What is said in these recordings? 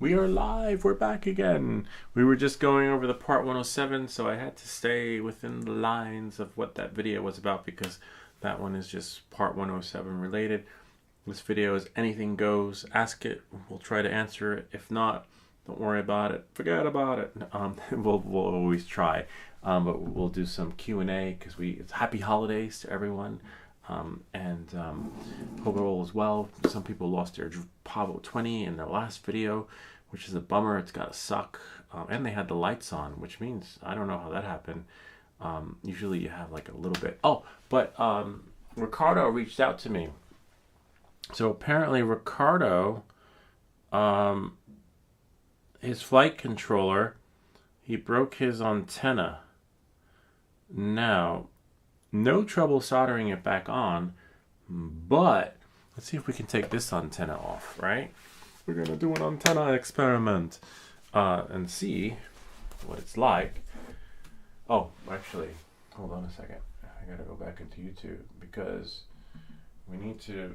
We are live. We're back again. We were just going over the part 107, so I had to stay within the lines of what that video was about because that one is just part 107 related. This video is anything goes. Ask it. We'll try to answer it. If not, don't worry about it. Forget about it. We'll always try. But we'll do some Q&A because it's happy holidays to everyone. Hope it all is well. Some people lost their Pavo 20 in their last video, which is a bummer. It's gotta suck. And they had the lights on, which means I don't know how that happened. Usually you have like a little bit. Oh, but Ricardo reached out to me. So apparently Ricardo, his flight controller, he broke his antenna. Now, no trouble soldering it back on, but let's see if we can take this antenna off, right? We're gonna do an antenna experiment and see what it's like. Oh, actually, hold on a second. I gotta go back into YouTube because we need to,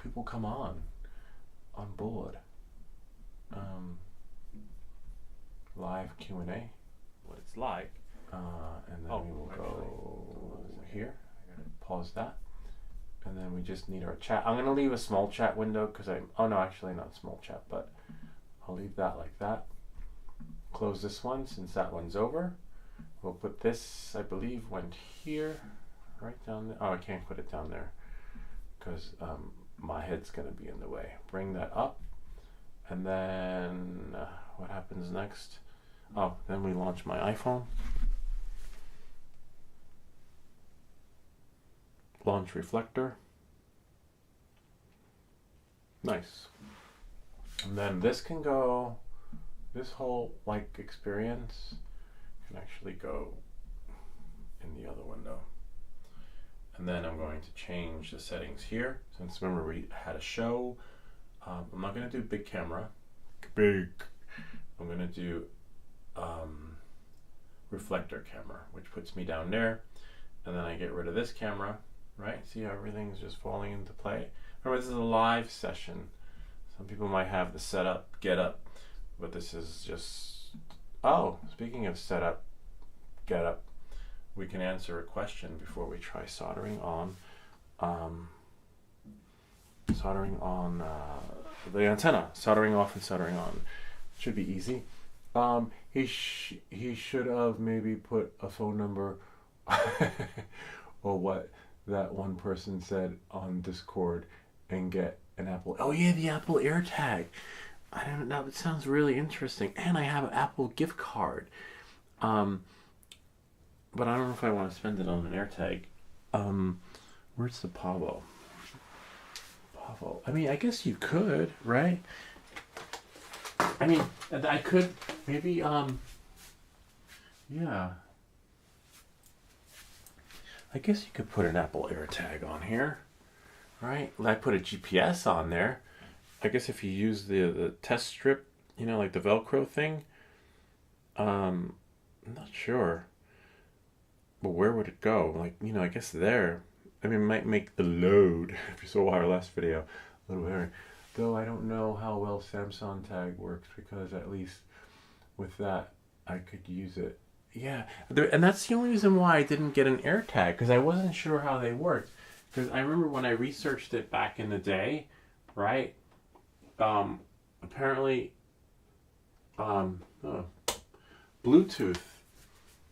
people come on board. Live Q&A, what it's like. And then we will go here. I gotta pause that. And then we just need our chat. I'm gonna leave a small chat window because oh no, actually not small chat, but I'll leave that like that. Close this one since that one's over. We'll put this, I believe, went here, right down there. Oh, I can't put it down there because my head's gonna be in the way. Bring that up. And then what happens next? Oh, then we launch my iPhone. Launch reflector. Nice. And then this can go, this whole like experience can actually go in the other window. And then I'm going to change the settings here. Since remember we had a show. I'm not going to do big camera. Big. I'm going to do reflector camera, which puts me down there. And then I get rid of this camera. Right? See how everything's just falling into play? Remember, this is a live session. Some people might have the setup, get up, but this is just... Oh, speaking of setup, get up, we can answer a question before we try soldering on the antenna. Soldering off and soldering on. Should be easy. He should have maybe put a phone number or what that one person said on Discord and get an Apple. Oh yeah, the Apple AirTag. I don't know. It sounds really interesting. And I have an Apple gift card. But I don't know if I want to spend it on an AirTag. Where's the Pavo? Pavo. I mean, I guess you could, right? I mean, I could maybe, yeah. I guess you could put an Apple AirTag on here, right? I put a GPS on there. I guess if you use the test strip, you know, like the Velcro thing. I'm not sure. But where would it go? Like, you know, I guess there. I mean, it might make the load, if you saw our last video, a little bit. Though I don't know how well Samsung Tag works because at least with that, I could use it. Yeah, and that's the only reason why I didn't get an AirTag, because I wasn't sure how they worked. Because I remember when I researched it back in the day, right? Apparently, Bluetooth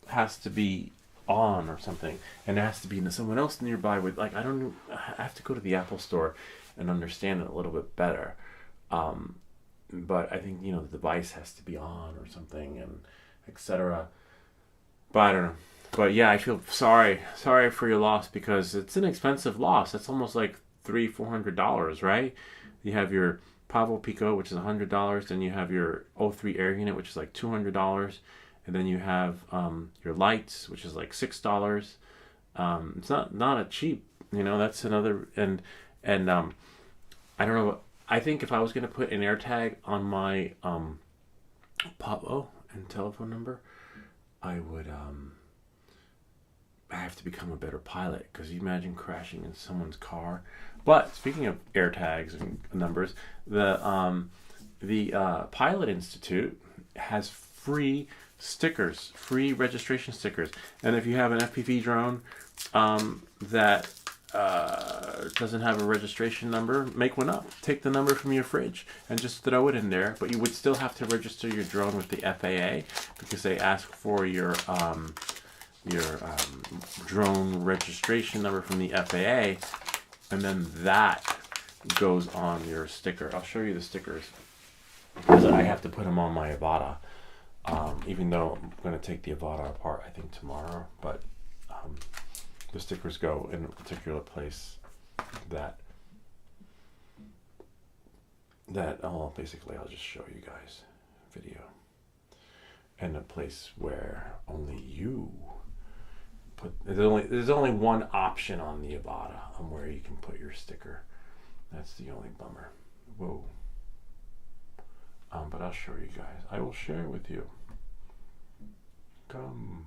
has to be on or something, and it has to be someone else nearby with, like, I don't know, I have to go to the Apple store and understand it a little bit better. But I think, you know, the device has to be on or something, and etc. But I don't know. But yeah, I feel sorry for your loss because it's an expensive loss. That's almost like $300-400, right? You have your Pavo Pico, which is $100. Then you have your O3 Air Unit, which is like $200, and then you have your lights, which is like $6. It's not a cheap, you know. That's another and I don't know. I think if I was going to put an AirTag on my Pavo and telephone number, I would I have to become a better pilot, because you imagine crashing in someone's car. But speaking of AirTags and numbers, the the Pilot Institute has free stickers, free registration stickers. And if you have an FPV drone that doesn't have a registration number, make one up. Take the number from your fridge and just throw it in there. But you would still have to register your drone with the FAA because they ask for your drone registration number from the FAA, and then that goes on your sticker. I'll show you the stickers because I have to put them on my Avata. Even though I'm going to take the Avata apart, I think tomorrow, but the stickers go in a particular place that basically I'll just show you guys video, and a place where only you put. There's only one option on the Avata on where you can put your sticker. That's the only bummer. Whoa. But I'll show you guys. I will share with you. Come.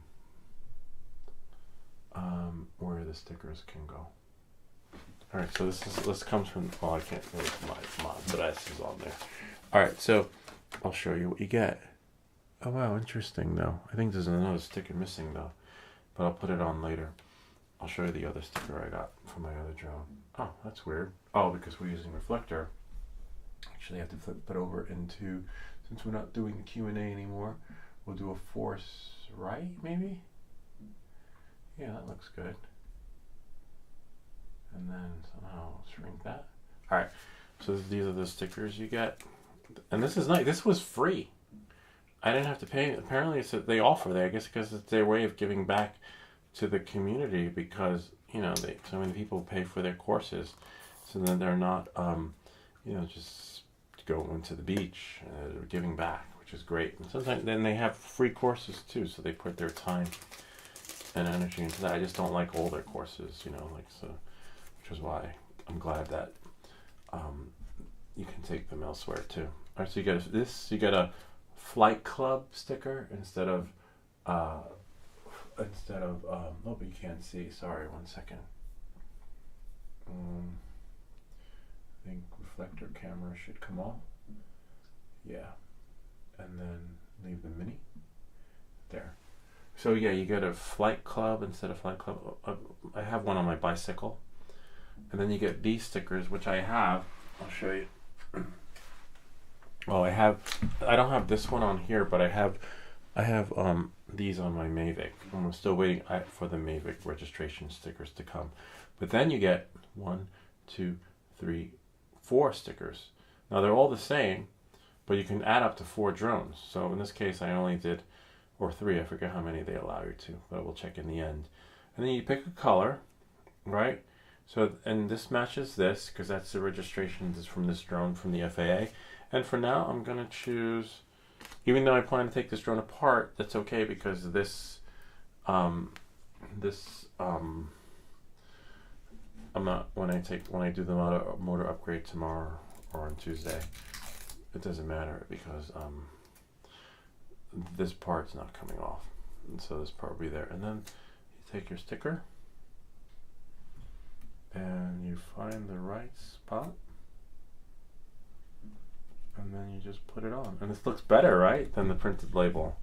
Where the stickers can go. All right, so this comes from. Well, I can't really my mod, but this is on there. All right, so I'll show you what you get. Oh wow, interesting though. I think there's another sticker missing though, but I'll put it on later. I'll show you the other sticker I got from my other drone. Oh, that's weird. Oh, because we're using reflector. Actually, I have to flip it over into, since we're not doing the Q&A anymore, we'll do a force right, maybe? Yeah, that looks good. And then somehow shrink that. All right, so these are the stickers you get. And this is nice. This was free. I didn't have to pay. Apparently, they offer that. I guess because it's their way of giving back to the community, because so many people pay for their courses, so then they're not just going to the beach. They're giving back, which is great. And sometimes then they have free courses too, so they put their time and energy into that. I just don't like all their courses, which is why I'm glad that you can take them elsewhere too. All right, so you get this. You get a Flight Club sticker instead of oh, but you can't see. Sorry, 1 second. I think reflector camera should come off. Yeah, and then leave the mini there. So yeah, you get a Flight Club instead of Flight Club. I have one on my bicycle, and then you get these stickers, which I have. I'll show you. Well, I don't have this one on here, but I have these on my Mavic. I'm still waiting for the Mavic registration stickers to come. But then you get 1, 2, 3, 4 stickers. Now they're all the same, but you can add up to 4 drones. So in this case, I only did, or 3. I forget how many they allow you to, but we'll check in the end. And then you pick a color, right? So, and this matches this, because that's the registration from this drone from the FAA. And for now, I'm going to choose, even though I plan to take this drone apart, that's okay, because this, I'm not, when I do the motor upgrade tomorrow or on Tuesday, it doesn't matter, because this part's not coming off. And so this part will be there. And then you take your sticker and you find the right spot. And then you just put it on. And this looks better, right, than the printed label.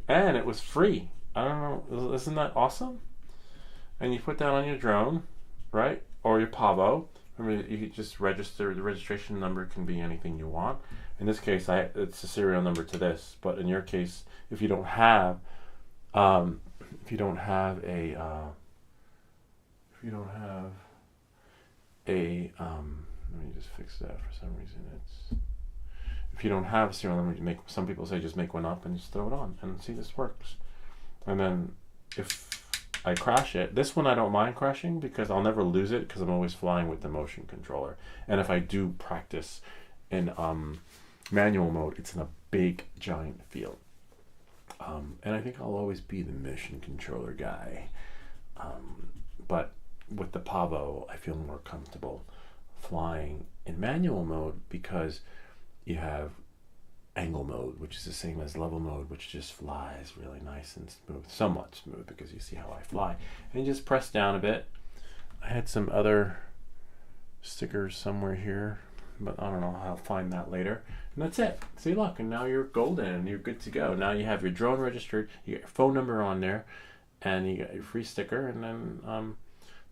And it was free. I don't know, isn't that awesome? And you put that on your drone, right? Or your Pavo. Remember, you just register. The registration number can be anything you want. In this case, it's a serial number to this. But in your case, if you don't have a let me just fix that. For some reason, if you don't have a serial number, some people say just make one up and just throw it on and see this works. And then if I crash it, this one I don't mind crashing because I'll never lose it because I'm always flying with the motion controller. And if I do practice in manual mode, it's in a big giant field. And I think I'll always be the motion controller guy. But with the Pavo, I feel more comfortable flying in manual mode because you have angle mode, which is the same as level mode, which just flies really nice and smooth, somewhat smooth, because you see how I fly. And you just press down a bit. I had some other stickers somewhere here. but I don't know. I'll find that later. And that's it. See, look, and now you're golden and you're good to go. Now you have your drone registered, you got your phone number on there, and you got your free sticker, and then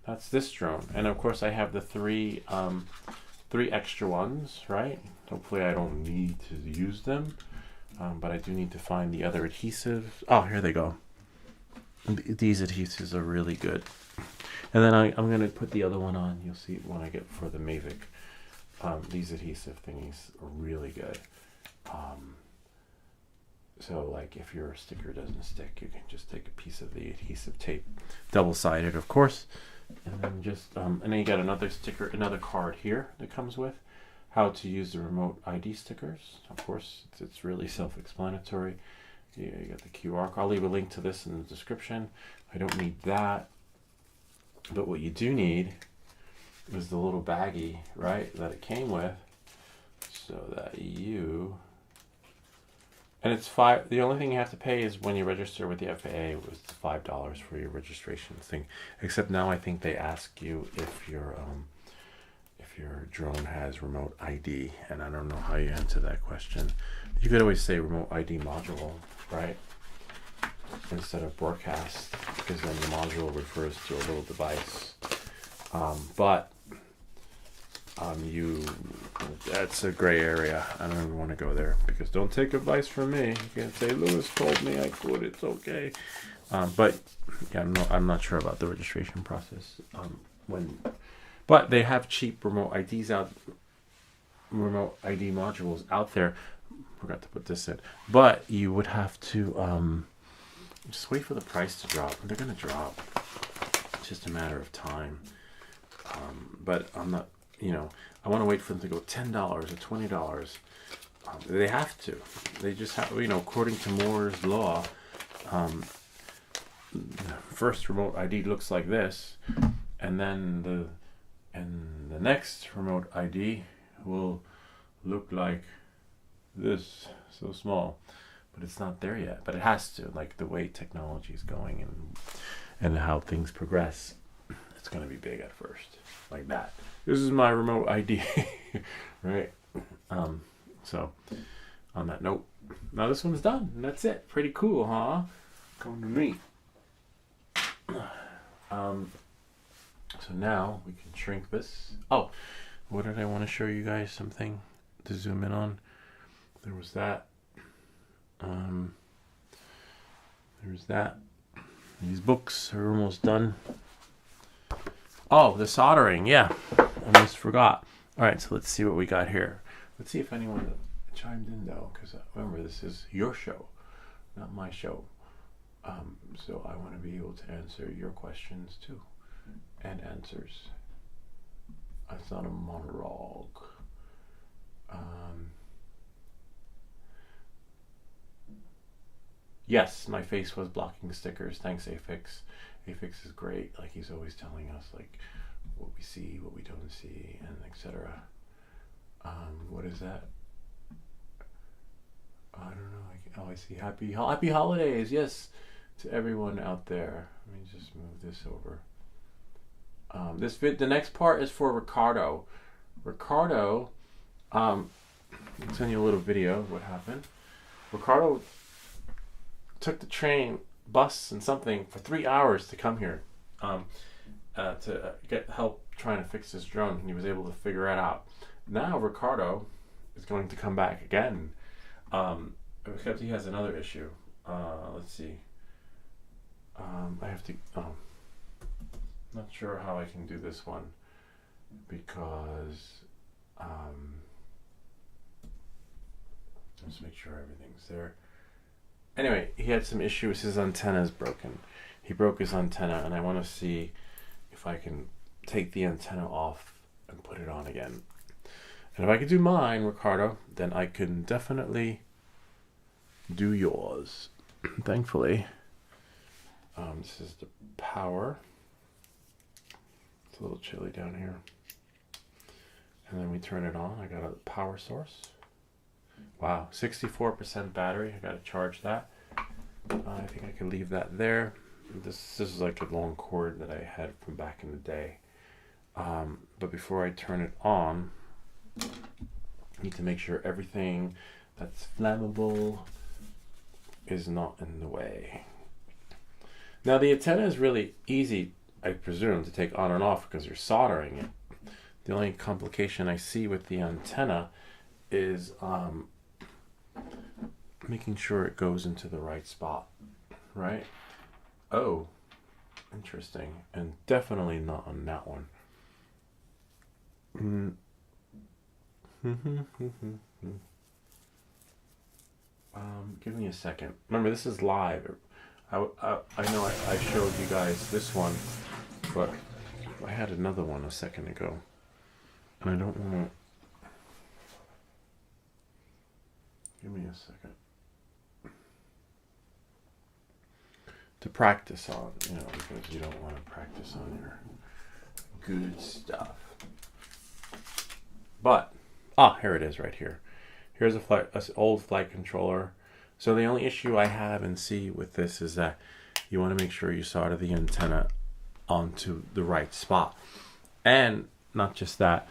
that's this drone. And of course I have the three extra ones, right? Hopefully I don't need to use them, but I do need to find the other adhesives. Oh, here they go. These adhesives are really good. And then I'm going to put the other one on. You'll see when I get for the Mavic. These adhesive thingies are really good. So like if your sticker doesn't stick, you can just take a piece of the adhesive tape, double-sided of course, and then just and then you got another sticker, another card here that comes with how to use the remote ID stickers. Of course, it's really self-explanatory. Yeah, you got the QR code. I'll leave a link to this in the description. I don't need that, but what you do need is the little baggie, right, that it came with, so that you, and it's $5. The only thing you have to pay is when you register with the FAA was $5 for your registration thing. Except now I think they ask you if your drone has remote ID, and I don't know how you answer that question. You could always say remote ID module, right, instead of broadcast, because then the module refers to a little device. But that's a gray area. I don't even want to go there, because don't take advice from me. You can't say Lewis told me I could. It's okay. But yeah, I'm not sure about the registration process. But they have cheap remote IDs out, remote ID modules out there. Forgot to put this in. But you would have to just wait for the price to drop. They're gonna drop. It's just a matter of time. But I'm not. I want to wait for them to go $10 or $20. They have to. They just have. According to Moore's law, first remote ID looks like this, and then the next remote ID will look like this, so small. But it's not there yet. But it has to. Like the way technology is going and how things progress, it's going to be big at first, like that. This is my remote ID, right? So on that note, now this one's done. And that's it. Pretty cool, huh? Coming to me. So now we can shrink this. Oh, what did I want to show you guys? Something to zoom in on. There was that. There was that. These books are almost done. Oh, the soldering. Yeah, I almost forgot. All right, so let's see what we got here. Let's see if anyone chimed in, though, because remember, this is your show, not my show. So I want to be able to answer your questions, too, and answers. It's not a monologue. Yes, my face was blocking the stickers. Thanks, Afix. Afix is great. Like, he's always telling us, like, what we see, what we don't see, and etc. What is that? I don't know. I see. Happy holidays. Yes, to everyone out there. Let me just move this over. The next part is for Ricardo. Ricardo, I'll send you a little video of what happened. Ricardo took the train, bus, and something for 3 hours to come here to get help trying to fix his drone, and he was able to figure it out. Now Ricardo is going to come back again, except he has another issue. Let's see. I have to. Not sure how I can do this one because let's make sure everything's there. Anyway, he had some issues. His antenna is broken. He broke his antenna, and I want to see if I can take the antenna off and put it on again. And if I could do mine, Ricardo, then I can definitely do yours. Thankfully, this is the power. It's a little chilly down here. And then we turn it on. I got a power source. Wow, 64% battery. I got to charge that. I think I can leave that there. This is like a long cord that I had from back in the day. But before I turn it on, Need to make sure everything that's flammable is not in the way. Now the antenna is really easy, I presume, to take on and off because you're soldering it. The only complication I see with the antenna is making sure it goes into the right spot, right? Oh, interesting. And definitely not on that one. Give me a second. Remember, this is live. I know I showed you guys this one, but I had another one a second ago. And I don't want to... Give me a second. To practice on, because you don't want to practice on your good stuff. But, here it is right here. Here's an old flight controller. So the only issue I have and see with this is that you want to make sure you solder the antenna onto the right spot. And not just that,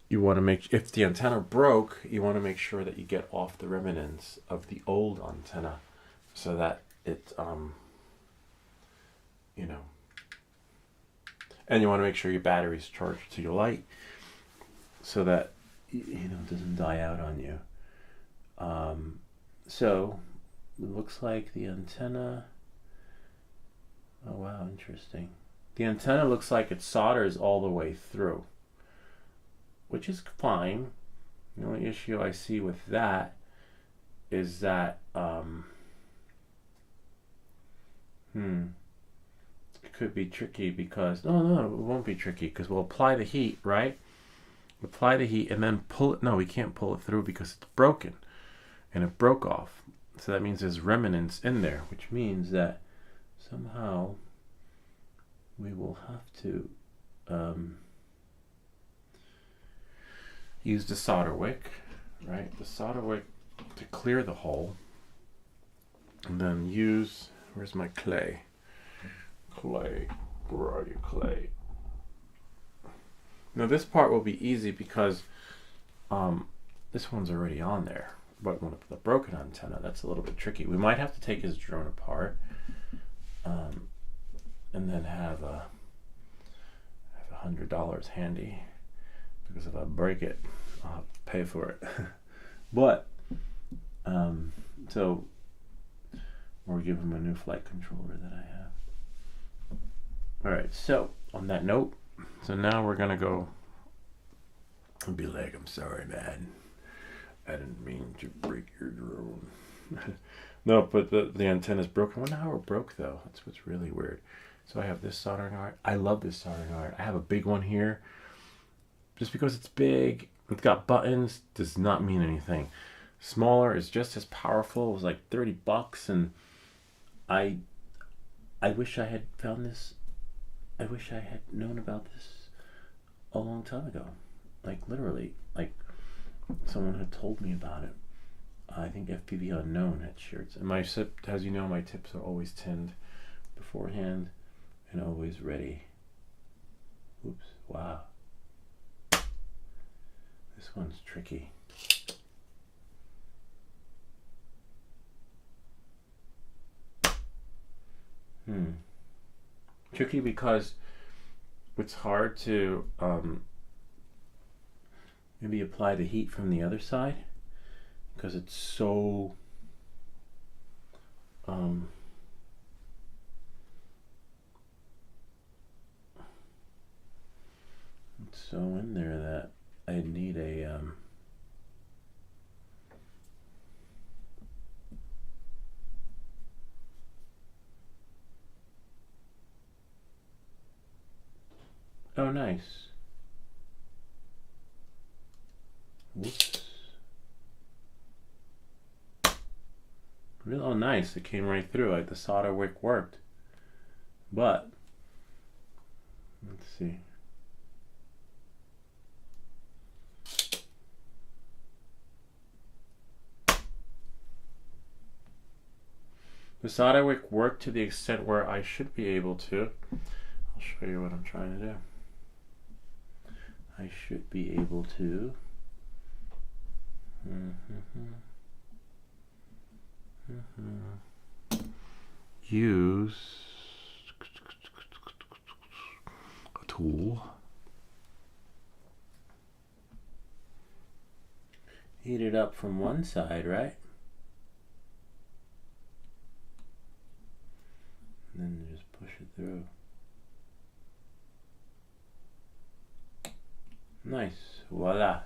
you want to make, if the antenna broke, you want to make sure that you get off the remnants of the old antenna so that it, and you want to make sure your battery's charged to your light so that, it doesn't die out on you. So it looks like the antenna, oh wow, interesting. The antenna looks like it solders all the way through, which is fine. The only issue I see with that is that it could be tricky because no, it won't be tricky because we'll apply the heat, right? Apply the heat and then pull it. No, we can't pull it through because it's broken and it broke off. So that means there's remnants in there, which means that somehow we will have to use the solder wick, right? The solder wick to clear the hole, and then use, where's my clay? Clay, where are you, clay? Now this part will be easy because this one's already on there. But with the broken antenna, that's a little bit tricky. We might have to take his drone apart and then have $100 handy, because if I break it, I'll have to pay for it. But so, or give him a new flight controller that I have. All right. So on that note, so now we're gonna go and be like, I'm sorry, man. I didn't mean to break your drone. No, but the antenna's broken. I wonder how it broke, though. That's what's really weird. So I have this soldering iron. I love this soldering iron. I have a big one here. Just because it's big, it's got buttons, does not mean anything. Smaller is just as powerful. It was like $30, and I wish I had found this. I wish I had known about this a long time ago. Like, literally, like, someone had told me about it. I think FPV Unknown had shirts. And my tip, as you know, my tips are always tinned beforehand and always ready. Oops, wow. This one's tricky. Tricky because it's hard to maybe apply the heat from the other side because it's so it's so in there that I need a oh, nice. Whoops. Really, oh, nice. It came right through. Like the solder wick worked. But let's see. The solder wick worked to the extent where I should be able to. I'll show you what I'm trying to do. I should be able to use a tool. Heat it up from one side, right? And then just push it through. Nice. Voila.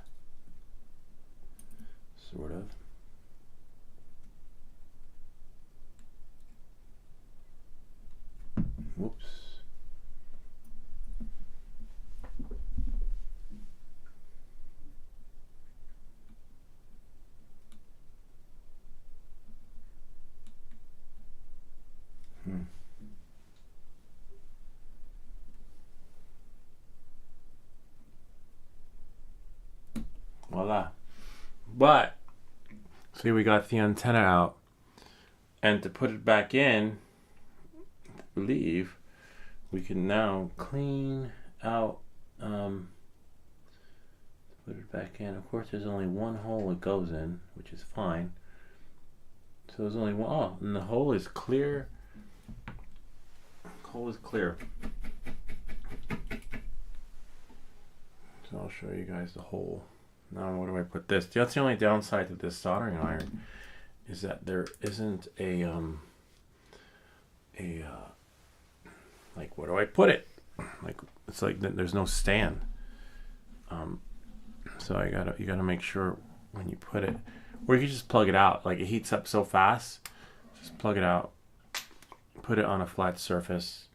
Sort of. Whoops. Voila. But, see, we got the antenna out. And to put it back in, I believe, we can now clean out, put it back in. Of course, there's only one hole it goes in, which is fine. So there's only one, oh, and the hole is clear. Hole is clear. So I'll show you guys the hole. Now, where do I put this? That's the only downside to this soldering iron, is that there isn't a like, where do I put it? Like, it's like there's no stand. So you gotta make sure when you put it, or you can just plug it out. Like, it heats up so fast, just plug it out, put it on a flat surface,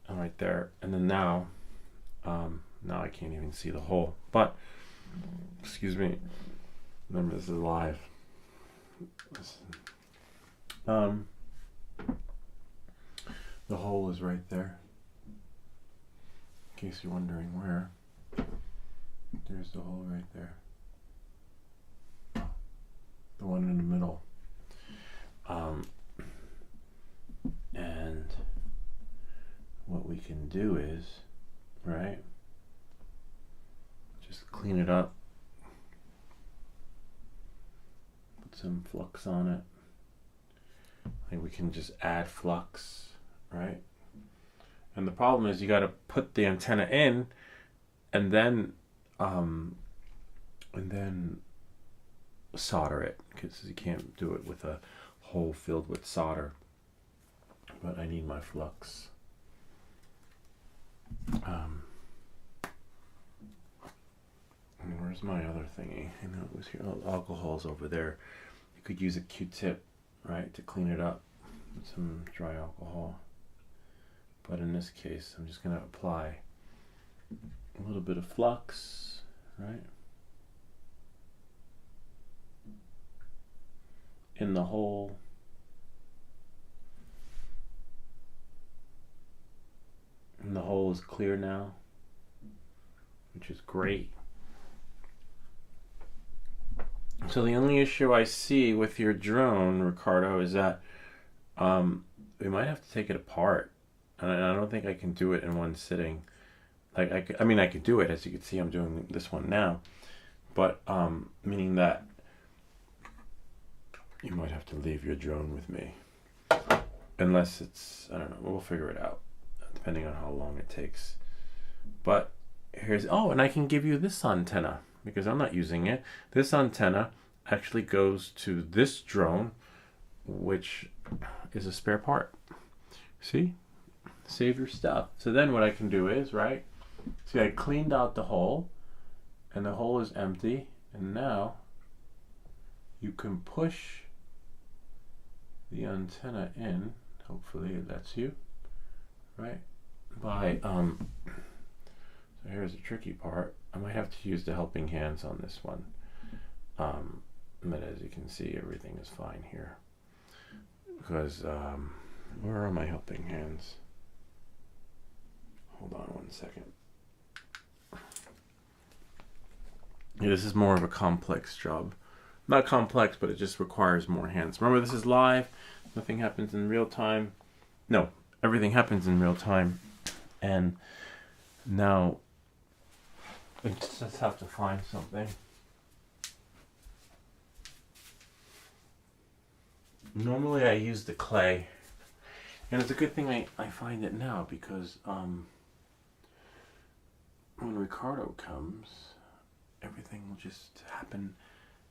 and right there, and then now I can't even see the hole, but. Excuse me. Remember, this is live. The hole is right there. In case you're wondering where. There's the hole right there. The one in the middle. And what we can do is, right? Just clean it up. Put some flux on it. I think we can just add flux, right? And the problem is you got to put the antenna in, and then solder it, because you can't do it with a hole filled with solder. But I need my flux. Where's my other thingy? I know it was here. Oh, alcohol's over there. You could use a Q-tip, right, to clean it up with some dry alcohol. But in this case, I'm just going to apply a little bit of flux, right, in the hole. And the hole is clear now, which is great. So the only issue I see with your drone, Ricardo, is that we might have to take it apart. And I don't think I can do it in one sitting. Like, I could do it. As you can see, I'm doing this one now. But meaning that you might have to leave your drone with me. Unless it's, I don't know, we'll figure it out, depending on how long it takes. But here's, oh, and I can give you this antenna, because I'm not using it. This antenna actually goes to this drone, which is a spare part. See? Save your stuff. So then what I can do is, right? See, I cleaned out the hole, and the hole is empty, and now you can push the antenna in. Hopefully it lets you, right? By so here's the tricky part. I might have to use the helping hands on this one. But as you can see, everything is fine here. Because, where are my helping hands? Hold on one second. Yeah, this is more of a complex job. Not complex, but it just requires more hands. Remember, this is live. Nothing happens in real time. No, everything happens in real time. And now, I just have to find something. Normally I use the clay, and it's a good thing I find it now, because when Ricardo comes, everything will just happen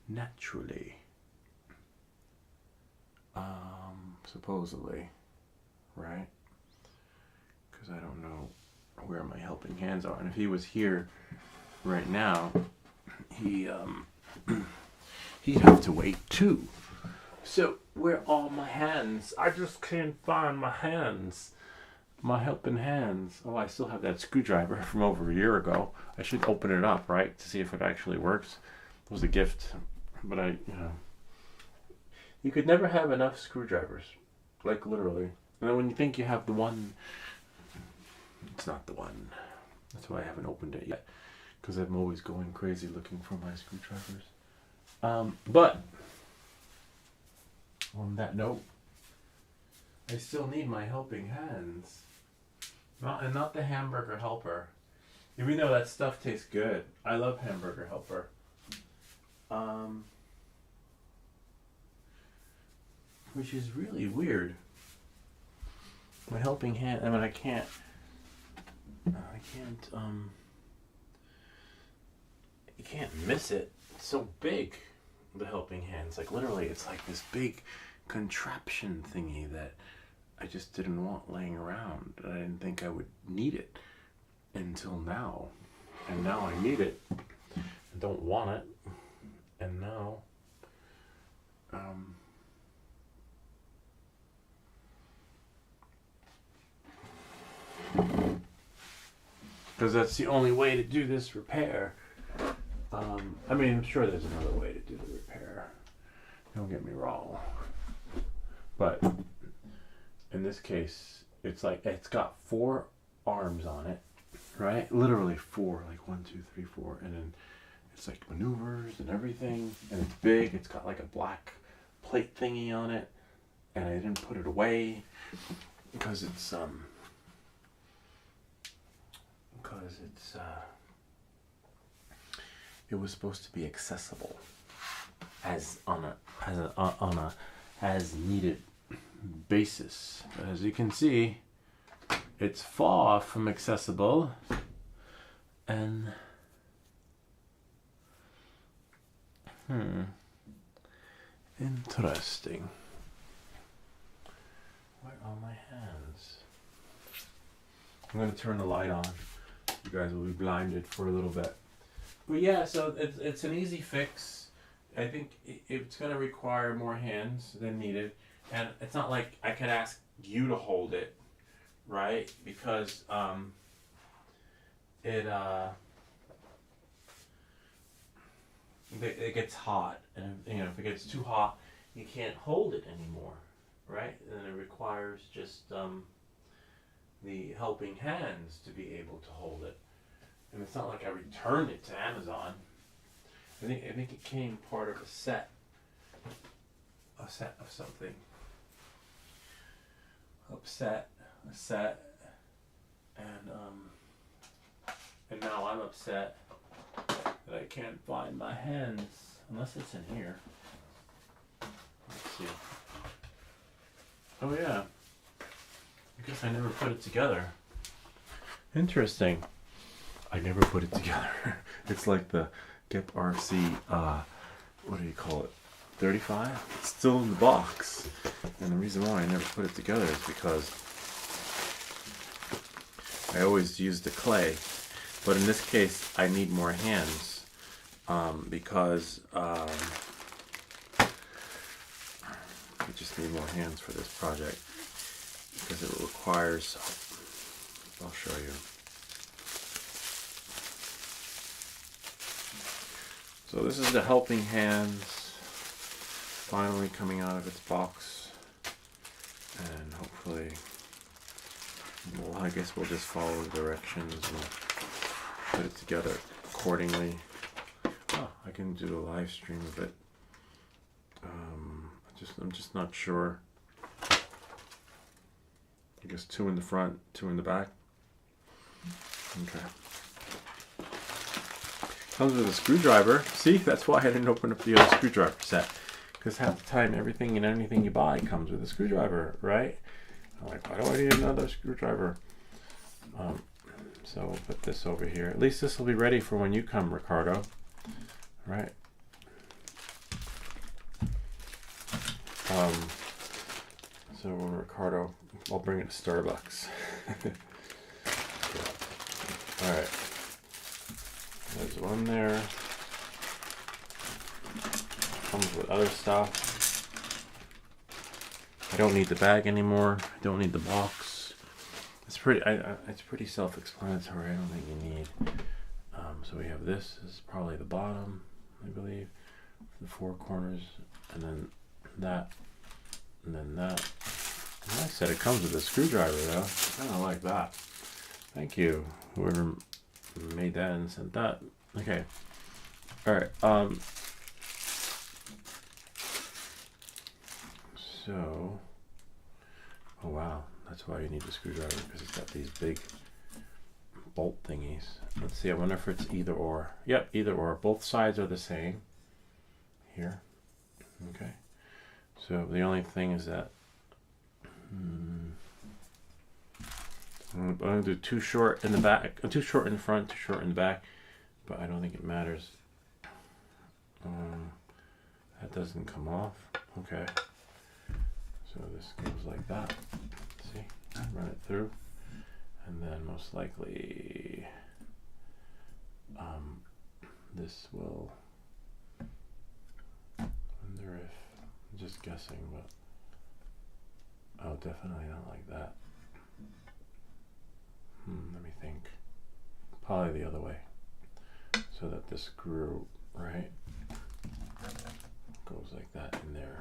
naturally. Supposedly, right? Because I don't know where my helping hands are, and if he was here right now, he'd have to wait too. So where are my hands? I just can't find my hands. My helping hands. Oh, I still have that screwdriver from over a year ago. I should open it up, right, to see if it actually works. It was a gift, but you could never have enough screwdrivers, like literally. And then when you think you have the one, it's not the one. That's why I haven't opened it yet, because I'm always going crazy looking for my screwdrivers. But on that note, I still need my helping hands. Not the hamburger helper. Even though that stuff tastes good. I love hamburger helper. Which is really weird. My helping hand, I can't you can't miss it. It's so big, the helping hands. Like literally, it's like this big contraption thingy that I just didn't want laying around. I didn't think I would need it until now. And now I need it. I don't want it. And now, because that's the only way to do this repair. I'm sure there's another way to do the repair. Don't get me wrong. But in this case, it's like it's got 4 arms on it, right? Literally 4, like 1, 2, 3, 4, and then it's like maneuvers and everything, and it's big. It's got like a black plate thingy on it, and I didn't put it away because it was supposed to be accessible as on a as needed basis. But as you can see, it's far from accessible, and interesting. Where are my hands? I'm going to turn the light on. You guys will be blinded for a little bit. But yeah, so it's an easy fix. I think it's going to require more hands than needed. And it's not like I can ask you to hold it, right? Because it gets hot. And if it gets too hot, you can't hold it anymore, right? And it requires just the helping hands to be able to hold it. And it's not like I returned it to Amazon. I think it came part of a set of something. A set, and now I'm upset that I can't find my hands, unless it's in here. Let's see. Oh yeah, I guess I never put it together. Interesting. I never put it together. It's like the Gep RC, what do you call it? 35? It's still in the box. And the reason why I never put it together is because I always use the clay. But in this case, I need more hands. Because I just need more hands for this project. Because it requires, I'll show you. So this is the helping hands finally coming out of its box, and hopefully, well, I guess we'll just follow the directions and put it together accordingly. Oh, I can do the live stream of it. I'm just not sure. I guess 2 in the front, 2 in the back. Okay. Comes with a screwdriver. See, that's why I didn't open up the other screwdriver set, Because half the time, everything and anything you buy comes with a screwdriver, right? I'm like, why do I need another screwdriver? So we'll put this over here. At least this will be ready for when you come, Ricardo. Right? So when Ricardo, I'll bring it to Starbucks. All right. There's one there. Comes with other stuff. I don't need the bag anymore. I don't need the box. It's pretty. It's pretty self-explanatory. I don't think you need. So we have this. This is probably the bottom, I believe. The four corners, and then that, and then that. And I said it comes with a screwdriver, though. I kind of like that. Thank you, whoever made that and sent that. Okay. All right. So, oh wow, that's why you need the screwdriver, because it's got these big bolt thingies. Let's see, I wonder if it's either or. Yep, either or. Both sides are the same here. Okay. So the only thing is that I'm going to do too short in the back, too short in the front, too short in the back, but I don't think it matters. That doesn't come off. Okay. So this goes like that. See? Run it through. And then most likely this will, wonder if, I'm just guessing, but oh, definitely not like that. Let me think. Probably the other way. So that the screw, right, goes like that in there.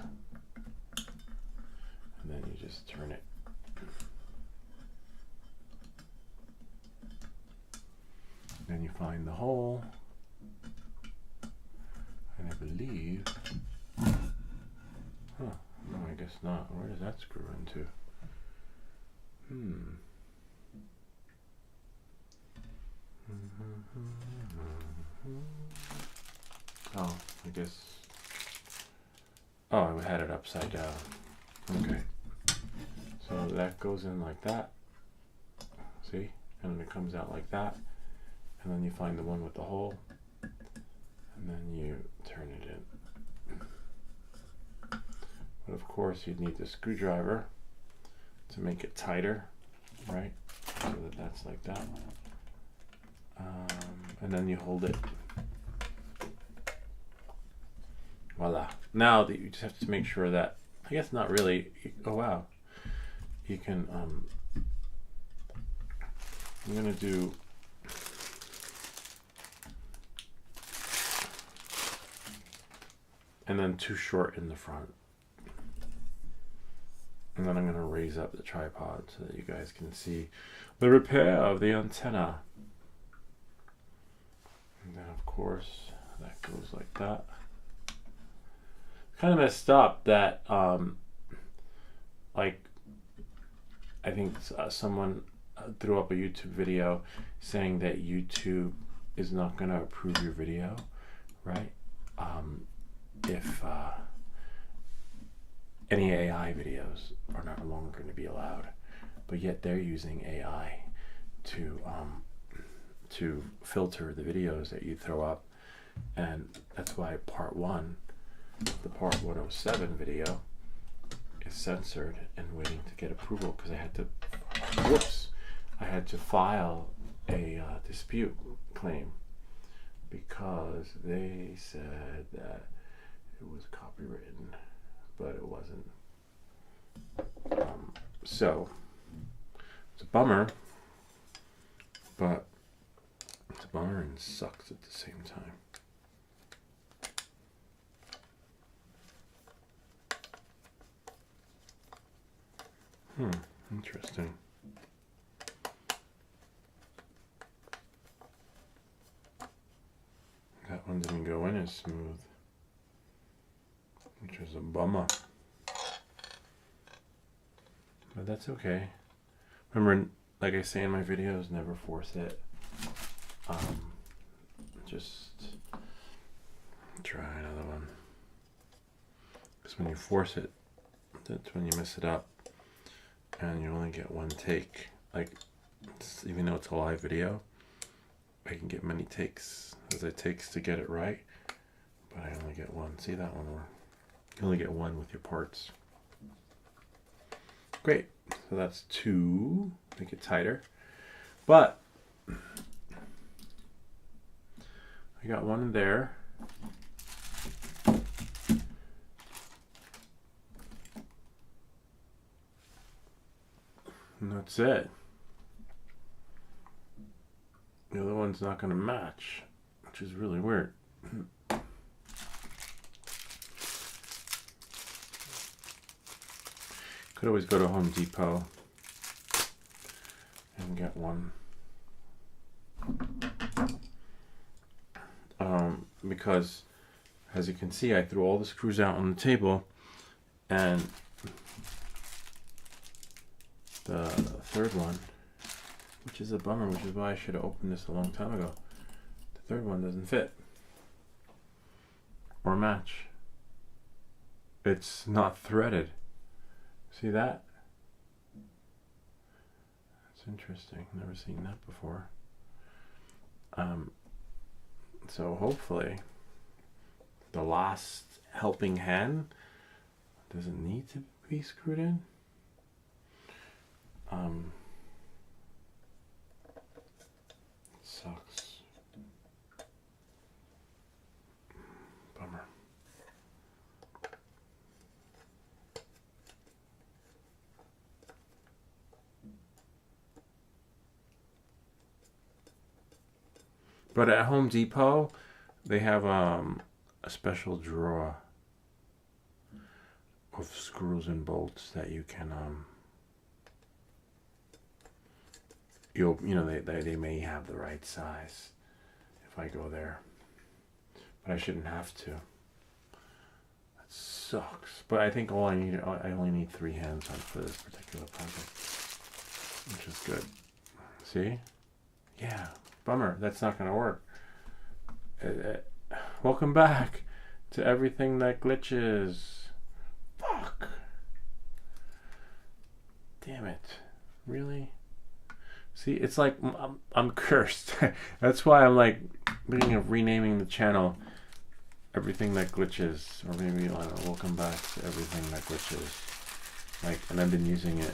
And then you just turn it. Then you find the hole. And I believe, no, I guess not. Where does that screw into? Oh, I guess. Oh, I had it upside down. Okay. So that goes in like that. See? And then it comes out like that. And then you find the one with the hole. And then you turn it in. But of course you'd need the screwdriver to make it tighter, right? So that that's like that. And then you hold it. Voila. Now that you just have to make sure that, I guess not really, oh wow. You can, I'm gonna do, and then too short in the front. And then I'm gonna raise up the tripod so that you guys can see the repair of the antenna. And then of course, that goes like that. Kind of messed up that, like, I think someone threw up a YouTube video saying that YouTube is not going to approve your video, right? If any AI videos are not longer going to be allowed, but yet they're using AI to filter the videos that you throw up, and that's why part 1, the part 107 video, is censored and waiting to get approval, because I had to file a dispute claim because they said that it was copywritten, but it wasn't. So it's a bummer, but it's a bummer and sucks at the same time. Interesting. That one didn't go in as smooth, which was a bummer. But that's okay. Remember, like I say in my videos, never force it. Just try another one. Because when you force it, that's when you mess it up. And you only get one take. Like, even though it's a live video, I can get many takes as it takes to get it right. But I only get one. See that one? You only get one with your parts. Great. So that's 2. Make it tighter. But I got one in there. And that's it. The other one's not going to match, which is really weird. Could always go to Home Depot and get one. Because, as you can see, I threw all the screws out on the table, and the third one, which is a bummer, which is why I should have opened this a long time ago. The third one doesn't fit or match. It's not threaded. See that? That's interesting. Never seen that before. So hopefully the last helping hand doesn't need to be screwed in. Sucks. Bummer. But at Home Depot, they have a special drawer of screws and bolts that you can they may have the right size if I go there, but I shouldn't have to. That sucks. But I think I only need 3 hands on for this particular project, which is good. See? Yeah. Bummer. That's not going to work. Welcome back to everything that glitches. Fuck. Damn it. Really? See, it's like I'm cursed. That's why I'm like thinking of renaming the channel Everything That Glitches, or maybe I don't know, Welcome Back to Everything That Glitches. Like, and I've been using it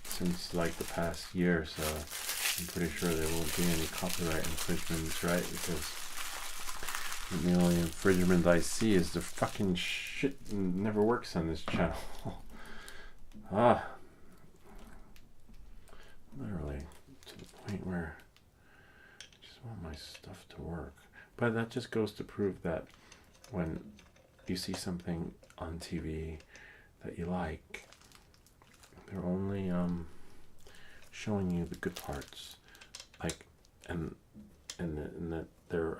since like the past year, so I'm pretty sure there won't be any copyright infringements, right? Because the only infringement I see is the fucking shit never works on this channel. Literally to the point where I just want my stuff to work. But that just goes to prove that when you see something on TV that you like, they're only showing you the good parts, like, and that they're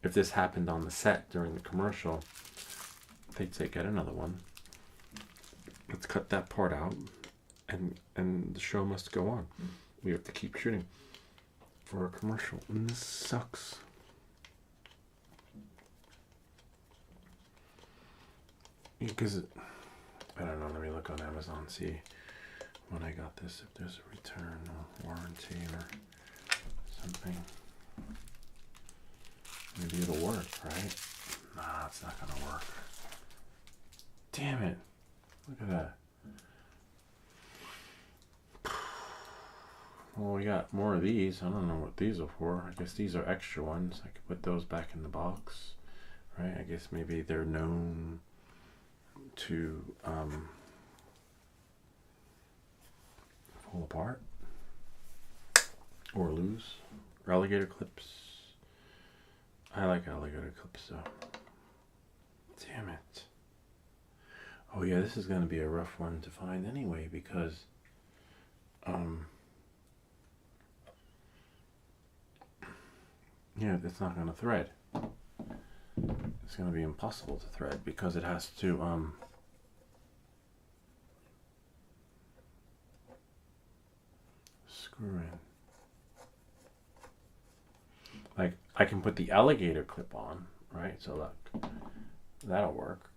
if this happened on the set during the commercial, they'd say, get another one, let's cut that part out, and the show must go on. We have to keep shooting for a commercial, and this sucks. Because I don't know, let me look on Amazon, see when I got this, if there's a return or warranty or something. Maybe it'll work, right? Nah, it's not gonna work. Damn it. Look at that. Well, we got more of these. I don't know what these are for. I guess these are extra ones. I could put those back in the box, right? I guess maybe they're known to fall apart or lose. Or alligator clips. I like alligator clips though. Damn it. Oh yeah, this is going to be a rough one to find anyway, because yeah, it's not going to thread. It's going to be impossible to thread because it has to screw in. Like, I can put the alligator clip on, right? So look, that'll work.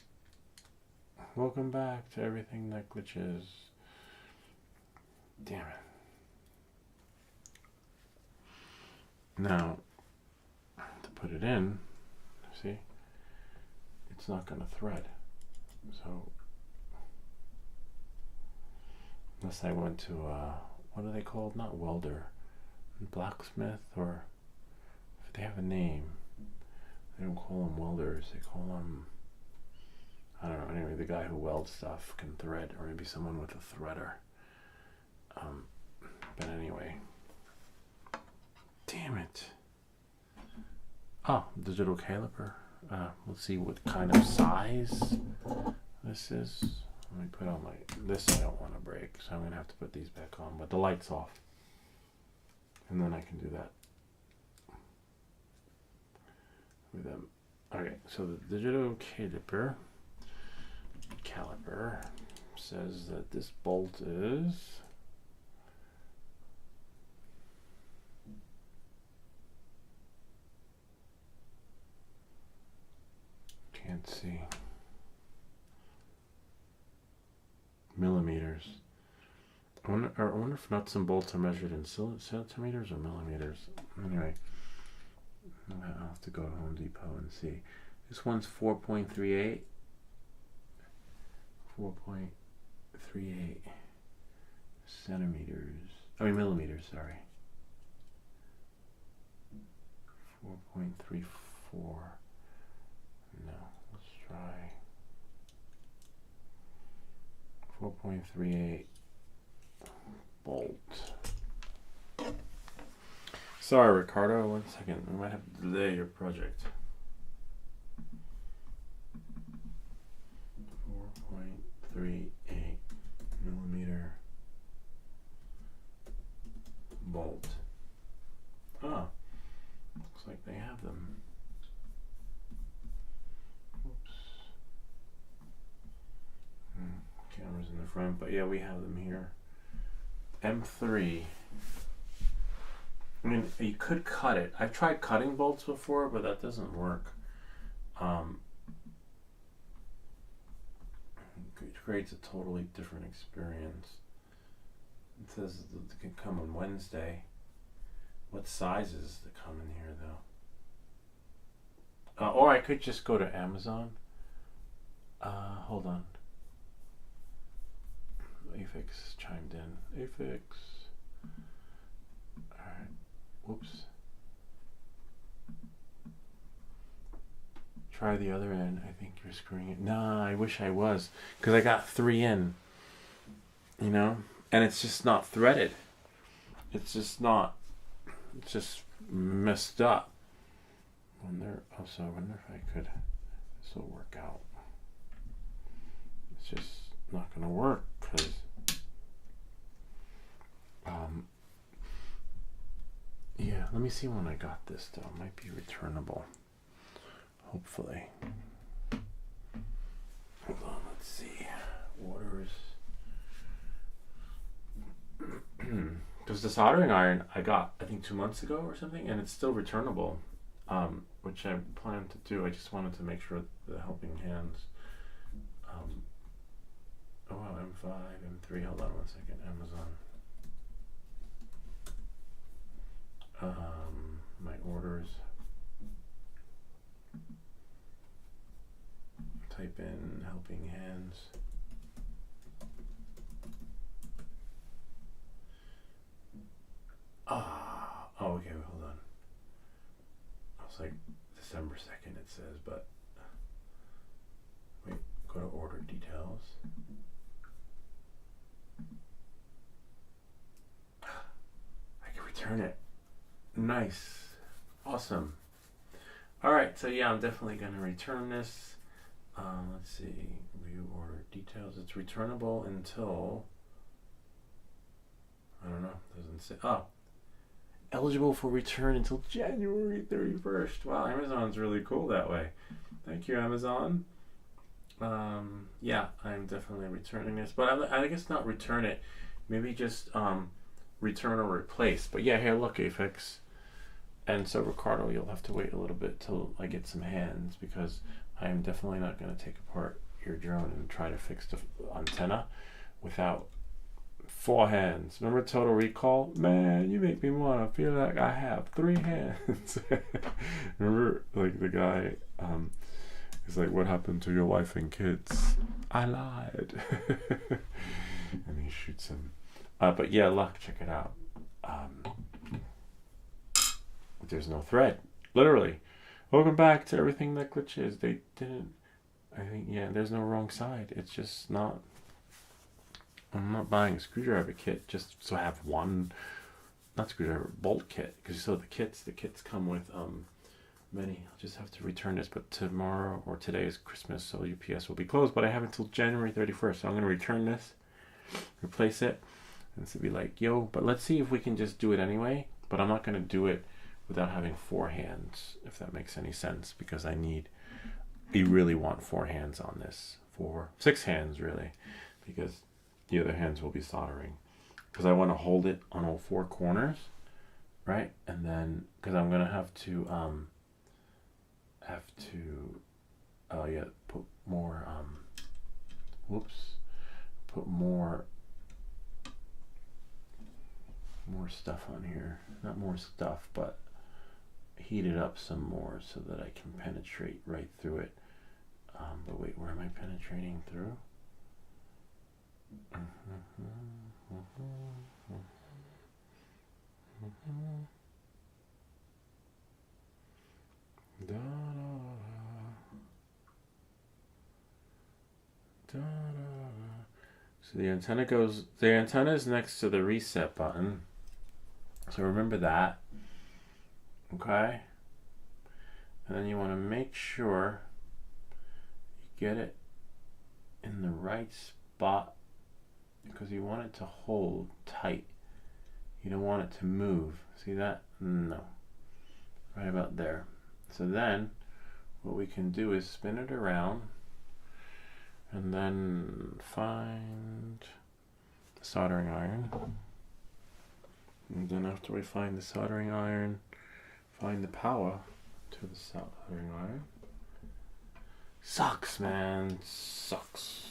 Welcome back to everything that glitches. Damn it. Now, to put it in, see, it's not going to thread. So, unless I went to, what are they called? Not welder, blacksmith, or if they have a name. They don't call them welders, they call them, I don't know, anyway, the guy who welds stuff can thread, or maybe someone with a threader. But anyway, damn it. Oh, digital caliper. Let's see what kind of size this is. Let me put on this I don't want to break, so I'm going to have to put these back on, but the light's off. And then I can do that with them. Okay, so the digital caliper says that this bolt is can't see millimeters. I wonder if nuts and bolts are measured in centimeters or millimeters. Anyway, I'll have to go to Home Depot and see. This one's 4.38. 4.38 centimeters. I mean millimeters, sorry. 4.34. No, let's try 4.38 bolt. Sorry, Ricardo, 1 second. We might have to delay your project. 4.38 millimeter bolt. Ah, looks like they have them. Oops. Camera's in the front, but yeah, we have them here. M3. I mean, you could cut it. I've tried cutting bolts before, but that doesn't work. It creates a totally different experience. It says it can come on Wednesday. What sizes that come in here, though? Or I could just go to Amazon. Hold on. Afix chimed in. Afix. Alright. Whoops. Try the other end. I think you're screwing it. Nah, I wish I was. Because I got 3 in. You know? And it's just not threaded. It's just not. It's just messed up. Also, I wonder if I could. This will work out. It's just not going to work. Because. Yeah, let me see when I got this though. It might be returnable. Hopefully. Hold on, let's see. Orders. Because the soldering iron I got, I think 2 months ago or something, and it's still returnable, which I plan to do. I just wanted to make sure the helping hands. Oh wow, M5, M3. Hold on 1 second. Amazon. My orders. Type in helping hands. Oh, okay, hold on. I was like December 2nd it says, but wait, go to order details. I can return it. Nice. Awesome. Alright, so yeah, I'm definitely going to return this. Let's see. View order details. It's returnable until, I don't know, doesn't say. Oh, eligible for return until January 31st. Wow, Amazon's really cool that way. Thank you, Amazon. Yeah, I'm definitely returning this, but I guess not return it. Maybe just return or replace. But yeah, here, look, Afix. And so Ricardo, you'll have to wait a little bit till I get some hands, because I am definitely not going to take apart your drone and try to fix the antenna without 4 hands. Remember Total Recall? Man, you make me want to feel like I have 3 hands. Remember, like, the guy is like, what happened to your wife and kids? I lied. And he shoots him. But yeah, Luck, check it out. There's no thread. Literally. Welcome back to Everything That Glitches. They didn't... I think, yeah, there's no wrong side. It's just not... I'm not buying a screwdriver kit just so I have one... Not screwdriver, bolt kit. Because so the kits come with many. I'll just have to return this. But tomorrow or today is Christmas, so UPS will be closed. But I have until January 31st. So I'm going to return this, replace it, and to be like, yo, but let's see if we can just do it anyway. But I'm not going to do it without having 4 hands, if that makes any sense, because you really want 4 hands on this. 6 hands, really, because the other hands will be soldering. Because I want to hold it on all 4 corners, right? And then, because I'm going to have to put more, put more stuff on here. Not more stuff, but heat it up some more so that I can penetrate right through it. But wait, where am I penetrating through? So the antenna is next to the reset button. So remember that. Okay? And then you want to make sure you get it in the right spot, because you want it to hold tight. You don't want it to move. See that? No. Right about there. So then what we can do is spin it around and then find the soldering iron. And then after we find the soldering iron, find the power to the soldering iron. Sucks, man. Sucks.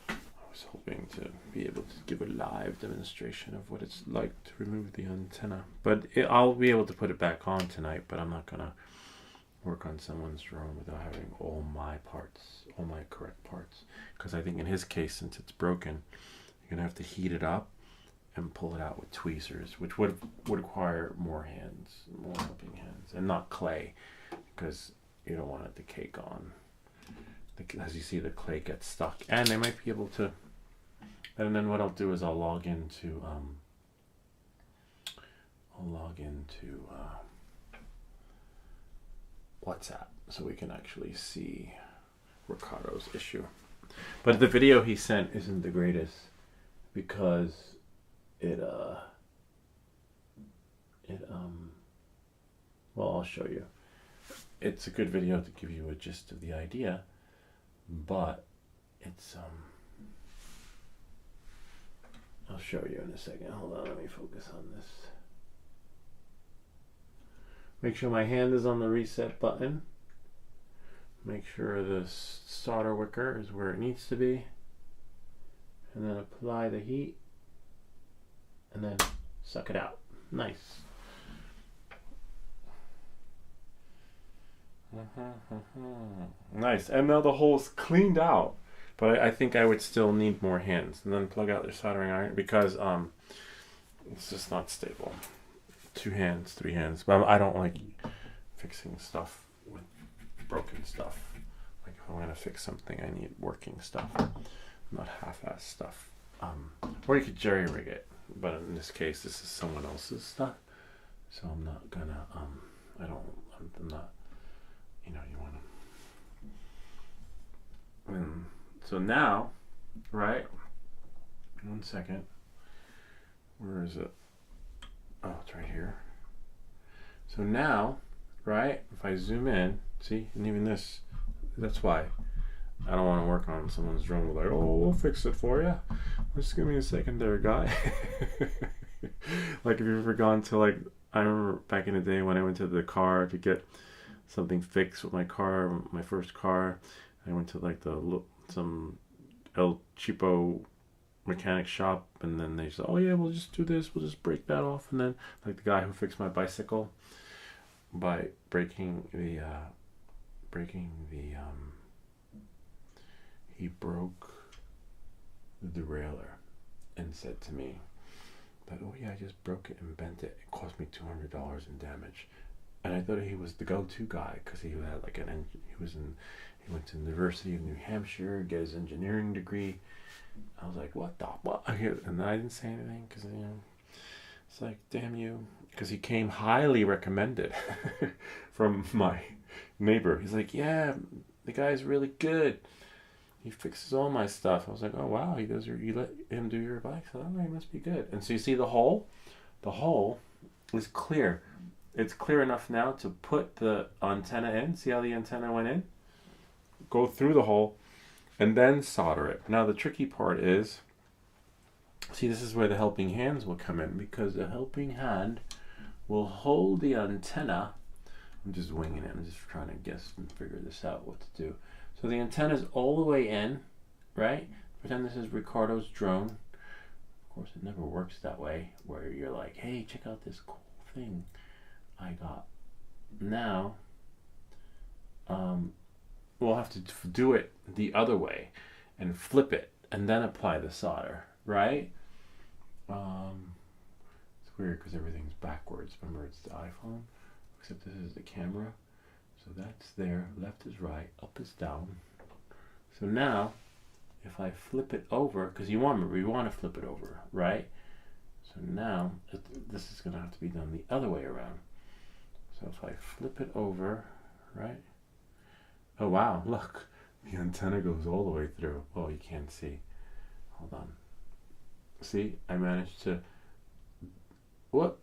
I was hoping to be able to give a live demonstration of what it's like to remove the antenna. But I'll be able to put it back on tonight, but I'm not going to work on someone's drone without having all my parts, all my correct parts. Because I think in his case, since it's broken, you're going to have to heat it up and pull it out with tweezers, which would require more hands, more helping hands, and not clay, because you don't want it to cake on. As you see, the clay gets stuck, and they might be able to. And then what I'll do is I'll log into WhatsApp so we can actually see Ricardo's issue. But the video he sent isn't the greatest, because well, I'll show you. It's a good video to give you a gist of the idea, but it's I'll show you in a second. Hold on, let me focus on this. Make sure my hand is on the reset button. Make sure the solder wicker is where it needs to be, and then apply the heat, and then suck it out. Nice. Nice. And now the hole's cleaned out, but I think I would still need more hands. And then plug out the soldering iron, because it's just not stable. 2 hands, 3 hands. But I don't like fixing stuff with broken stuff. Like if I'm gonna fix something, I need working stuff, not half-ass stuff. Or you could jerry rig it, but in this case, this is someone else's stuff, so I'm not gonna. I'm not. You know, you want to. So now, right? 1 second. Where is it? Oh, it's right here. So now, right? If I zoom in, see, and even this. That's why I don't want to work on someone's drone with like, oh, we'll fix it for you. Just give me a second there, guy. Like if you've ever gone to like I remember back in the day when I went to the car to get something fixed with my car, my first car. I went to like some El Cheapo mechanic shop, and then they said, "Oh yeah, we'll just do this. We'll just break that off." And then like the guy who fixed my bicycle by he broke the derailleur and said to me that, "Oh yeah, I just broke it and bent it. It cost me $200 in damage." And I thought he was the go-to guy because he had like he went to the University of New Hampshire, get his engineering degree. I was like, what? And I didn't say anything because, it's like, damn you. Because he came highly recommended from my neighbor. He's like, yeah, the guy's really good. He fixes all my stuff. I was like, oh, wow, you let him do your bike? So, oh, he must be good. And so you see the hole? The hole is clear. It's clear enough now to put the antenna in. See how the antenna went in? Go through the hole and then solder it. Now the tricky part is, see, this is where the helping hands will come in, because the helping hand will hold the antenna. I'm just winging it. I'm just trying to guess and figure this out, what to do. So the antenna is all the way in, right? Pretend this is Ricardo's drone. Of course, it never works that way, where you're like, hey, check out this cool thing I got. Now, we'll have to do it the other way and flip it and then apply the solder, right? It's weird because everything's backwards. Remember, it's the iPhone, except this is the camera. So that's there, left is right, up is down. So now, if I flip it over, because we want to flip it over, right? So now, this is going to have to be done the other way around. So if I flip it over, right? Oh wow, look, the antenna goes all the way through. Oh, you can't see. Hold on. See, I managed to... What?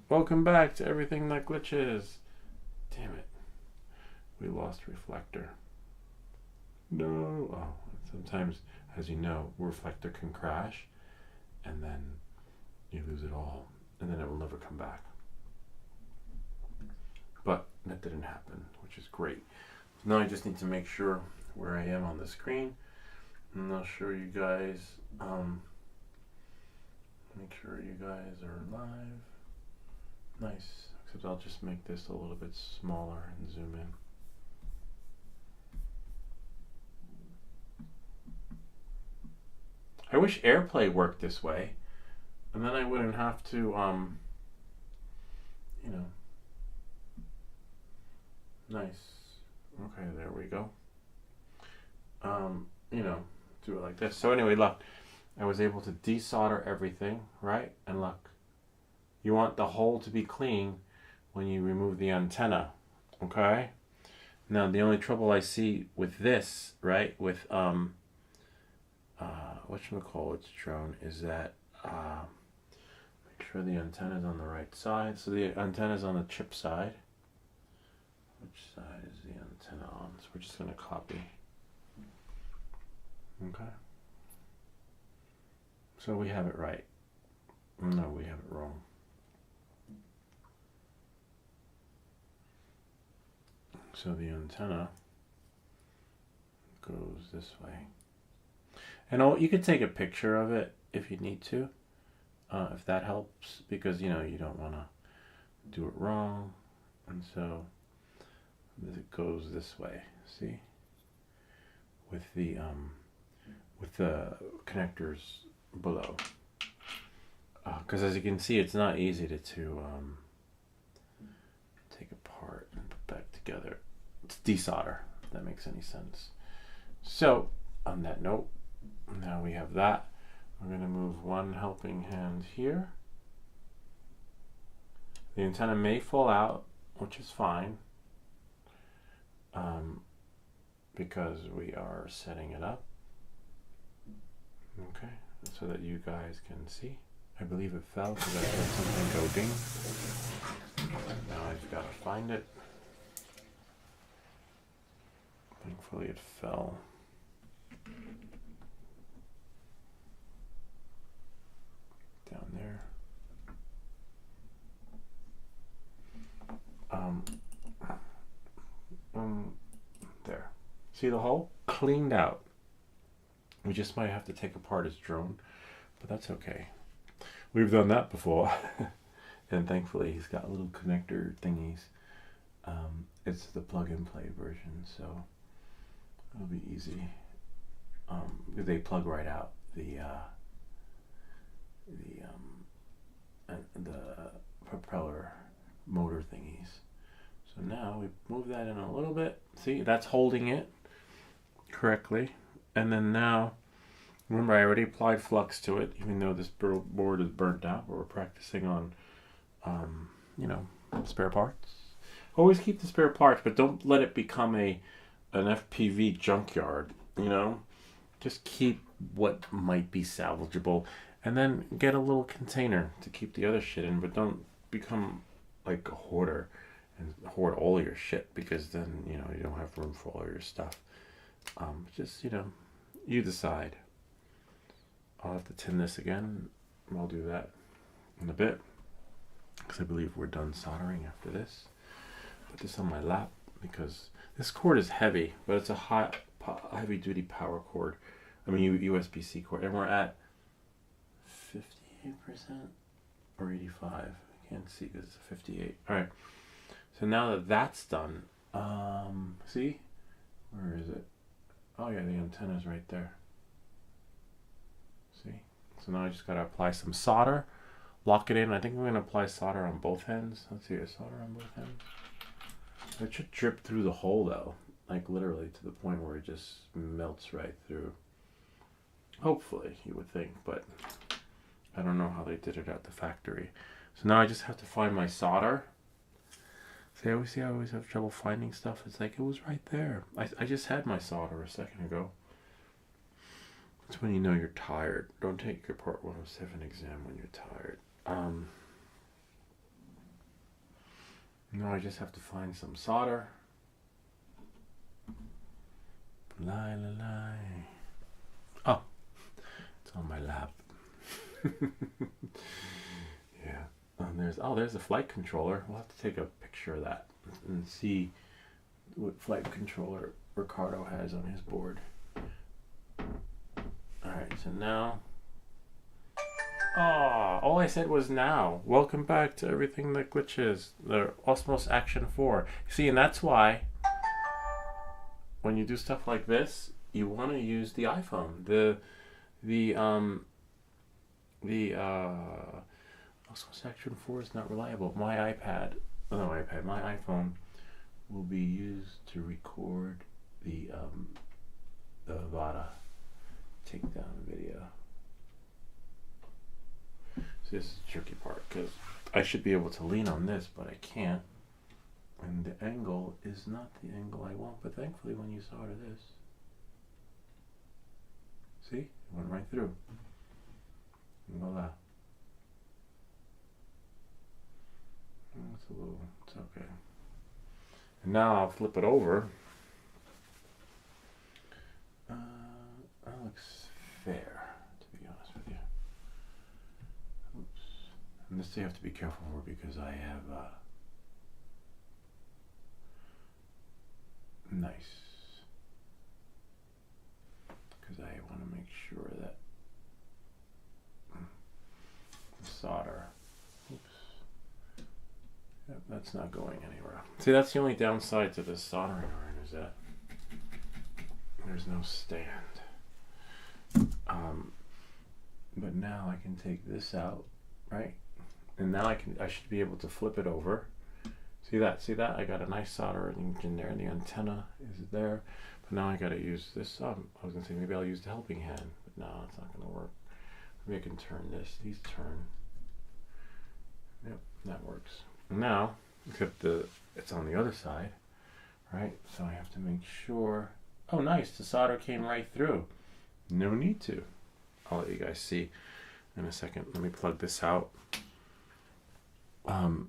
Welcome back to Everything That Glitches. Damn it. We lost reflector. No. Oh, sometimes, as you know, reflector can crash, and then you lose it all, and then it will never come back. But that didn't happen, which is great. Now I just need to make sure where I am on the screen, and I'll show you guys, make sure you guys are live. Nice, except I'll just make this a little bit smaller and zoom in. I wish AirPlay worked this way, and then I wouldn't have to, nice. Okay, there we go. Do it like this. So anyway, look, I was able to desolder everything, right? And look, you want the hole to be clean when you remove the antenna, okay? Now, the only trouble I see with this, right, with, whatchamacallit's drone, is that, make sure the antenna's on the right side. So the antenna's on the chip side. Which side is the antenna on? So we're just going to copy. Okay. So we have it right. No, we have it wrong. So the antenna goes this way. And you could take a picture of it if you need to, if that helps, because, you don't want to do it wrong. And so it goes this way, see? With the connectors below. Because as you can see, it's not easy to take apart and put back together. It's desolder, if that makes any sense. So, on that note, now we have that. We're going to move one helping hand here. The antenna may fall out, which is fine, because we are setting it up. Okay, so that you guys can see. I believe it fell because I heard something go ding. Now I've got to find it. Thankfully it fell. Down there. See the hole? Cleaned out. We just might have to take apart his drone, but that's okay. We've done that before. And thankfully he's got little connector thingies. It's the plug-and-play version, so it'll be easy. They plug right out the propeller motor thingies. So now we move that in a little bit. See, that's holding it correctly. And then now, remember I already applied flux to it, even though this board is burnt out, but we're practicing on, spare parts. Always keep the spare parts, but don't let it become an FPV junkyard, Just keep what might be salvageable, and then get a little container to keep the other shit in, but don't become like a hoarder and hoard all your shit, because then, you don't have room for all your stuff. You decide. I'll have to tin this again. I'll do that in a bit, because I believe we're done soldering after this. Put this on my lap, because this cord is heavy, but it's a heavy duty power cord. I mean USB-C cord, and we're at 58% or 85. I can't see because it's a 58. All right. So now that that's done, see, where is it? Oh yeah, the antenna's right there. See? So now I just gotta apply some solder, lock it in. I think I'm gonna apply solder on both ends. Let's see, solder on both ends. It should drip through the hole though, like literally to the point where it just melts right through. Hopefully, you would think, but I don't know how they did it at the factory. So now I just have to find my solder. I always have trouble finding stuff. It's like, it was right there. I just had my solder a second ago. That's when you know you're tired. Don't take your Part 107 exam when you're tired. Now I just have to find some solder. Oh, it's on my lap. Yeah. There's a flight controller. We'll have to take a picture of that and see what flight controller Ricardo has on his board. Alright, so now... all I said was now. Welcome back to Everything That Glitches, the Osmos Action 4. See, and that's why when you do stuff like this, you want to use the iPhone. The Osmos Action 4 is not reliable. My iPhone will be used to record the Avada takedown video. So this is the tricky part, because I should be able to lean on this, but I can't. And the angle is not the angle I want, but thankfully when you solder this, see, it went right through. Voila. It's okay. And now I'll flip it over. That looks fair, to be honest with you. Oops. And this you have to be careful for, because I have nice. Because I want to make sure that the solder. Yep, that's not going anywhere. See, that's the only downside to this soldering iron, is that there's no stand. But now I can take this out, right? And now I should be able to flip it over. See that? I got a nice soldering in there, and the antenna is there. But now I got to use this. I was gonna say maybe I'll use the helping hand, but no, it's not gonna work. Maybe I can turn this. These turn. Yep, that works. Now, except it's on the other side, right? So I have to make sure. Oh, nice! The solder came right through. No need to. I'll let you guys see in a second. Let me plug this out. All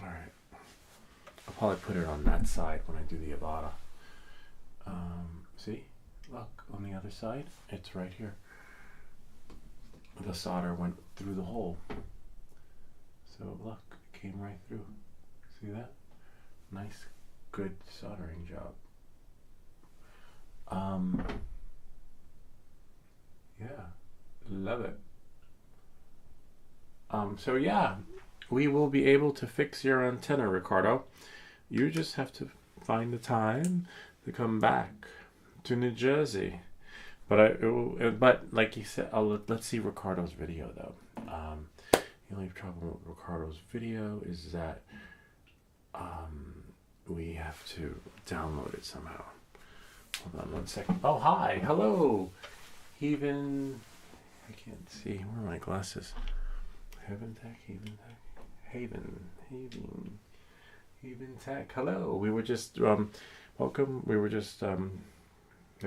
right. I'll probably put it on that side when I do the Avada. See? Look, on the other side, it's right here. The solder went through the hole. So look, it came right through. See that? Nice good soldering job. Yeah, love it. So yeah, we will be able to fix your antenna, Ricardo. You just have to find the time to come back to New Jersey. But like you said, let's see Ricardo's video though. The only problem with Ricardo's video is that we have to download it somehow. Hold on 1 second. Oh, hi. Hello. Haven. I can't see. Where are my glasses? Haven Tech. Hello. We were just, welcome. We were just, I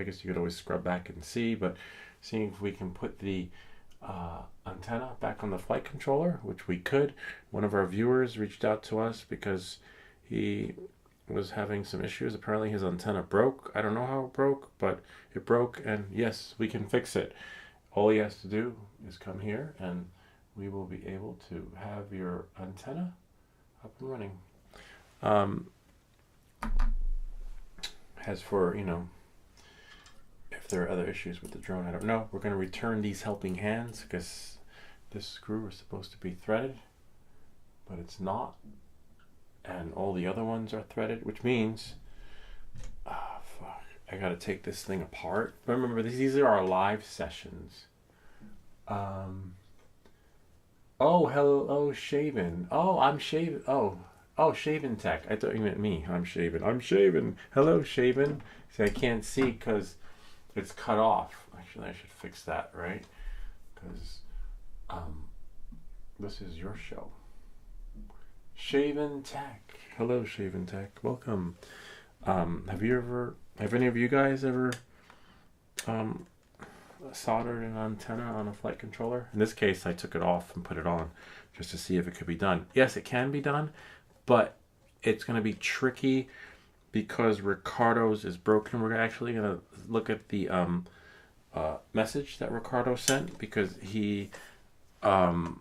guess you could always scrub back and see, but seeing if we can put the antenna back on the flight controller, which we could. One of our viewers reached out to us because he was having some issues. Apparently his antenna broke. I don't know how it broke, but it broke, and yes, we can fix it. All he has to do is come here and we will be able to have your antenna up and running. As for, you know, if there are other issues with the drone, I don't know. We're going to return these helping hands because this screw is supposed to be threaded, but it's not. And all the other ones are threaded, which means, fuck, I got to take this thing apart. But remember, these are our live sessions. Oh, hello, Shaven. Oh, I'm Shaven. Oh, Shaven Tech. I thought you meant me. I'm Shaven. Hello, Shaven. See, I can't see because it's cut off. Actually, I should fix that, right? Because this is your show. Shaven Tech. Hello, Shaven Tech. Welcome. Have any of you guys ever soldered an antenna on a flight controller? In this case, I took it off and put it on just to see if it could be done. Yes, it can be done, but it's going to be tricky because Ricardo's is broken. We're actually going to look at the message that Ricardo sent because he sent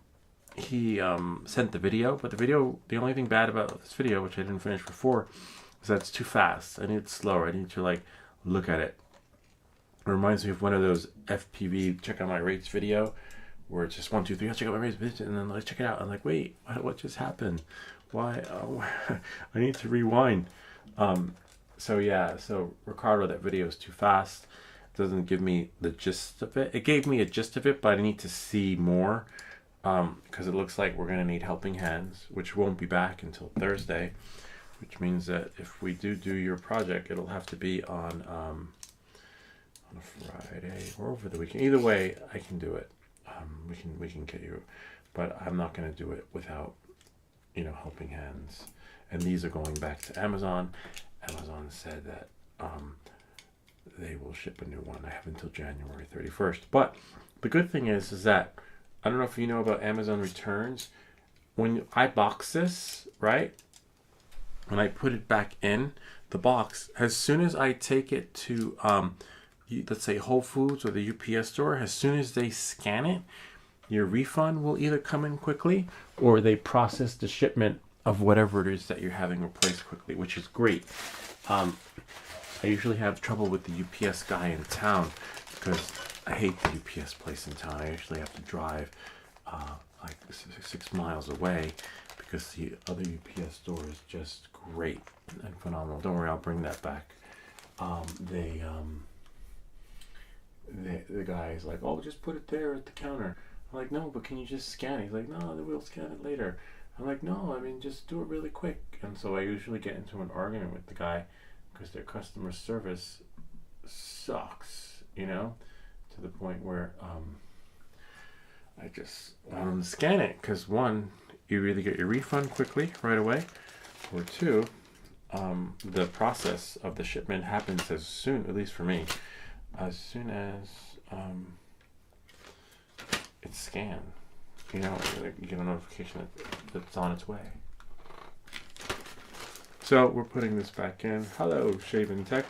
the video, but the only thing bad about this video, which I didn't finish before, is that it's too fast. I need it slower. I need to like look at it. It reminds me of one of those FPV check out my rates video where it's just 1, 2, 3, let's check out my rates, and then let's check it out. I'm like, wait, what just happened? Why? I need to rewind. So Ricardo, that video is too fast. It doesn't give me the gist of it. It gave me a gist of it, but I need to see more. Because it looks like we're going to need helping hands, which won't be back until Thursday, which means that if we do your project, it'll have to be on a Friday or over the weekend. Either way, I can do it. We can get you, but I'm not going to do it without, you know, helping hands. And these are going back to Amazon. Amazon said that they will ship a new one. I have until January 31st. But the good thing is that I don't know if you know about Amazon returns. When I box this, right, when I put it back in the box, as soon as I take it to, let's say Whole Foods or the UPS store, as soon as they scan it, your refund will either come in quickly or they process the shipment of whatever it is that you're having replaced quickly, which is great. I usually have trouble with the UPS guy in town because I hate the UPS place in town. I usually have to drive like 6 miles away because the other UPS store is just great and phenomenal. Don't worry, I'll bring that back. The guy is like, oh, just put it there at the counter. I'm like, no, but can you just scan it? He's like, no, we'll scan it later. I'm like, no, I mean, just do it really quick. And so I usually get into an argument with the guy because their customer service sucks, you know, to the point where I just want them to scan it because one, you either get your refund quickly right away, or two, the process of the shipment happens as soon, at least for me, as soon as it's scanned. You know, you get a notification that it's on its way. So we're putting this back in. Hello, Shaven Tech.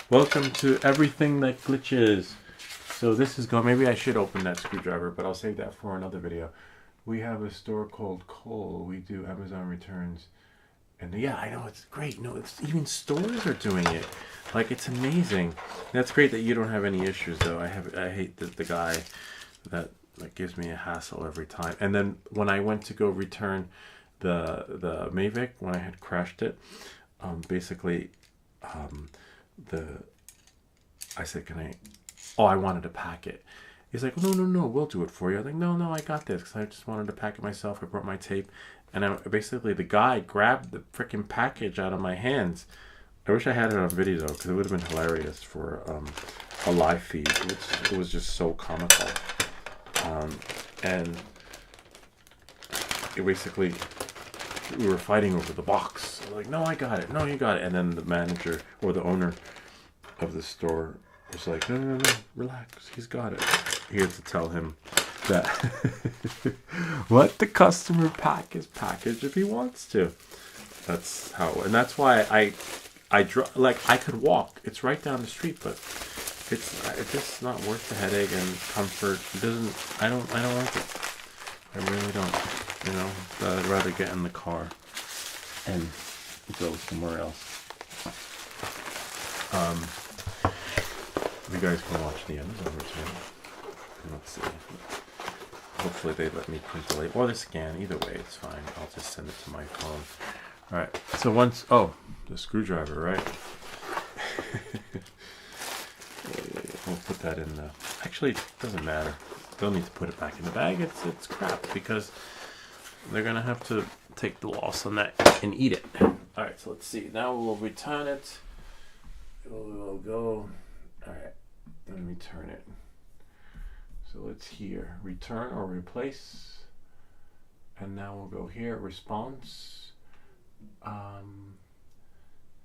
Welcome to Everything That Glitches. So this is going, maybe I should open that screwdriver, but I'll save that for another video. We have a store called Cole. We do Amazon returns And yeah, I know it's great. No, it's even stores are doing it. Like, it's amazing. That's great that you don't have any issues though. I hate the guy that gives me a hassle every time. And then when I went to go return the Mavic when I had crashed it, basically, I said, can I? Oh, I wanted to pack it. He's like, no, we'll do it for you. I'm like, no, I got this because I just wanted to pack it myself. I brought my tape, and basically the guy grabbed the freaking package out of my hands. I wish I had it on video though, because it would have been hilarious for a live feed. It was just so comical, and it basically we were fighting over the box. I'm like, no, I got it. No, you got it. And then the manager or the owner of the store was like, no, relax. He's got it. He had to tell him that let the customer pack his package if he wants to. That's how, and that's why I could walk. It's right down the street, but it's just not worth the headache and comfort. It doesn't. I don't like it. I really don't. You know, I'd rather get in the car and go somewhere else. You guys can watch the Amazon return. Let's see. Hopefully they let me print the label or the scan. Either way, it's fine. I'll just send it to my phone. All right. So the screwdriver, right? We'll put that in the. Actually, it doesn't matter. They'll need to put it back in the bag. It's crap because they're gonna have to take the loss on that and eat it. All right. So let's see. Now we'll return it. We'll go. All right. Then return it. So let's here return or replace, and now we'll go here response.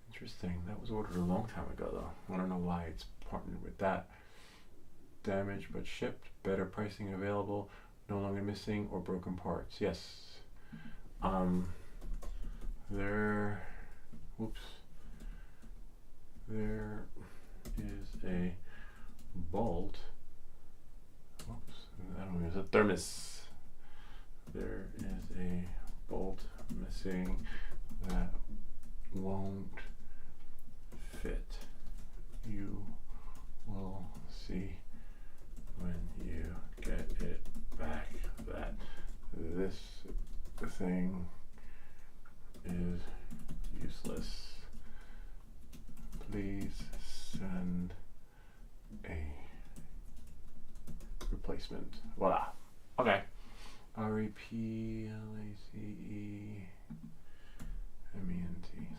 Interesting. That was ordered a long time ago though. I don't know why it's partnered with that. Damaged but shipped. Better pricing available. No longer missing or broken parts. Yes. There is a bolt. Whoops. I don't know. It's a thermos. There is a bolt missing that won't fit. You will see when you get it back that this thing is useless. Please send a replacement. Voila. Okay. REPLACEMENT.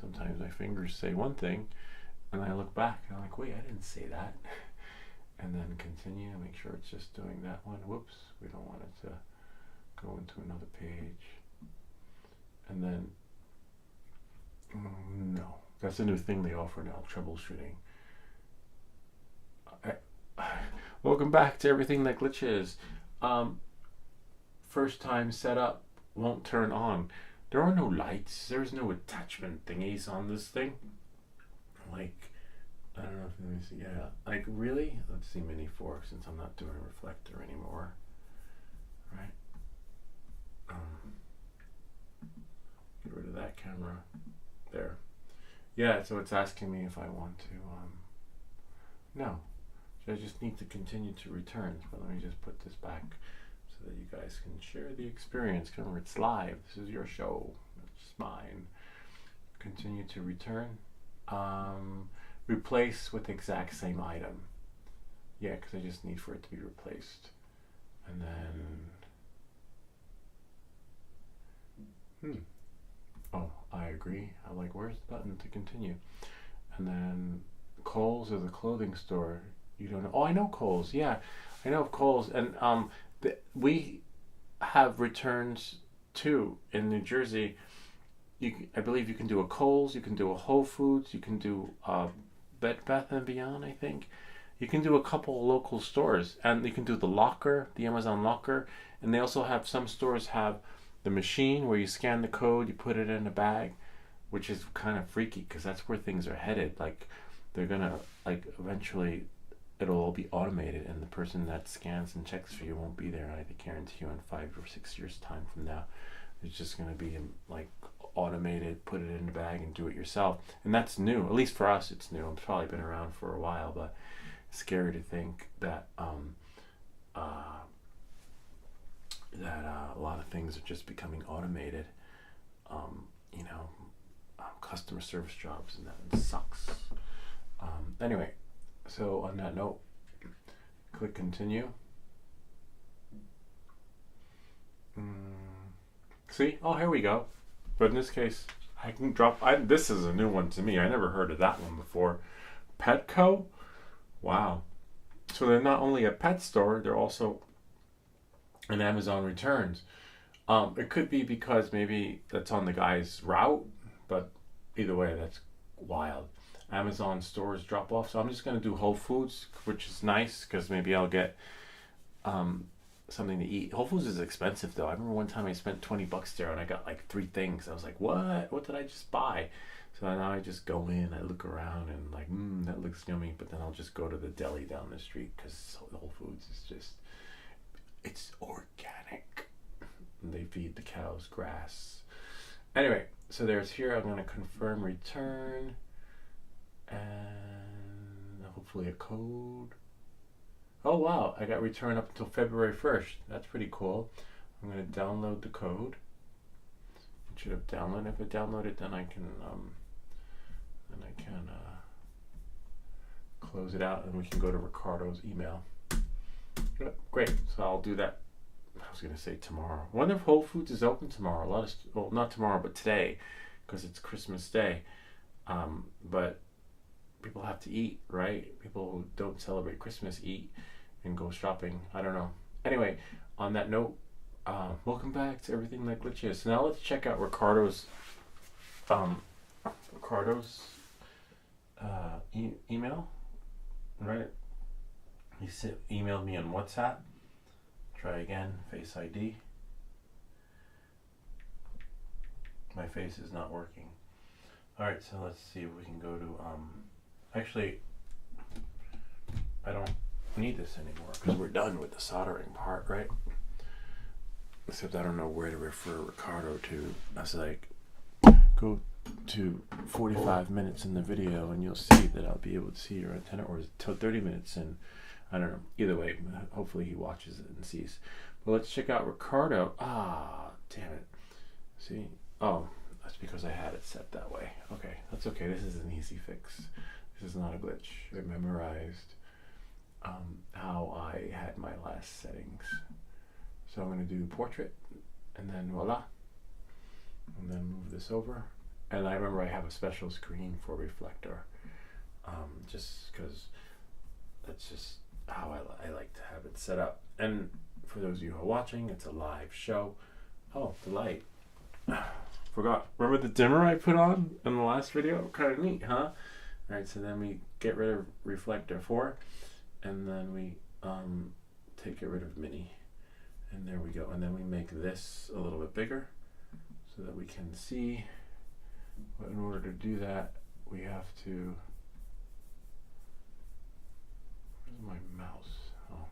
Sometimes my fingers say one thing and I look back and I'm like, wait, I didn't say that. And then continue, make sure it's just doing that one. Whoops, we don't want it to go into another page. And then, no, that's a new thing they offer now, troubleshooting. Welcome back to Everything That Glitches. First time setup won't turn on. There are no lights. There's no attachment thingies on this thing. Like, I don't know if let me see. Yeah, like really? Let's see Mini 4 since I'm not doing reflector anymore. Right? Get rid of that camera. There. Yeah, so it's asking me if I want to. No. So I just need to continue to return. But let me just put this back so that you guys can share the experience. Remember, it's live. This is your show. It's mine. Continue to return. Replace with exact same item. Yeah, because I just need for it to be replaced. And then oh, I agree. I'm like, where's the button to continue? And then Kohl's is a clothing store. You don't know? Oh, I know Kohl's. Yeah, I know of Kohl's. And we have returns too in New Jersey. I believe you can do a Kohl's, you can do a Whole Foods, you can do Bed Bath and Beyond, I think. You can do a couple local stores, and you can do the locker, the Amazon locker, and they also have, some stores have the machine where you scan the code, you put it in a bag, which is kind of freaky because that's where things are headed. Like, they're gonna, like, eventually it'll all be automated, and the person that scans and checks for you won't be there. I guarantee you in 5 or 6 years time from now, it's just gonna be like automated, put it in the bag and do it yourself. And that's new. At least for us, it's new. It's probably been around for a while, but it's scary to think that a lot of things are just becoming automated. Customer service jobs, and that sucks. Anyway, so on that note, click continue. See? Oh, here we go. But in this case, I can drop. This is a new one to me. I never heard of that one before. Petco? Wow. So they're not only a pet store, they're also an Amazon returns. It could be because maybe that's on the guy's route, but either way, that's wild. Amazon stores drop off. So I'm just going to do Whole Foods, which is nice because maybe I'll get something to eat. Whole Foods is expensive though. I remember one time I spent $20 there and I got like 3 things. I was like, what did I just buy? So now I just go in, I look around and like, that looks yummy. But then I'll just go to the deli down the street because Whole Foods is just, it's organic. And they feed the cows grass. Anyway, so there's here. I'm going to confirm return and hopefully a code. Oh wow, I got return up until February 1st. That's pretty cool. I'm going to download the code. It should have downloaded. If it downloaded, then I can close it out and we can go to Ricardo's email. Yep, great. So I'll do that. I was going to say tomorrow. I wonder if Whole Foods is open tomorrow. Not tomorrow, but today, because it's Christmas Day. But people have to eat, right? People who don't celebrate Christmas eat and go shopping. I don't know. Anyway, on that note, welcome back to Everything Like Glitches. So now let's check out Ricardo's email, right? He emailed me on WhatsApp. Try again, Face ID. My face is not working. Alright, so let's see if we can go to, actually, I don't need this anymore because we're done with the soldering part, right? Except I don't know where to refer Ricardo to. I was like, go to 45 minutes in the video and you'll see that I'll be able to see your antenna, or till 30 minutes, and I don't know. Either way, hopefully he watches it and sees. But let's check out Ricardo. Ah, damn it. See? Oh, that's because I had it set that way. Okay, that's okay. This is an easy fix. This is not a glitch. I memorized how I had my last settings. So I'm going to do portrait, and then voila. And then move this over. And I remember I have a special screen for reflector. Just because that's just how I like to have it set up. And for those of you who are watching, it's a live show. Oh, the light. Forgot. Remember the dimmer I put on in the last video? Kind of neat, huh? Alright, so then we get rid of reflector 4, and then we get rid of mini. And there we go. And then we make this a little bit bigger so that we can see. But in order to do that, we have to... Where's my mouse? Oh,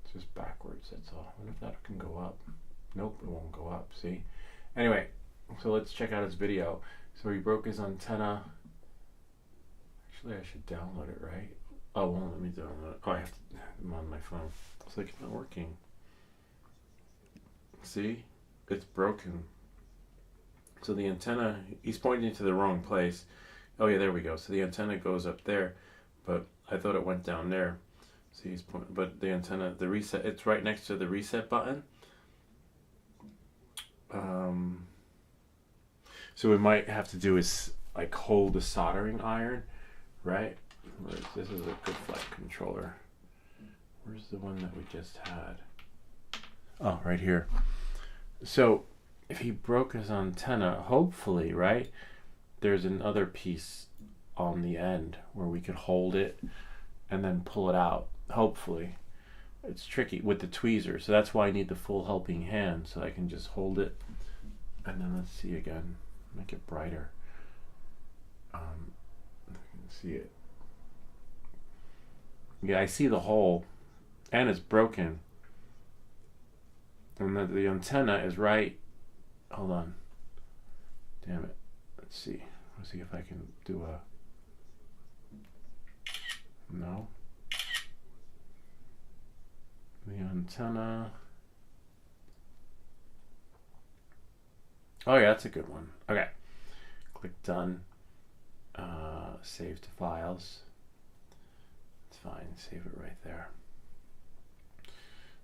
it's just backwards, that's all. I wonder if that can go up. Nope, it won't go up, see? Anyway, so let's check out his video. So he broke his antenna. Actually, I should download it, right? Oh, well, let me download it. Oh, I have to, I'm on my phone. It's like, it's not working. See? It's broken. So the antenna, he's pointing to the wrong place. Oh yeah, there we go. So the antenna goes up there, but I thought it went down there. See, he's pointing, but the antenna, the reset, it's right next to the reset button. So we might have to do is like hold the soldering iron, right? This is a good flight controller. Where's the one that we just had? Oh, right here. So if he broke his antenna, hopefully, right, there's another piece on the end where we could hold it and then pull it out. Hopefully. It's tricky with the tweezer, so that's why I need the full helping hand, so I can just hold it. And then let's see again. Make it brighter. I can see it. Yeah, I see the hole, and it's broken. And the antenna is right. Hold on. Damn it. Let's see. Let's see if I can do a... No. The antenna. Oh yeah, that's a good one. Okay. Click done. Save to files. It's fine. Save it right there.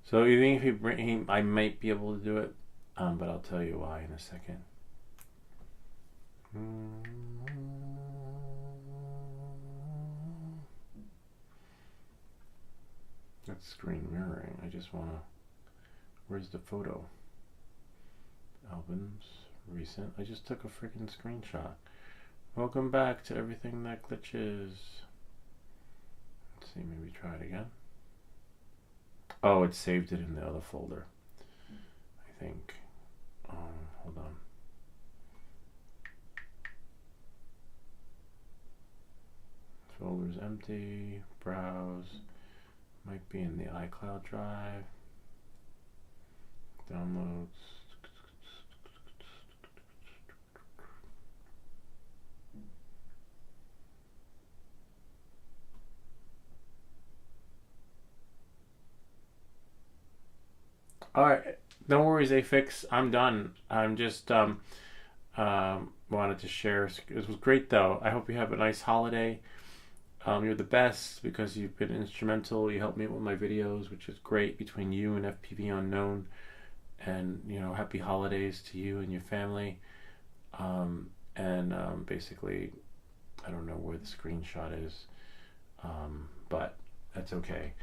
So you think if he bring, I might be able to do it, but I'll tell you why in a second. That's screen mirroring. I just want to... Where's the photo? Albums. Recent. I just took a freaking screenshot. Welcome back to everything that glitches. Let's see, maybe try it again. Oh, it saved it in the other folder, I think. Hold on. Folder's empty. Browse. Might be in the iCloud drive. Downloads. All right, no worries, Afix. I'm done. I'm just wanted to share. It was great though. I hope you have a nice holiday. You're the best because you've been instrumental. You helped me with my videos, which is great, between you and FPV Unknown. And happy holidays to you and your family. Basically, I don't know where the screenshot is, but that's okay.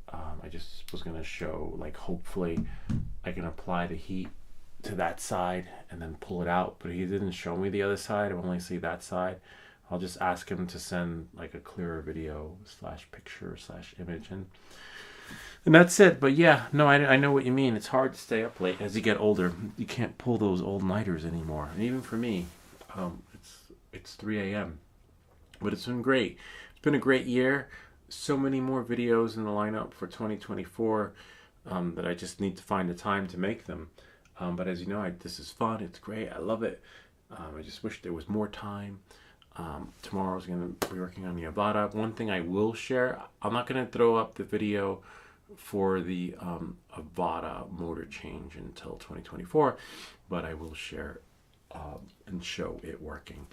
I just was going to show, like, hopefully I can apply the heat to that side and then pull it out, but he didn't show me the other side. I only see that side. I'll just ask him to send like a clearer video / picture / image, and that's it. But yeah, no, I know what you mean. It's hard to stay up late as you get older. You can't pull those old nighters anymore. And even for me, it's 3 a.m. But it's been great. It's been a great year. So many more videos in the lineup for 2024 that I just need to find the time to make them. But as you know, this is fun. It's great. I love it. I just wish there was more time. Tomorrow I was going to be working on the Avata. One thing I will share, I'm not going to throw up the video for the Avata motor change until 2024, but I will share and show it working.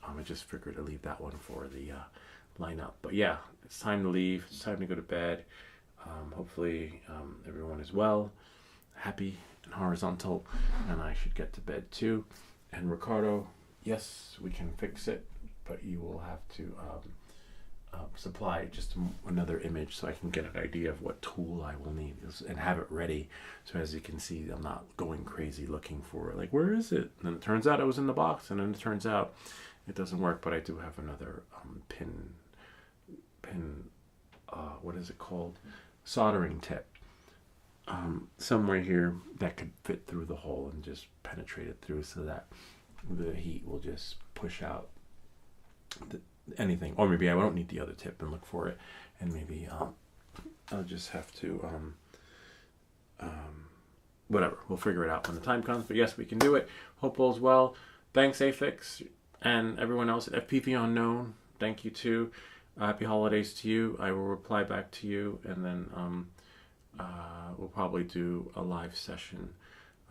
I just figured to leave that one for the lineup. But yeah, it's time to leave. It's time to go to bed. Hopefully everyone is well, happy, and horizontal, and I should get to bed too. And Ricardo, yes, we can fix it, but you will have to supply just another image so I can get an idea of what tool I will need and have it ready. So as you can see, I'm not going crazy looking for it. Like, where is it? And then it turns out it was in the box, and then it turns out it doesn't work. But I do have another pin. What is it called? Soldering tip. Somewhere here that could fit through the hole and just penetrate it through, so that the heat will just push out anything. Or maybe I won't need the other tip and look for it, and maybe I'll just have to whatever, we'll figure it out when the time comes. But yes, we can do it. Hope all's well. Thanks, Afix, and everyone else at FPV Unknown. Thank you too. Happy holidays to you. I will reply back to you, and then we'll probably do a live session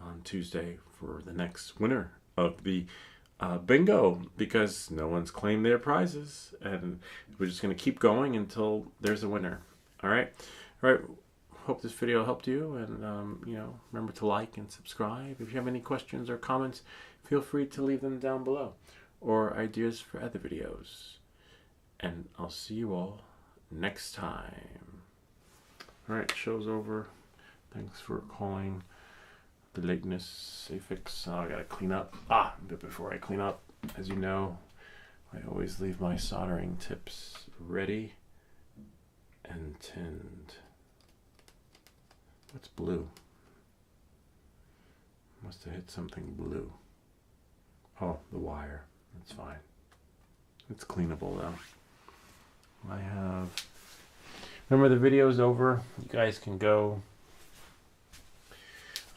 on Tuesday for the next winner of the bingo, because no one's claimed their prizes, and we're just going to keep going until there's a winner. All right. Hope this video helped you, and remember to like and subscribe. If you have any questions or comments, feel free to leave them down below, or ideas for other videos. And I'll see you all next time. All right, show's over. Thanks for calling. The lateness, Afix. Oh, I gotta clean up. But before I clean up, as you know, I always leave my soldering tips ready and tinned. What's blue? Must have hit something blue. Oh, the wire. That's fine. It's cleanable though. Remember, the video's over. You guys can go.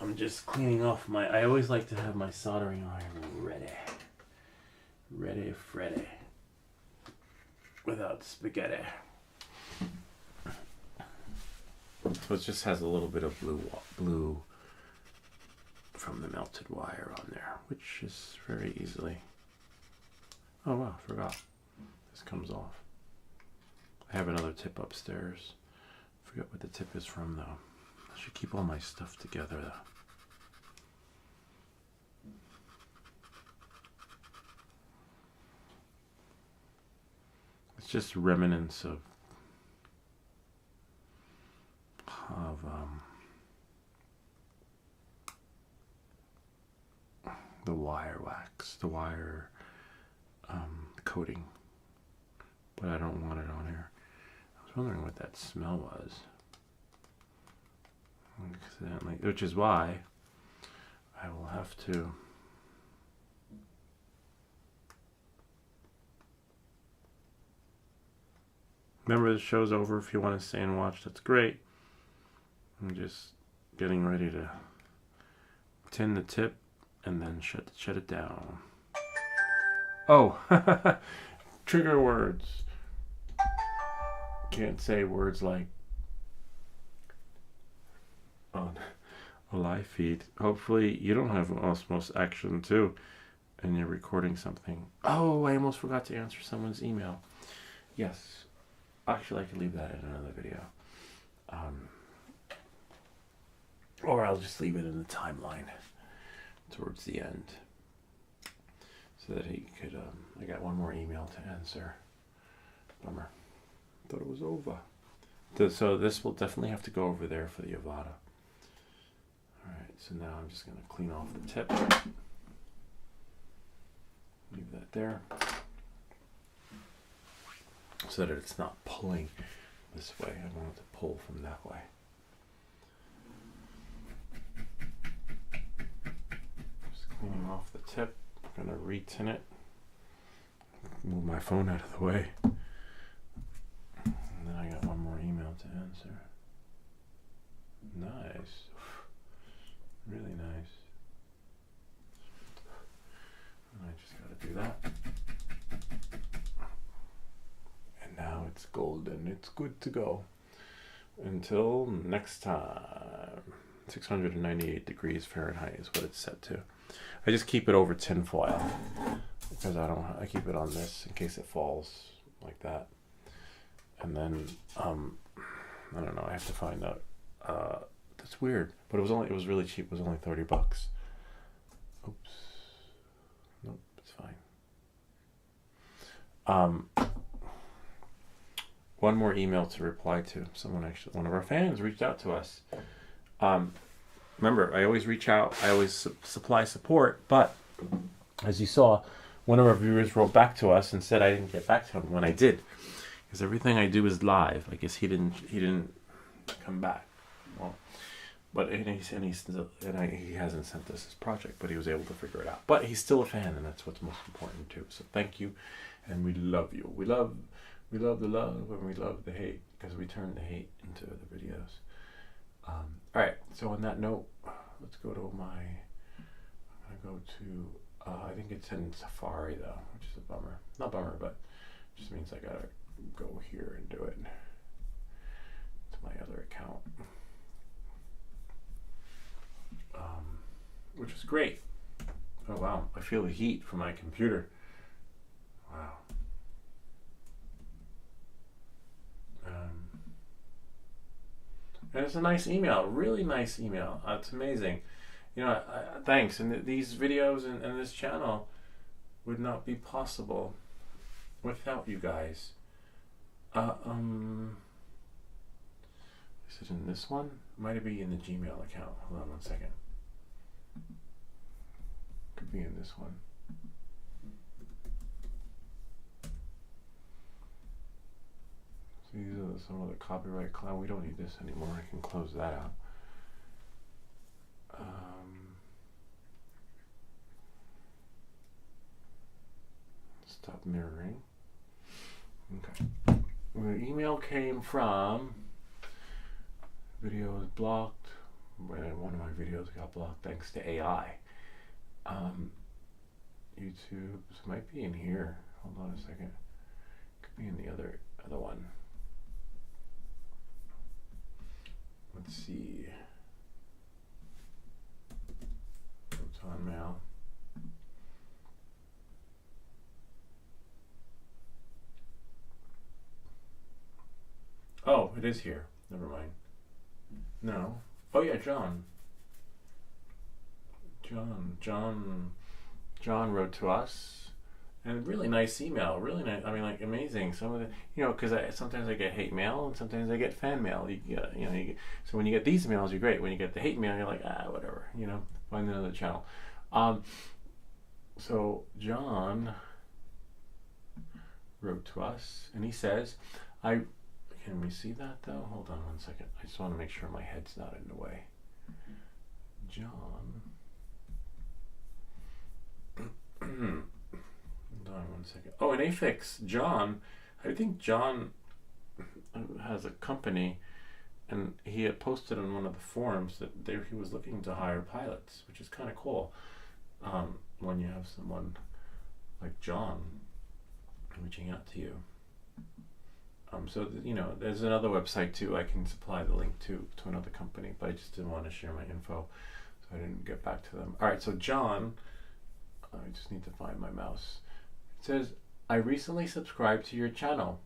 I'm just cleaning off I always like to have my soldering iron ready. Ready Freddy. Without spaghetti. So it just has a little bit of blue from the melted wire on there, which is very easily. Oh wow, forgot. This comes off. I have another tip upstairs. Forget what the tip is from though. I should keep all my stuff together though. It's just remnants of the wire wax, the wire coating, but I don't want it on here. I was wondering what that smell was, accidentally, which is why I will have to remember the show's over. If you want to stay and watch, that's great. I'm just getting ready to tin the tip and then shut it down. Oh, trigger words. Can't say words like on a live feed. Hopefully you don't have osmosis action too and you're recording something. Oh, I almost forgot to answer someone's email. Yes. Actually, I could leave that in another video. Or I'll just leave it in the timeline towards the end. So that he could, I got one more email to answer. Bummer. Thought it was over. So this will definitely have to go over there for the Avada. Alright, so now I'm just going to clean off the tip. Leave that there. So that it's not pulling this way. I want it to pull from that way. Just cleaning off the tip. I'm going to re-tin it. Move my phone out of the way. And then I got one more email to answer. Nice. Really nice. And I just got to do that. And now it's golden. It's good to go. Until next time. 698 degrees Fahrenheit is what it's set to. I just keep it over tin foil because I keep it on this in case it falls like that. And then I don't know, I have to find out. That's weird, but it was really cheap. It was only $30. Oops. Nope, it's fine. One more email to reply to. One of our fans reached out to us. Remember, I always reach out, I always supply support, but as you saw, one of our viewers wrote back to us and said I didn't get back to him when I did, because everything I do is live. I guess he didn't come back. Well, but he hasn't sent us his project, but he was able to figure it out. But he's still a fan, and that's what's most important too. So thank you, and we love you. We love the love, and we love the hate, because we turn the hate into the videos. Alright, so on that note, let's go to I'm going to go to, I think it's in Safari though, which is a bummer. Not bummer, but it just means I gotta go here and do it. It's my other account. Which is great. Oh wow, I feel the heat from my computer. Wow. And it's a nice email, really nice email. It's amazing. You know, thanks. And these videos and this channel would not be possible without you guys. Is it in this one? Might be in the Gmail account. Hold on one second. Could be in this one. These are some of the copyright cloud. We don't need this anymore. I can close that out. Stop mirroring. Okay. The email came from video is blocked. One of my videos got blocked thanks to AI. YouTube. It might be in here. Hold on a second. Could be in the other one. Let's see. Proton Mail. Oh, it is here. Never mind. No. Oh yeah, John wrote to us, and really nice email. Really nice. I mean, like amazing. Some of the, because sometimes I get hate mail and sometimes I get fan mail. So when you get these mails, you're great. When you get the hate mail, you're like, whatever. Find another channel. So John wrote to us, and he says, Can we see that though? Hold on one second. I just want to make sure my head's not in the way. John. Hold on one second. Oh, an affix. John. I think John has a company, and he had posted on one of the forums that he was looking to hire pilots, which is kind of cool. When you have someone like John reaching out to you. So there's another website too. I can supply the link to another company, but I just didn't want to share my info, so I didn't get back to them. All right, so John, I just need to find my mouse. It says, I recently subscribed to your channel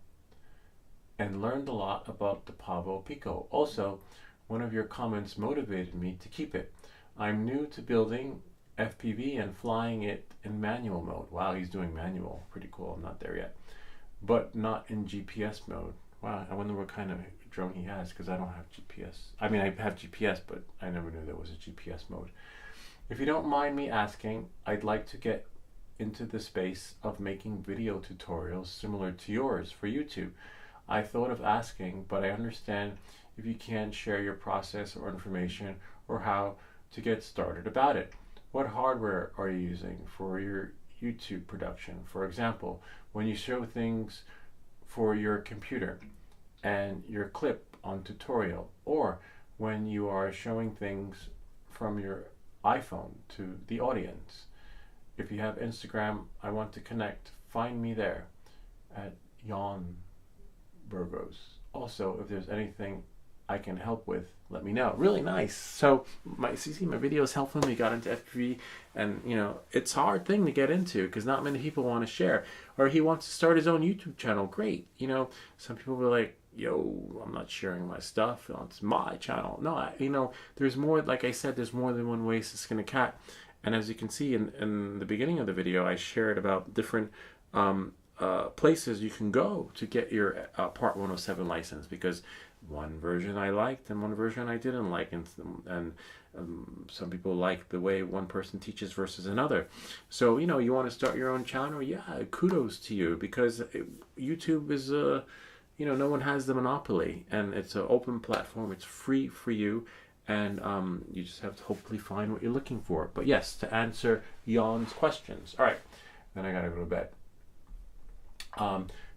and learned a lot about the Pavo Pico. Also, one of your comments motivated me to keep it. I'm new to building FPV and flying it in manual mode. Wow, he's doing manual. Pretty cool. I'm not there yet. But not in GPS mode. Wow, I wonder what kind of drone he has, because I don't have GPS. I mean, I have GPS, but I never knew there was a GPS mode. If you don't mind me asking, I'd like to get into the space of making video tutorials similar to yours for YouTube. I thought of asking, but I understand if you can't share your process or information or how to get started about it. What hardware are you using for your YouTube production? For example, when you show things for your computer and your clip on tutorial, or when you are showing things from your iPhone to the audience. If you have Instagram, I want to connect. Find me there at Jan Burgos. Also, if there's anything I can help with, let me know. Really nice. So my videos help him. He got into FPV, and it's a hard thing to get into because not many people want to share. Or he wants to start his own YouTube channel. Great. Some people were like, yo, I'm not sharing my stuff. It's my channel. No, there's more. Like I said, there's more than one way to skin a cat. And as you can see in the beginning of the video, I shared about different places you can go to get your Part 107 license, because one version I liked and one version I didn't like, and some people like the way one person teaches versus another. So you want to start your own channel, kudos to you, because YouTube is no one has the monopoly, and it's an open platform. It's free for you, and you just have to hopefully find what you're looking for. But yes, to answer Jan's questions. All right, then I gotta go to bed.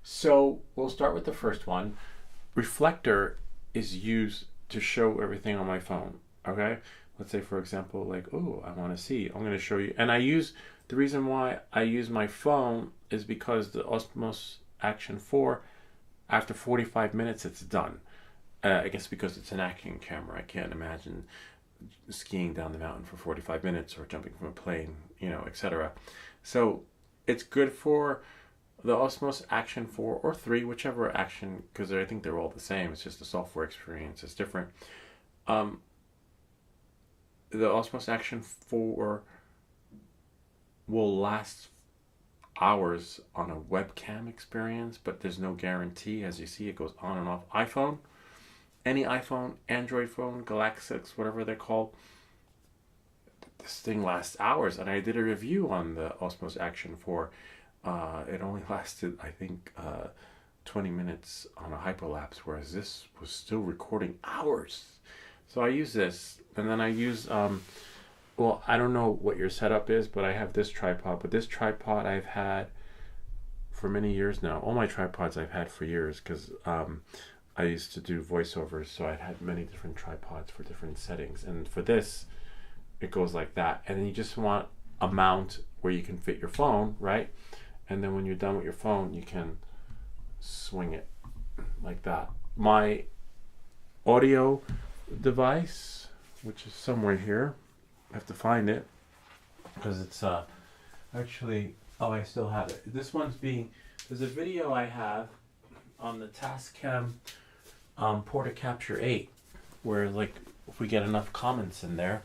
So we'll start with the first one. Reflector is used to show everything on my phone. Okay, let's say for example, like, oh, I want to see. I'm going to show you, and the reason why I use my phone is because the Osmos Action 4, after 45 minutes, it's done. I guess because it's an action camera, I can't imagine skiing down the mountain for 45 minutes or jumping from a plane, etc. So it's good for the Osmos Action 4 or 3, whichever action, because I think they're all the same. It's just the software experience is different. The Osmos Action 4 will last hours on a webcam experience, but there's no guarantee. As you see, it goes on and off. iPhone, any iPhone, Android phone, Galaxy, whatever they're called, this thing lasts hours. And I did a review on the Osmos Action 4. It only lasted, I think, 20 minutes on a hyperlapse, whereas this was still recording hours. So I use this, and then I use, well, I don't know what your setup is, but I have this tripod. But this tripod I've had for many years now. All my tripods I've had for years, because I used to do voiceovers, so I had many different tripods for different settings. And for this, it goes like that. And then you just want a mount where you can fit your phone, right? And then when you're done with your phone, you can swing it like that. My audio device, which is somewhere here, I have to find it because it's actually, oh, I still have it. This one's there's a video I have on the Tascam Porta Capture 8 where, like, if we get enough comments in there,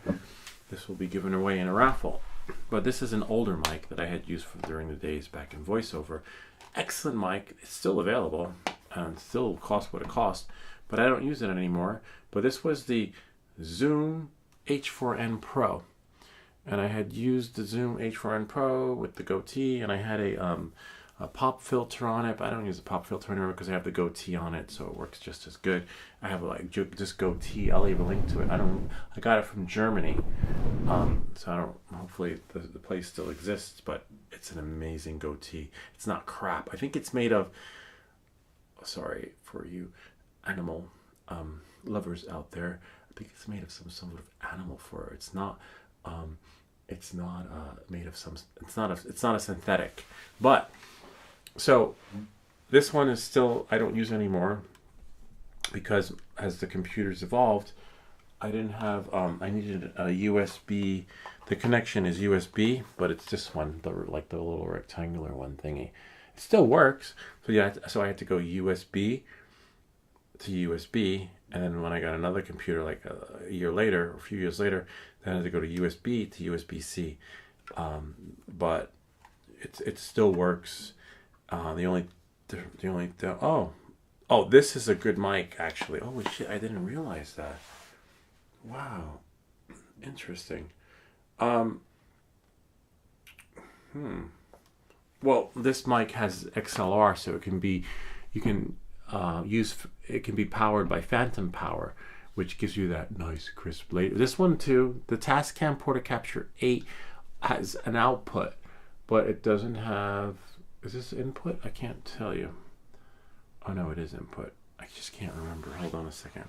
this will be given away in a raffle. But this is an older mic that I had used during the days back in voiceover. Excellent mic. It's still available and still costs what it costs, but I don't use it anymore. But this was the Zoom H4n Pro, and I had used the Zoom H4n Pro with the goatee, and I had a pop filter on it, but I don't use a pop filter anymore because I have the goatee on it, so it works just as good. I have like just goatee. I'll leave a link to it. I got it from Germany, so I don't. Hopefully the place still exists, but it's an amazing goatee. It's not crap. I think it's made of. Sorry for you, animal lovers out there. I think it's made of some sort of animal fur. It's not. It's not made of some. It's not a synthetic, but. So this one is still, I don't use anymore because as the computers evolved, I didn't have, I needed a USB. The connection is USB, but it's this one, the little rectangular one thingy. It still works. So yeah, so I had to go USB to USB. And then when I got another computer, like a year later, or a few years later, then I had to go to USB to USB-C. But it still works. This is a good mic actually. Oh shit, I didn't realize that. Wow, interesting. Well, this mic has XLR, so it can be powered by phantom power, which gives you that nice crisp laser. This one too, the Tascam Porta Capture 8 has an output, but it doesn't have. Is this input? I can't tell you. Oh no, it is input. I just can't remember. Hold on a second.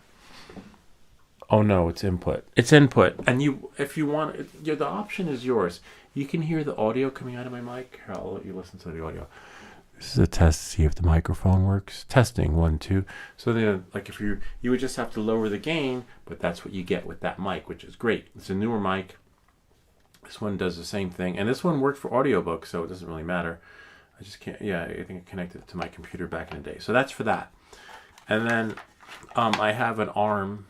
Oh no, it's input. It's input. And if you want, the option is yours. You can hear the audio coming out of my mic. Here, I'll let you listen to the audio. This is a test to see if the microphone works. Testing 1, 2. So then, like, if you would just have to lower the gain, but that's what you get with that mic, which is great. It's a newer mic. This one does the same thing, and this one worked for audiobooks, so it doesn't really matter. I just can't, I think I connected it to my computer back in the day. So that's for that. And then I have an arm.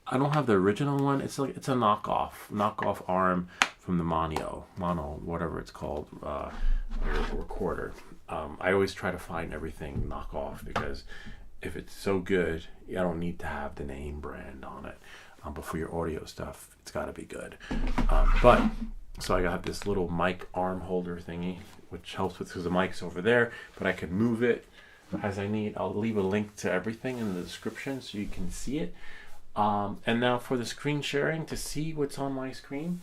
I don't have the original one. It's a knockoff arm from the Mono, whatever it's called, recorder. I always try to find everything knockoff because if it's so good, I don't need to have the name brand on it. But for your audio stuff, it's got to be good. So I got this little mic arm holder thingy, which helps with because the mic's over there, but I can move it as I need. I'll leave a link to everything in the description so you can see it. And now for the screen sharing, to see what's on my screen,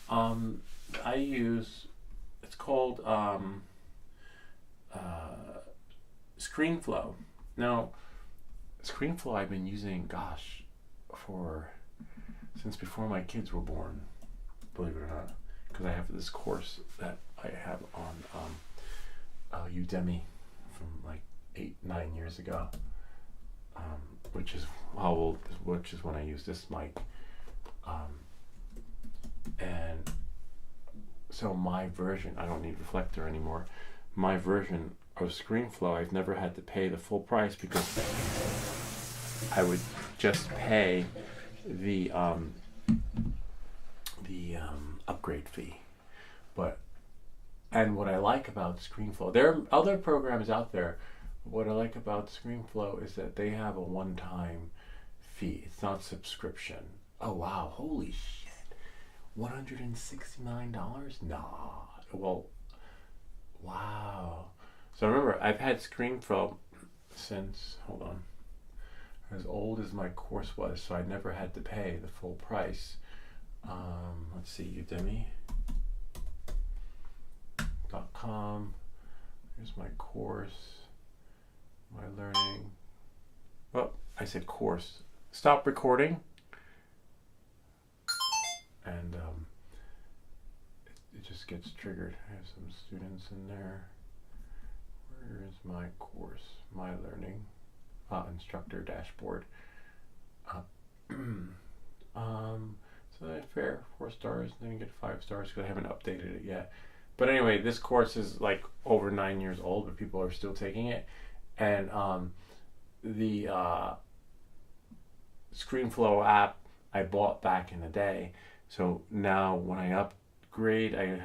I use, it's called ScreenFlow. Now, ScreenFlow I've been using, since before my kids were born, believe it or not, because I have this course that I have on Udemy from like 8-9 years ago, which is when I use this mic, and so my version, I don't need reflector anymore. My version of ScreenFlow, I've never had to pay the full price because I would just pay the upgrade fee. And what I like about ScreenFlow, there are other programs out there. What I like about ScreenFlow is that they have a one-time fee. It's not subscription. Oh wow, holy shit. $169? Nah. Well, wow. So remember, I've had ScreenFlow since, hold on, as old as my course was, so I never had to pay the full price. Let's see, Udemy.com. Here's my course, my learning. Oh, I said course. Stop recording. And it just gets triggered. I have some students in there. Where is my course? My learning instructor dashboard. So fair, 4 stars. Then you get 5 stars because I haven't updated it yet. But anyway, this course is like over 9 years old, but people are still taking it. And the ScreenFlow app I bought back in the day. So now when I upgrade, I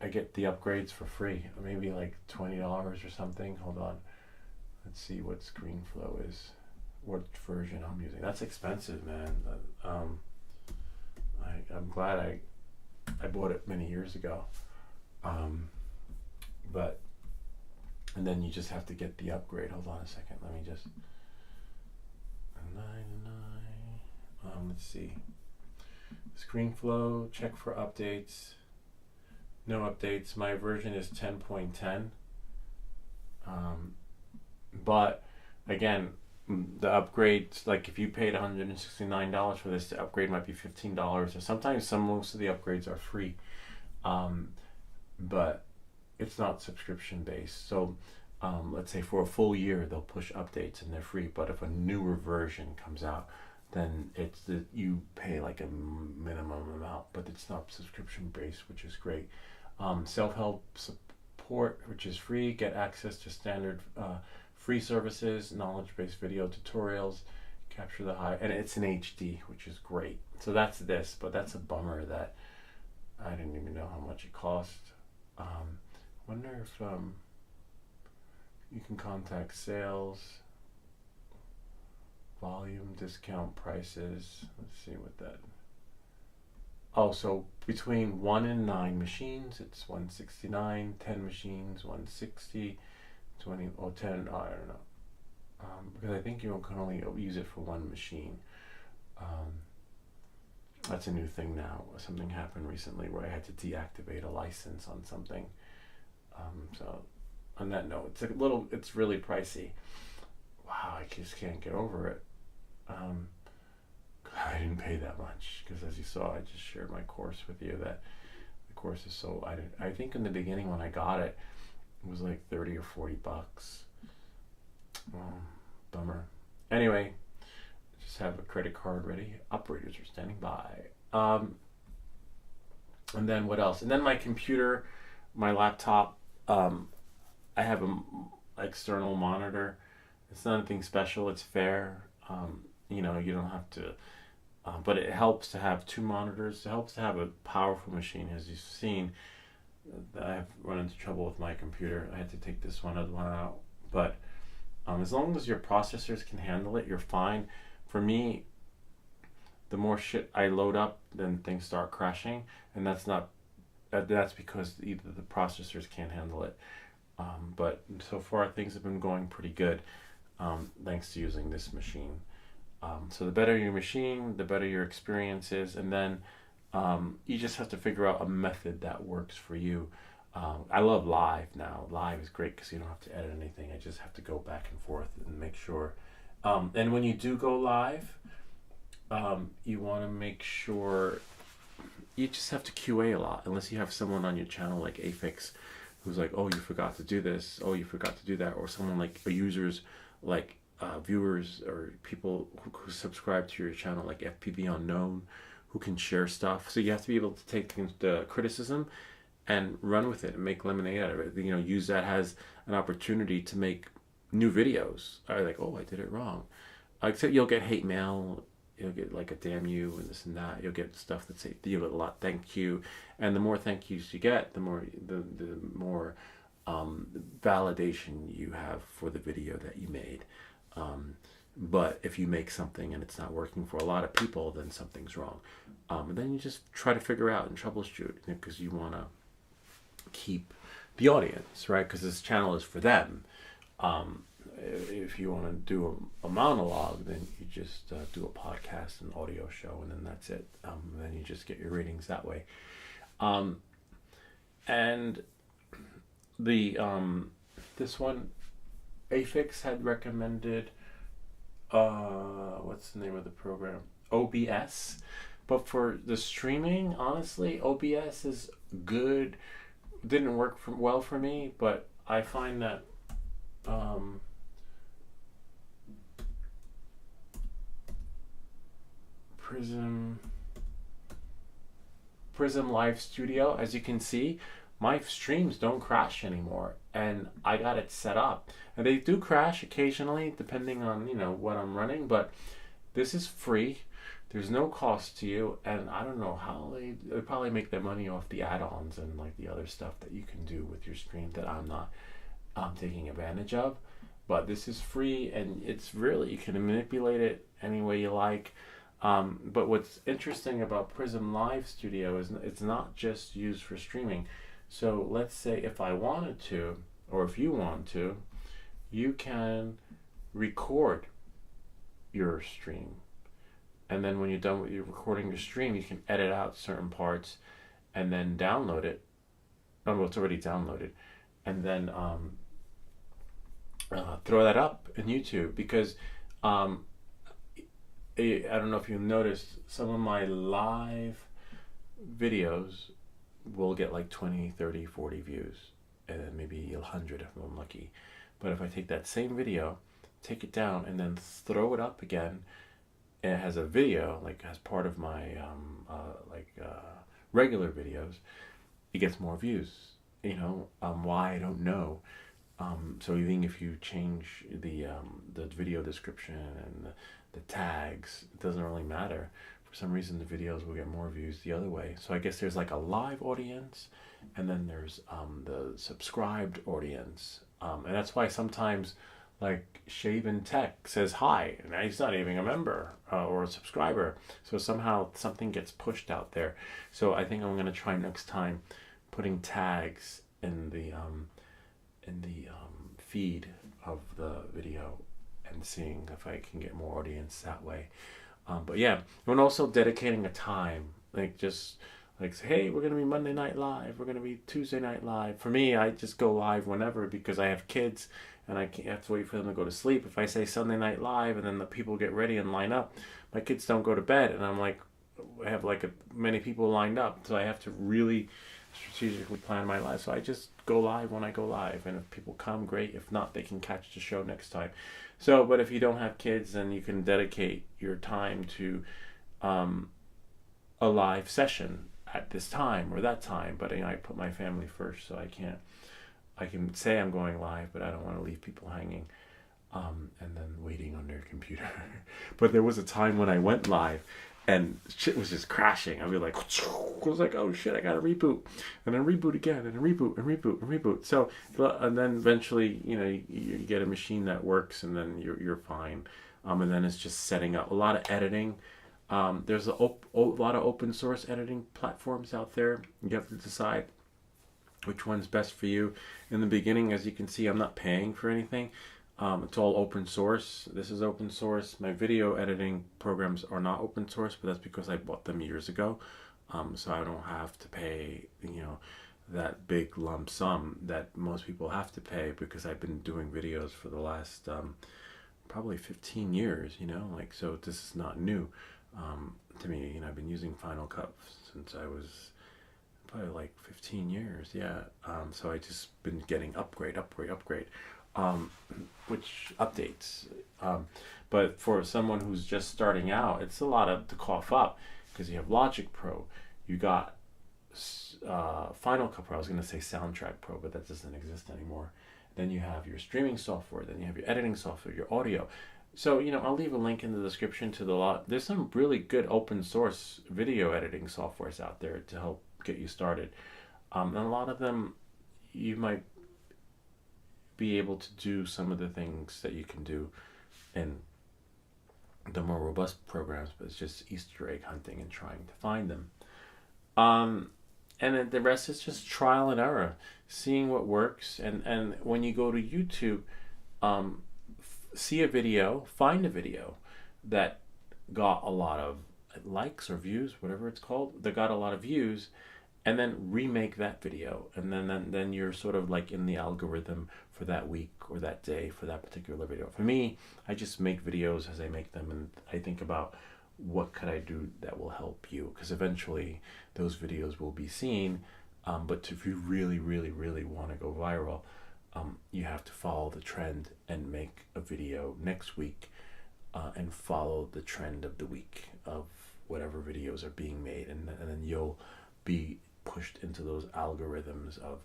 get the upgrades for free. Maybe like $20 or something. Hold on. Let's see what ScreenFlow is. What version I'm using. That's expensive, man. I'm glad I bought it many years ago. But and then you just have to get the upgrade. Hold on a second. Let me just 99. Let's see. ScreenFlow. Check for updates. No updates. My version is 10.10. But again, the upgrades, like if you paid $169 for this, the upgrade might be $15, or sometimes most of the upgrades are free, but it's not subscription based. So let's say for a full year they'll push updates and they're free, but if a newer version comes out, then you pay like a minimum amount, but it's not subscription based, which is great. Self-help support, which is free. Get access to standard free services, knowledge-based video tutorials, capture the high, and it's in HD, which is great. So that's this, but that's a bummer that I didn't even know how much it cost. Wonder if you can contact sales, volume, discount prices. Let's see what that. Oh, so between 1 and 9 machines, it's $169. 10 machines, $160. 20 or 10, I don't know, because I think you can only use it for one machine. That's a new thing now. Something happened recently where I had to deactivate a license on something. So on that note, it's really pricey. Wow, I just can't get over it. I didn't pay that much because, as you saw, I just shared my course with you. That the course is so. I think in the beginning when I got it, it was like $30 or $40. Bummer. Anyway, just have a credit card ready. Operators are standing by. And then what else? And then my computer, my laptop. I have an external monitor. It's not anything special. It's fair. You don't have to. But it helps to have 2 monitors. It helps to have a powerful machine, as you've seen. I've run into trouble with my computer. I had to take this other one out. But as long as your processors can handle it, you're fine. For me, the more shit I load up, then things start crashing, and that's because either the processors can't handle it. But so far, things have been going pretty good, thanks to using this machine. So the better your machine, the better your experience is, and then you just have to figure out a method that works for you. I love live now. Live is great because you don't have to edit anything. I just have to go back and forth and make sure. And when you do go live, you want to make sure you just have to QA a lot, unless you have someone on your channel like Afix who's like, oh, you forgot to do this, oh, you forgot to do that, or someone like users like viewers or people who subscribe to your channel like FPV Unknown, who can share stuff. So you have to be able to take the criticism and run with it and make lemonade out of it. Use that as an opportunity to make new videos. Or like, oh, I did it wrong. Except you'll get hate mail. You'll get like a damn you and this and that. You'll get stuff that say you'll get a lot thank you, and the more thank yous you get, the more validation you have for the video that you made. But if you make something and it's not working for a lot of people, then something's wrong. And then you just try to figure out and troubleshoot, because you want to keep the audience, right? Because this channel is for them. If you want to do a monologue, then you just do a podcast, an audio show, and then that's it. Then you just get your ratings that way. And the this one, Afix had recommended, what's the name of the program? OBS. But for the streaming, honestly, OBS is good. Didn't work well for me, but I find that PRISMLiveStudio, as you can see, my streams don't crash anymore, and I got it set up. And they do crash occasionally, depending on what I'm running, but this is free. There's no cost to you, and I don't know how they probably make their money off the add-ons and like the other stuff that you can do with your stream that I'm not taking advantage of. But this is free, and it's really, you can manipulate it any way you like. But what's interesting about PRISMLiveStudio is it's not just used for streaming. So let's say if I wanted to, or if you want to, you can record your stream. And then when you're done with your recording your stream, you can edit out certain parts and then download it. Oh, well, it's already downloaded. And then throw that up in YouTube, because I don't know if you've noticed, some of my live videos will get like 20, 30, 40 views, and then maybe 100 if I'm lucky. But if I take that same video, take it down, and then throw it up again, and it has a video, like as part of my regular videos, it gets more views. Why, I don't know. So even if you change the video description and the tags, it doesn't really matter. For some reason, the videos will get more views the other way. So I guess there's like a live audience, and then there's the subscribed audience, and that's why sometimes like Shaven Tech says hi, and he's not even a member or a subscriber. So somehow something gets pushed out there. So I think I'm gonna try next time putting tags in the feed of the video and seeing if I can get more audience that way. But yeah, and also dedicating a time, like just like say, hey, we're gonna be Monday Night Live, we're gonna be Tuesday Night Live. For me, I just go live whenever, because I have kids and I can't have to wait for them to go to sleep. If I say Sunday Night Live and then the people get ready and line up, my kids don't go to bed, and I'm like, I have like many people lined up, so I have to really strategically plan my life. So I just go live when I go live, and if people come, great. If not, they can catch the show next time. So, but if you don't have kids, then you can dedicate your time to a live session at this time or that time. But I put my family first, so I can say I'm going live, but I don't want to leave people hanging and then waiting on their computer. But there was a time when I went live and shit was just crashing. I'd be like, I was like, oh shit, I gotta reboot, and then reboot again, and then reboot and reboot and reboot. So, and then eventually, you get a machine that works, and then you're fine. And then it's just setting up a lot of editing. There's a lot of open source editing platforms out there. You have to decide which one's best for you. In the beginning, as you can see, I'm not paying for anything. It's all open source. This is open source. My video editing programs are not open source, but that's because I bought them years ago. So I don't have to pay, that big lump sum that most people have to pay, because I've been doing videos for the last probably 15 years, so this is not new to me. I've been using Final Cut since I was probably like 15 years. Yeah. So I just been getting upgrade. Which updates. But for someone who's just starting out, it's a lot to cough up, because you have Logic Pro, you got Final Cut Pro. I was going to say Soundtrack Pro, but that doesn't exist anymore. Then you have your streaming software. Then you have your editing software, your audio. So, I'll leave a link in the description to the lot. There's some really good open source video editing softwares out there to help get you started. And a lot of them, you might be able to do some of the things that you can do in the more robust programs, but it's just Easter egg hunting and trying to find them. And then the rest is just trial and error, seeing what works. And when you go to YouTube, see a video, find a video that got a lot of likes or views, whatever it's called, that got a lot of views, and then remake that video, and then you're sort of like in the algorithm for that week or that day for that particular video. For me, I just make videos as I make them, and I think about what could I do that will help you? Because eventually those videos will be seen. But if you really, really, really want to go viral, you have to follow the trend and make a video next week and follow the trend of the week of whatever videos are being made. And then you'll be pushed into those algorithms of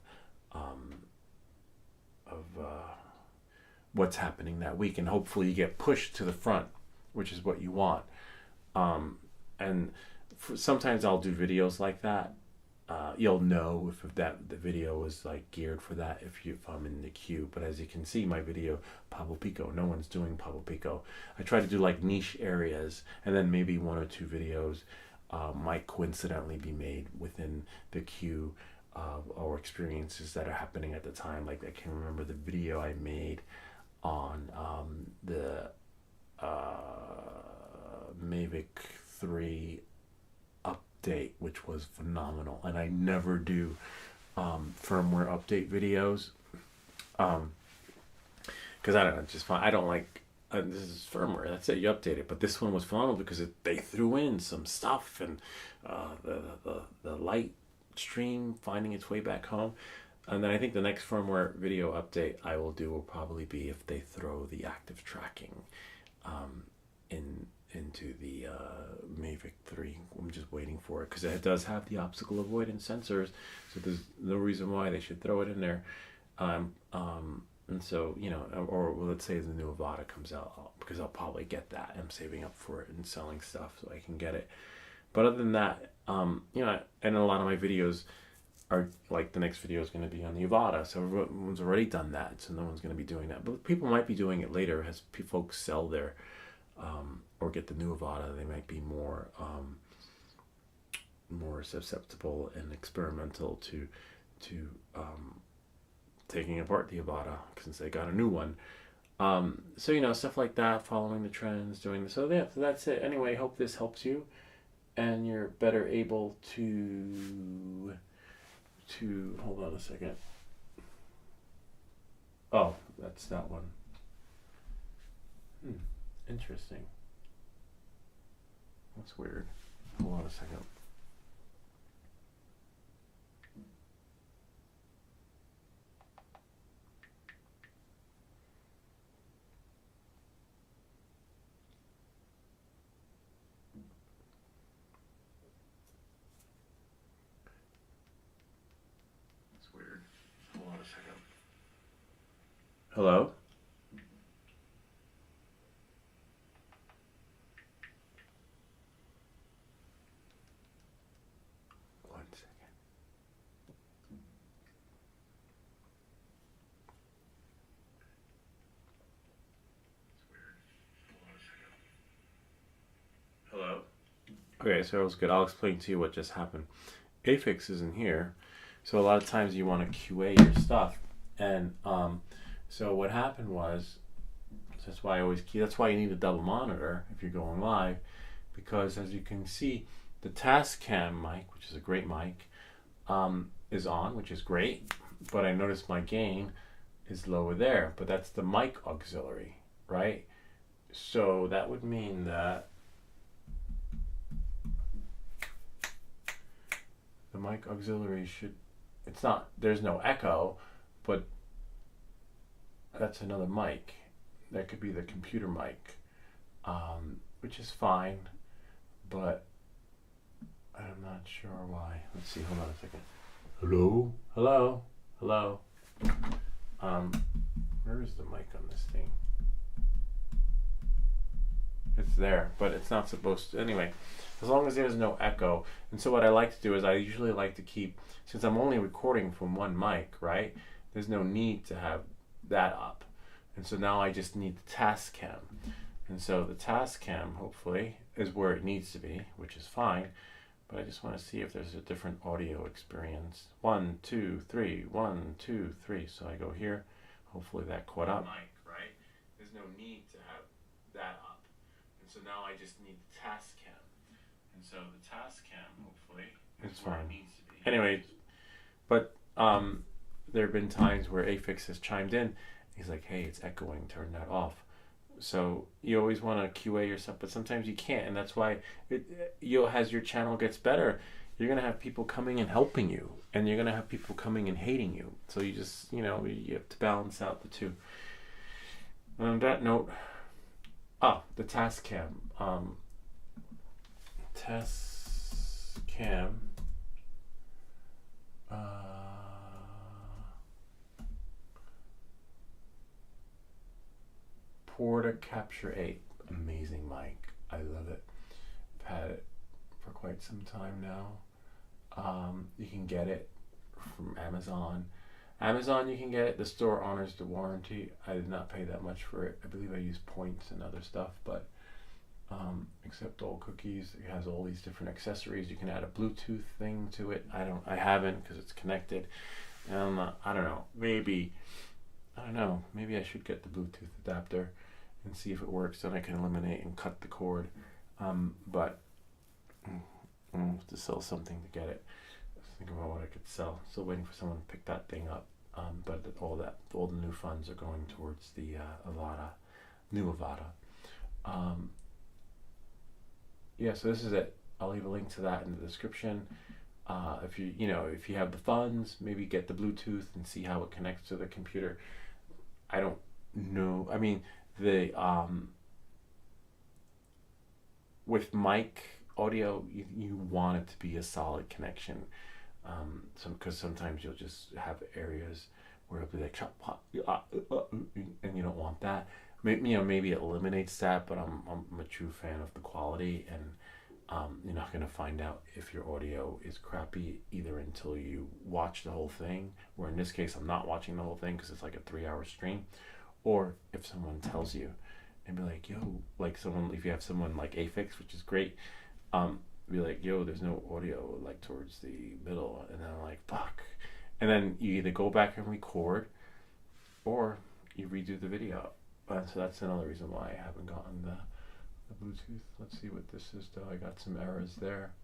what's happening that week. And hopefully you get pushed to the front, which is what you want. And sometimes I'll do videos like that. You'll know if the video is like geared for that if I'm in the queue. But as you can see, my video Pablo Pico, no one's doing Pablo Pico. I try to do like niche areas, and then maybe one or two videos might coincidentally be made within the queue or experiences that are happening at the time. Like I can remember the video I made on the Mavic 3 update, which was phenomenal. And I never do firmware update videos because I don't know, just fine. I don't like this is firmware, that's it, you update it. But this one was phenomenal because they threw in some stuff, and the light stream finding its way back home. And then I think the next firmware video update I will do will probably be if they throw the active tracking into the Mavic 3. I'm just waiting for it because it does have the obstacle avoidance sensors, so there's no reason why they should throw it in there. And so, you know, or let's say the new Avada comes out, because I'll probably get that. I'm saving up for it and selling stuff so I can get it. But other than that, you know, and a lot of my videos are like, the next video is going to be on the Avada, so everyone's already done that, so no one's going to be doing that. But people might be doing it later as folks sell their or get the new Avada. They might be more susceptible and experimental to taking apart the Avada since they got a new one. So, you know, stuff like that, following the trends, doing this. So yeah, so that's it. Anyway, hope this helps you and you're better able to hold on a second. Oh, that's that one. Interesting. That's weird. Hold on a second. That's weird. Hold on a second. Hello? Hello? Okay, so that was good. I'll explain to you what just happened. Afix isn't here, so a lot of times you want to QA your stuff, and so what happened was, that's why you need a double monitor if you're going live, because as you can see, the Tascam mic, which is a great mic, is on, which is great, but I noticed my gain is lower there, but that's the mic auxiliary, right? So that would mean that the mic auxiliary there's no echo, but that's another mic. That could be the computer mic, which is fine, but I'm not sure why. Let's see, hold on a second. Hello? Hello? Hello? Where is the mic on this thing? It's there, but it's not supposed to. Anyway, as long as there's no echo. And so what I like to do is I usually like to keep, since I'm only recording from one mic, right? There's no need to have that up. And so now I just need the Tascam. And so the Tascam, hopefully, is where it needs to be, which is fine. But I just want to see if there's a different audio experience. 1, 2, 3, 1, 2, 3. So I go here. Hopefully that caught up. Mic, right? There's no need to have that up. And so now I just need the Tascam. And so the Tascam, hopefully, is where it needs to be. Anyway, but there have been times where Afix has chimed in. He's like, hey, it's echoing, turn that off. So you always want to QA yourself, but sometimes you can't, and that's why as your channel gets better, you're gonna have people coming and helping you, and you're gonna have people coming and hating you. So you just, you have to balance out the two. And on that note, the task cam, task cam. Porta Capture 8, amazing mic. I love it. I've had it for quite some time now. You can get it from Amazon. You can get it. The store honors the warranty. I did not pay that much for it. I believe I used points and other stuff, but except all cookies. It has all these different accessories. You can add a Bluetooth thing to it. I haven't because it's connected. And I don't know. Maybe I should get the Bluetooth adapter and see if it works. Then I can eliminate and cut the cord. But I'll have to sell something to get it. Let's think about what I could sell. Still waiting for someone to pick that thing up. But all the new funds are going towards the new Avada. Yeah, so this is it. I'll leave a link to that in the description. If you have the funds, maybe get the Bluetooth and see how it connects to the computer. I don't know. I mean, with mic audio, you want it to be a solid connection. Because sometimes you'll just have areas where it'll be like and you don't want that. Maybe it eliminates that, but I'm a true fan of the quality, and you're not going to find out if your audio is crappy either until you watch the whole thing, or in this case I'm not watching the whole thing because it's like a 3-hour stream, or if someone tells you and be like, yo, like if you have someone like Afix, which is great, be like, yo, there's no audio like towards the middle, and then I'm like, fuck, and then you either go back and record or you redo the video. So that's another reason why I haven't gotten the Bluetooth. Let's see what this is though. I got some errors there.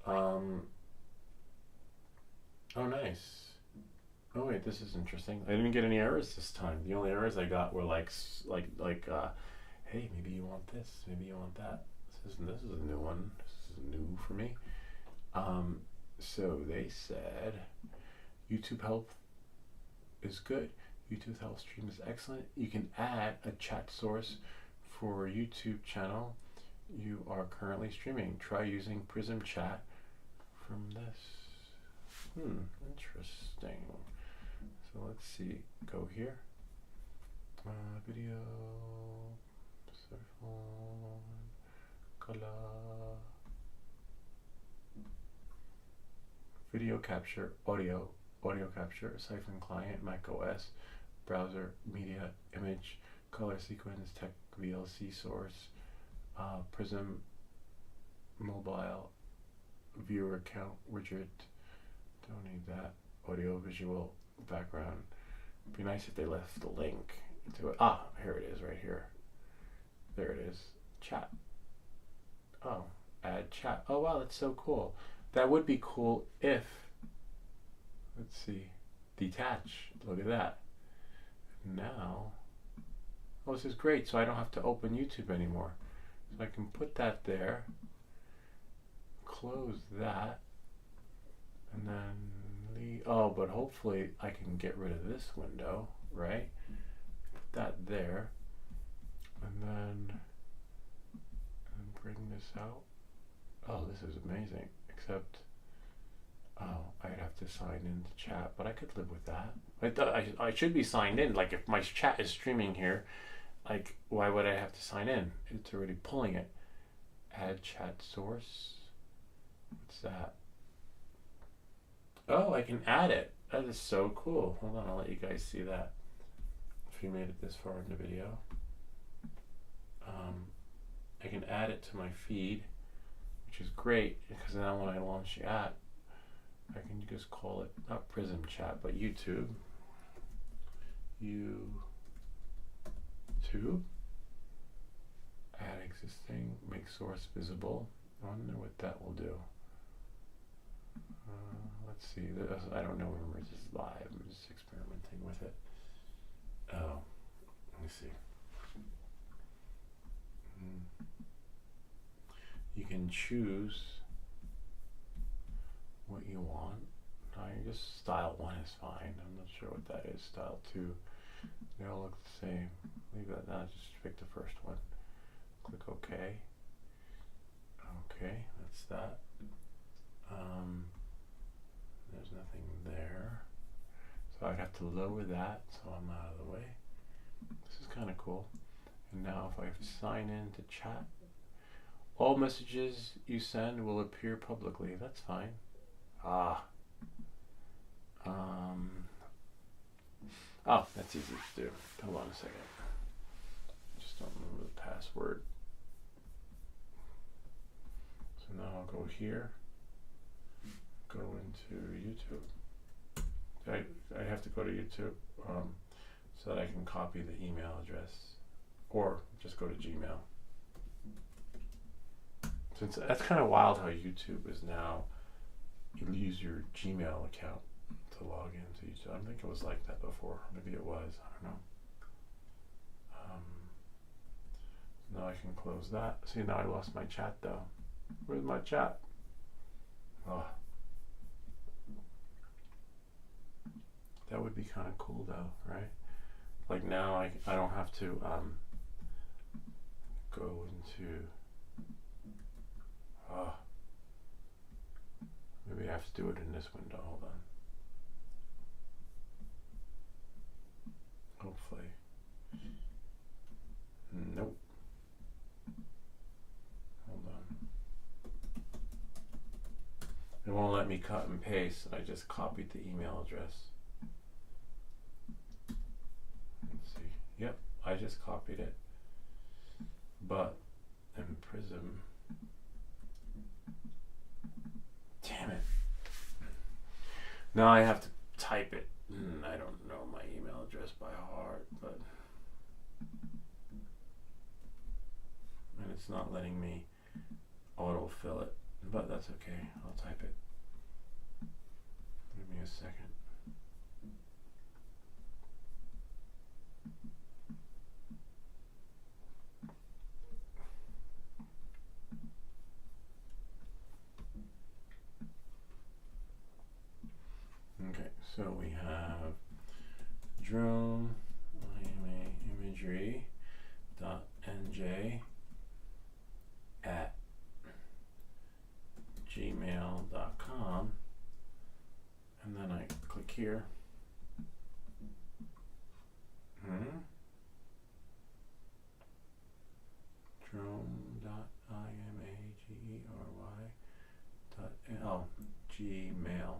Oh, nice. Oh wait, this is interesting. I didn't get any errors this time. The only errors I got were like hey, maybe you want this, maybe you want that. This is a new one. This is new for me. So they said YouTube help is good. YouTube health stream is excellent. You can add a chat source for YouTube channel you are currently streaming. Try using Prism Chat from this. Interesting. So let's see. Go here. Video. Color. Video capture. Audio capture. Siphon client. Mac OS. Browser. Media. Image. Color sequence. Tech. VLC source. Prism. Mobile. Viewer account. Widget. Don't need that. Audio visual background. It'd be nice if they left the link to it. Here it is right here. There it is. Chat. Oh, add chat. Oh wow, that's so cool. That would be cool if, let's see, detach. Look at that. Now, this is great. So I don't have to open YouTube anymore. So I can put that there, close that, and then leave. Oh, but hopefully I can get rid of this window, right? Put that there, and then bring this out. Oh, this is amazing. Except, I'd have to sign into chat, but I could live with that. I thought I should be signed in. Like if my chat is streaming here, like why would I have to sign in? It's already pulling it. Add chat source. What's that? Oh, I can add it. That is so cool. Hold on, I'll let you guys see that. If you made it this far in the video. I can add it to my feed, which is great because now when I launch the app, I can just call it not Prism Chat, but YouTube. Add existing, make source visible. I wonder what that will do. Let's see. I don't know. Remember, this is live. I'm just experimenting with it. Oh, let me see. can choose what you want. I guess style 1 is fine. I'm not sure what that is. Style 2, they all look the same. Leave that now. Just pick the first one. Click OK. Okay, that's that. There's nothing there. So I'd have to lower that so I'm out of the way. This is kind of cool. And now if I sign in to chat, all messages you send will appear publicly. That's fine. Oh, that's easy to do. Hold on a second. Just don't remember the password. So now I'll go here, go into YouTube. I have to go to YouTube so that I can copy the email address, or just go to Gmail. Since that's kind of wild how YouTube is now, you use your Gmail account to log into YouTube. I think it was like that before. Maybe it was. I don't know. Now I can close that. See, now I lost my chat though. Where's my chat? Oh. That would be kind of cool though, right? Like now I don't have to go into maybe I have to do it in this window. Hold on. Hopefully. Nope. Hold on. It won't let me cut and paste. I just copied the email address. Let's see. Yep, I just copied it. But in Prism, damn it. Now I have to type it. I don't know my email address by heart, but and it's not letting me autofill it, but that's okay. I'll type it. Give me a second. Okay, so we have drone imagery .nj at gmail.com, and then I click here. Gmail.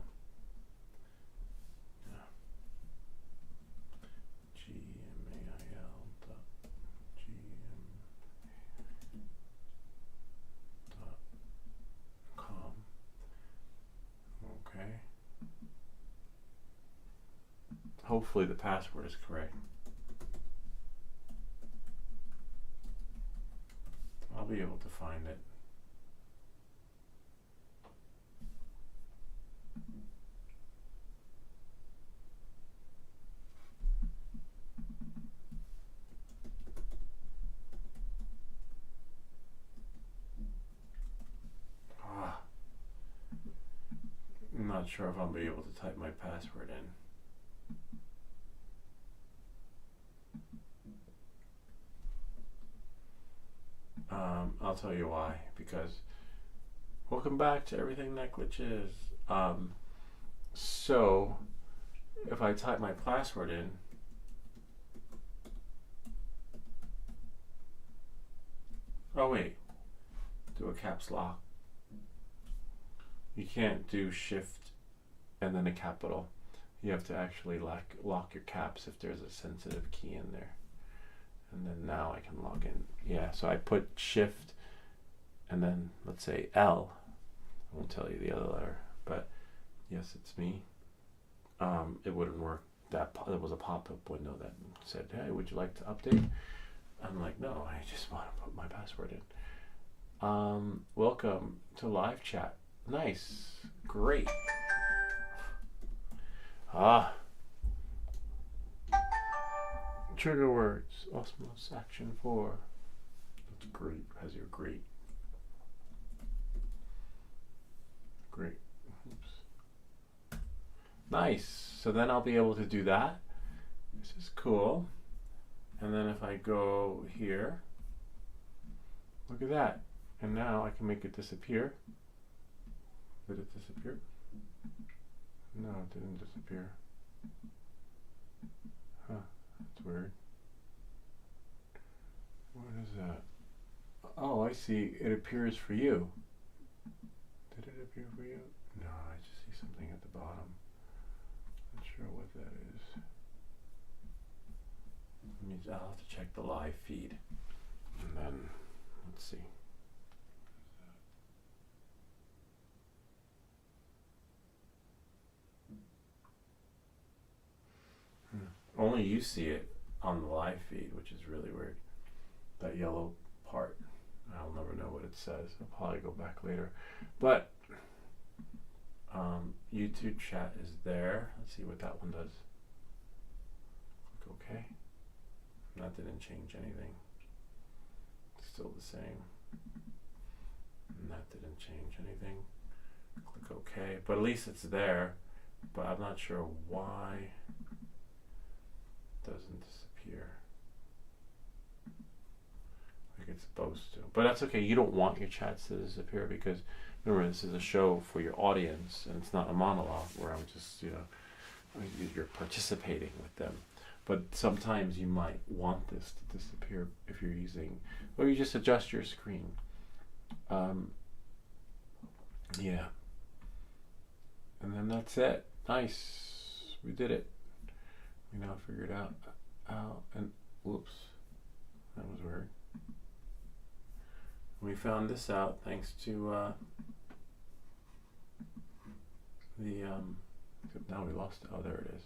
Gmail.com. Okay. Hopefully the password is correct. I'll be able to find it. I'm not sure if I'll be able to type my password in. I'll tell you why, because welcome back to Everything That Glitches. So if I type my password in, oh wait, do a caps lock. You can't do shift and then a capital. You have to actually lock your caps if there's a sensitive key in there. And then now I can log in. Yeah, so I put shift and then let's say L. I won't tell you the other letter, but yes, it's me. It wouldn't work. There was a pop-up window that said, hey, would you like to update? I'm like, no, I just want to put my password in. Welcome to live chat. Nice. Great. Trigger words. Osmos Action 4. That's great. Has your great. Great. Oops. Nice. So then I'll be able to do that. This is cool. And then if I go here, look at that. And now I can make it disappear. Did it disappear? No, it didn't disappear. Huh, that's weird. What is that? Oh, I see. It appears for you. Did it appear for you? No, I just see something at the bottom. Not sure what that is. I'll have to check the live feed. And then, let's see. Only you see it on the live feed, which is really weird. That yellow part. I'll never know what it says. I'll probably go back later. But YouTube chat is there. Let's see what that one does. Click OK. That didn't change anything. It's still the same. And that didn't change anything. Click OK. But at least it's there. But I'm not sure why it doesn't disappear. Like it's supposed to. But that's okay. You don't want your chats to disappear because remember, this is a show for your audience and it's not a monologue where I'm just, you're participating with them. But sometimes you might want this to disappear if you're using, or you just adjust your screen. Yeah. And then that's it. Nice. We did it. We now figured out how, and whoops, that was weird. We found this out thanks to except now we lost it. Oh, there it is.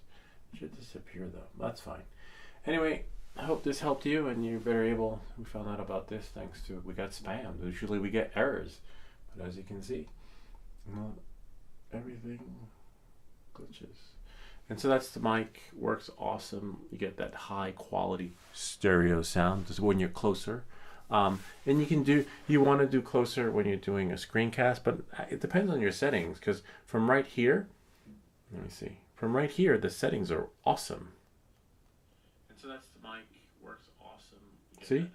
It should disappear though. That's fine. Anyway, I hope this helped you and you're better able. We found out about this thanks to we got spam. Usually we get errors, but as you can see, everything glitches. And so that's the mic. Works awesome. You get that high quality stereo sound just when you're closer. And you want to do closer when you're doing a screencast, but it depends on your settings because from right here, let me see. From right here, the settings are awesome. And so that's the mic. Works awesome. See?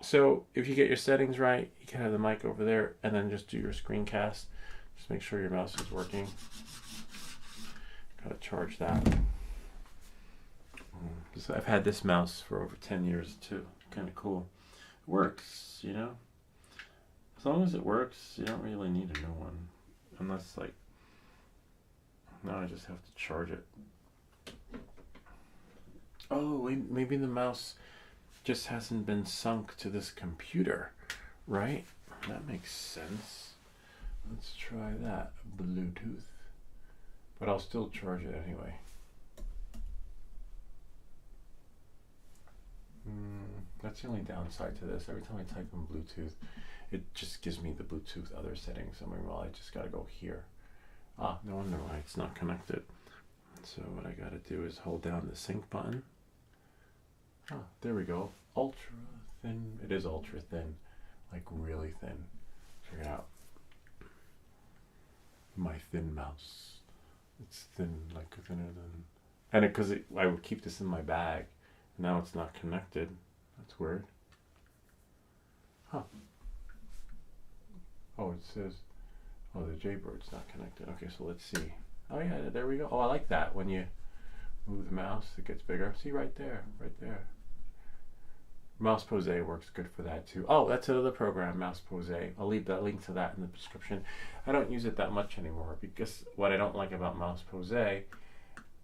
So if you get your settings right, you can have the mic over there and then just do your screencast. Just make sure your mouse is working. Gotta charge that. So I've had this mouse for over 10 years too. Kind of cool. It works, As long as it works, you don't really need a new one. Unless now I just have to charge it. Oh, maybe the mouse just hasn't been sunk to this computer, right? That makes sense. Let's try that. Bluetooth. But I'll still charge it anyway. That's the only downside to this. Every time I type in Bluetooth, it just gives me the Bluetooth other settings. I'm like, well, I just gotta go here. No wonder why it's not connected. So what I gotta do is hold down the sync button. There we go. Ultra thin. It is ultra thin, like really thin. Check it out. My thin mouse. It's thin, like thinner than. And because I would keep this in my bag. Now it's not connected. That's weird. Oh, it says, the Jaybird's not connected. Okay, so let's see. Oh yeah, there we go. Oh, I like that. When you move the mouse, it gets bigger. See right there, right there. Mouse Pose works good for that too. Oh, that's another program, Mouse Pose. I'll leave that link to that in the description. I don't use it that much anymore because what I don't like about Mouse Pose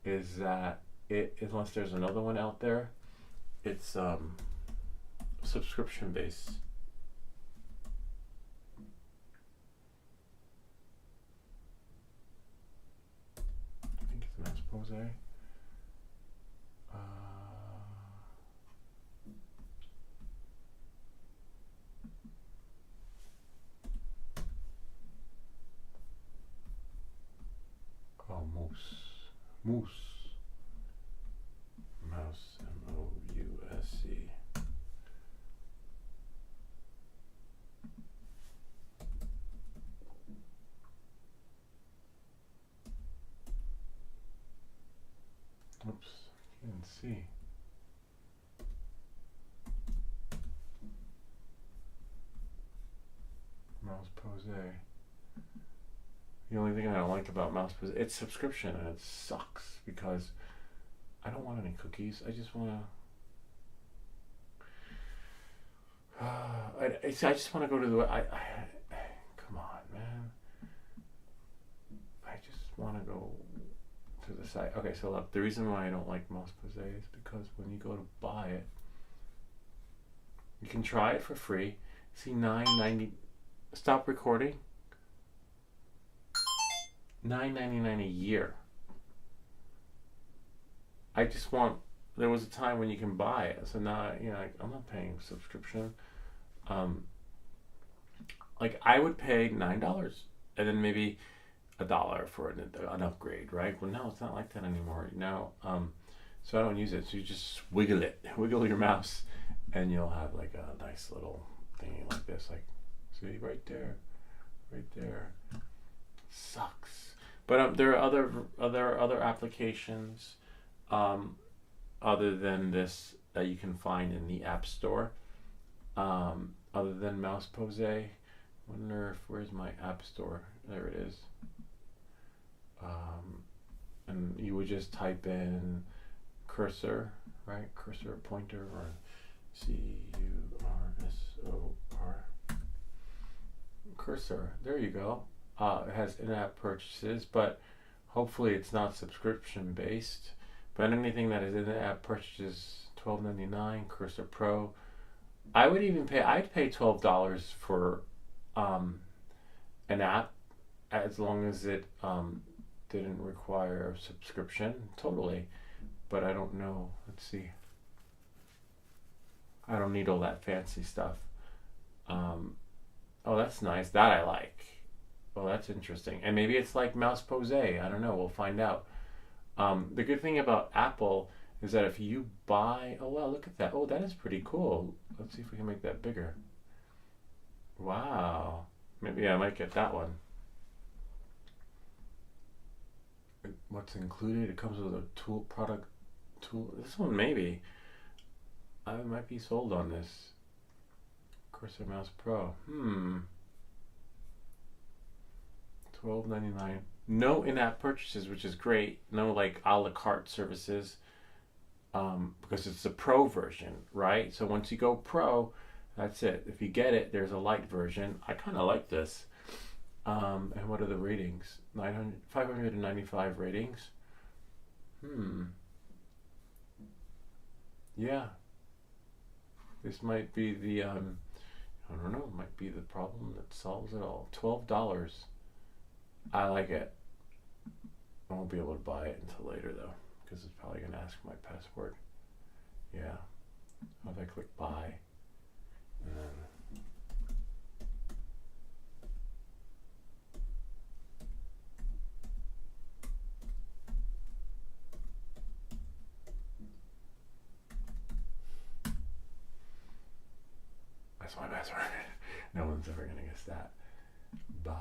is that unless there's another one out there, it's subscription based. I think it's Mouse Pose. Moose. Mouse, M-O-U-S-E. Oops, can't see. Mouse Pose. The only thing I don't like about Mouse Pose, it's subscription and it sucks because I don't want any cookies. I just want to. I just want to go to the. Come on, man. I just want to go to the site. Okay, so look, the reason why I don't like Mouse Pose is because when you go to buy it, you can try it for free. See, $9.90. Stop recording. $9.99 a year. I just want. There was a time when you can buy it, so now I'm not paying subscription. Like I would pay $9 and then maybe $1 for an upgrade, right? Well, no, it's not like that anymore. Now, so I don't use it. So you just wiggle your mouse, and you'll have like a nice little thingy like this. Like, see right there. Sucks. But there are other applications other than this that you can find in the App Store. Other than Mouse Pose. Wonder where's my App Store? There it is. And you would just type in cursor, right? Cursor pointer or CURSOR. Cursor. There you go. It has in-app purchases, but hopefully it's not subscription based. But anything that is in-app purchases, $12.99. Cursor Pro. I'd pay $12 for an app as long as it didn't require a subscription. Totally. But I don't know. Let's see. I don't need all that fancy stuff. Oh, that's nice. That I like. Well, that's interesting. And maybe it's like Mouse Pose. I don't know. We'll find out. The good thing about Apple is that if you buy... Oh, wow, look at that. Oh, that is pretty cool. Let's see if we can make that bigger. Wow. Maybe I might get that one. What's included? It comes with a product tool. This one, maybe. I might be sold on this. Cursor Mouse Pro. $12.99. No in-app purchases, which is great. No like a la carte services, because it's the Pro version, right? So once you go Pro, that's it. If you get it, there's a light version. I kind of like this. And what are the ratings? 595 ratings. Yeah. This might be the I don't know. Might be the problem that solves it all. $12. I like it. I won't be able to buy it until later though, because it's probably going to ask my password. Yeah. If I click buy, and then that's my password. No one's ever going to guess that. Buy.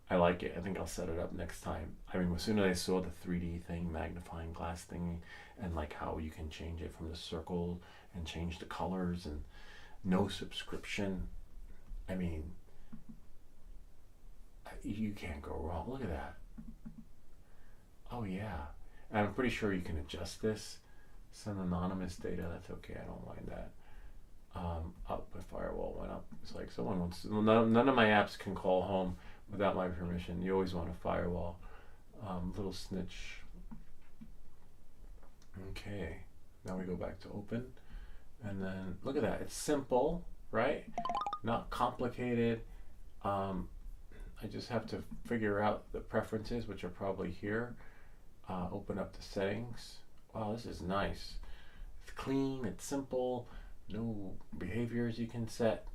I like it. I think I'll set it up next time. I mean, as soon as I saw the 3D thing, magnifying glass thing, and like how you can change it from the circle and change the colors and no subscription. I mean, you can't go wrong. Look at that. Oh yeah. And I'm pretty sure you can adjust this. Send anonymous data. That's okay. I don't mind that. Up, my firewall went up. It's like someone wants to, none of my apps can call home without my permission. You always want a firewall. Little snitch. Okay, now we go back to open, and then look at that. It's simple, right? Not complicated. I just have to figure out the preferences, which are probably here. Open up the settings. Wow, this is nice. It's clean. It's simple. No behaviors you can set.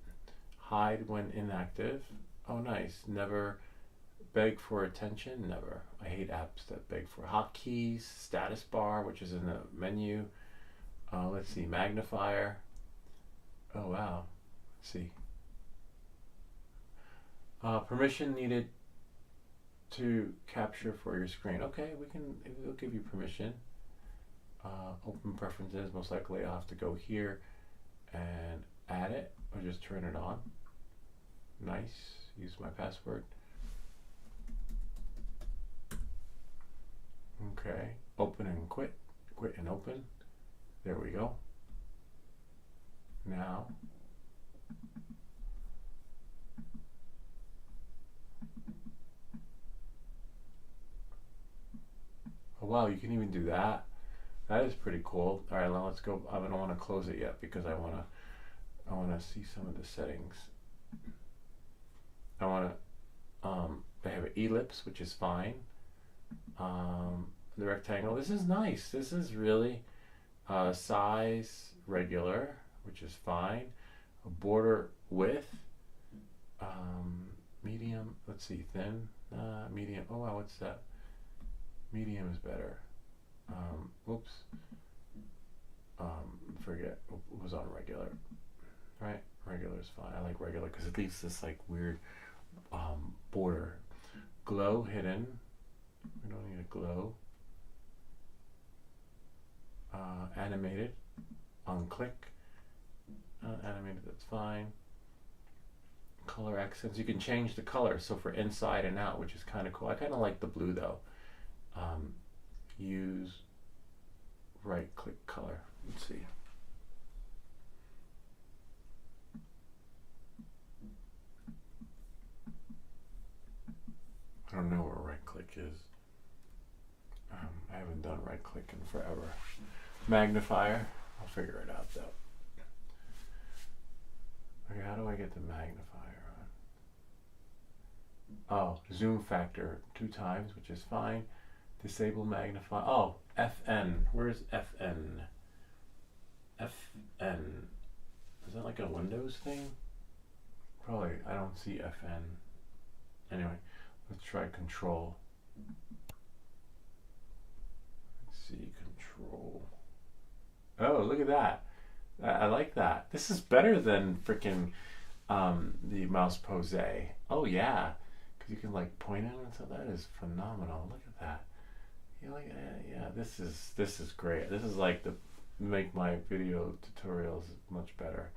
Hide when inactive. Oh, nice. Never beg for attention. Never. I hate apps that beg for hotkeys. Status bar, which is in the menu. Let's see. Magnifier. Oh, wow. Let's see. Permission needed to capture for your screen. Okay, we'll give you permission. Open preferences, most likely I'll have to go here and add it or just turn it on. Nice, use my password. Okay, open and quit, quit and open. There we go. Now, oh wow, you can even do that. That is pretty cool. All right, now let's go. I don't want to close it yet because I want to see some of the settings. I want to, they have an ellipse, which is fine. The rectangle, this is nice. This is really, size regular, which is fine. A border width, medium, let's see, thin, medium. Oh wow, what's that? Medium is better. Whoops. Forget, it was on regular. Right? Regular is fine. I like regular because it leaves this like weird border. Glow hidden. We don't need a glow. Animated. On click. Animated, that's fine. Color accents. You can change the color. So for inside and out, which is kind of cool. I kind of like the blue though. Use right click color. Let's see. I don't know where right click is. I haven't done right click in forever. Magnifier. I'll figure it out though. Okay, how do I get the magnifier on? Oh, zoom factor 2 times, which is fine. Disable magnify. Oh, FN. Where's FN? FN. Is that like a Windows thing? Probably. I don't see FN. Anyway, let's try control. Let's see, control. Oh, look at that. I like that. This is better than freaking the mouse pose. Oh yeah, because you can like point it and so that is phenomenal. Look at that. You like, yeah, this is great. This is like the make my video tutorials much better.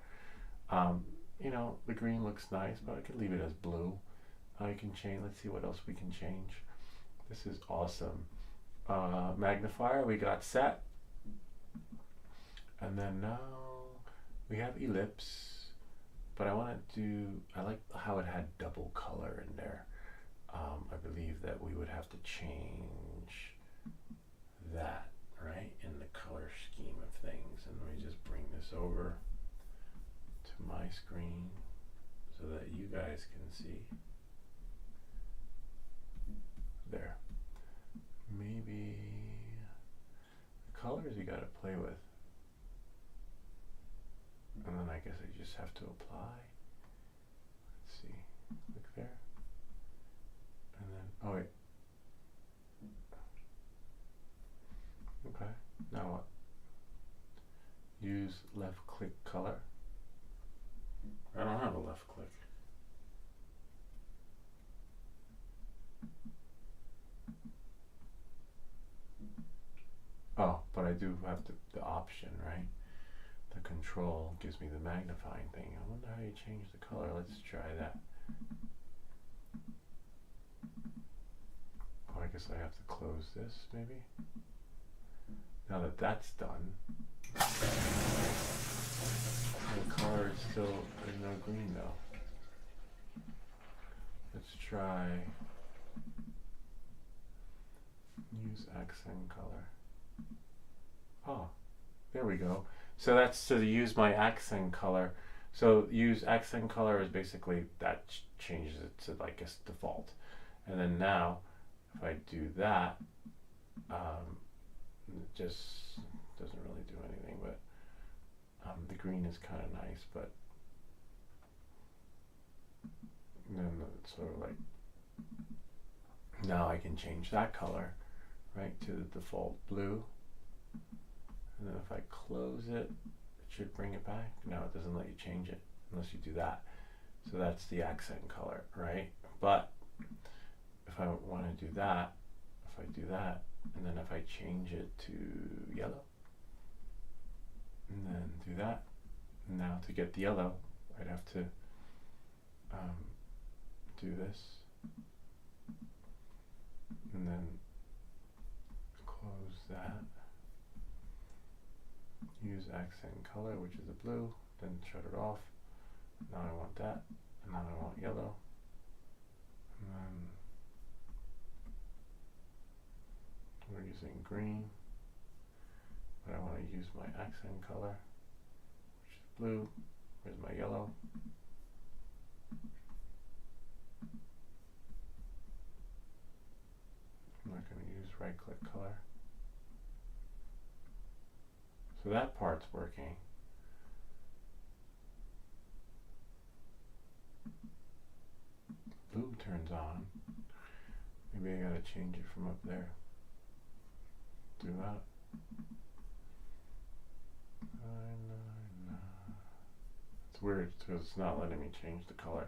You know, the green looks nice, but I could leave it as blue. You can change. Let's see what else we can change. This is awesome. Magnifier we got set, and then now we have ellipse. But I want to do. I like how it had double color in there. I believe that we would have to change that, right, in the color scheme of things. And let me just bring this over to my screen so that you guys can see. There. Maybe the colors you gotta play with. And then I guess I just have to apply. Let's see. Look there. And then, oh wait. Okay, now what? Use left click color. I don't have a left click. Oh, but I do have the option, right? The control gives me the magnifying thing. I wonder how you change the color. Let's try that. Oh, I guess I have to close this, maybe? Now that that's done, the color is still, there's no green though. Let's try use accent color. Oh, there we go. So that's to use my accent color. So use accent color is basically that changes it to like a default. And then now, if I do that, it just doesn't really do anything, but the green is kind of nice, but then it's sort of like, now I can change that color, right, to the default blue. And then if I close it, it should bring it back. No, it doesn't let you change it unless you do that. So that's the accent color, right? But if I want to do that, if I do that, and then if I change it to yellow, do that. Now to get the yellow, I'd have to do this, and then close that. Use accent color, which is a blue, then shut it off. Now I want that, and now I want yellow. And then we're using green, but I want to use my accent color, which is blue. Where's my yellow? I'm not going to use right click color. So that part's working. Blue turns on. Maybe I gotta change it from up there. Do that. It's weird because it's not letting me change the color.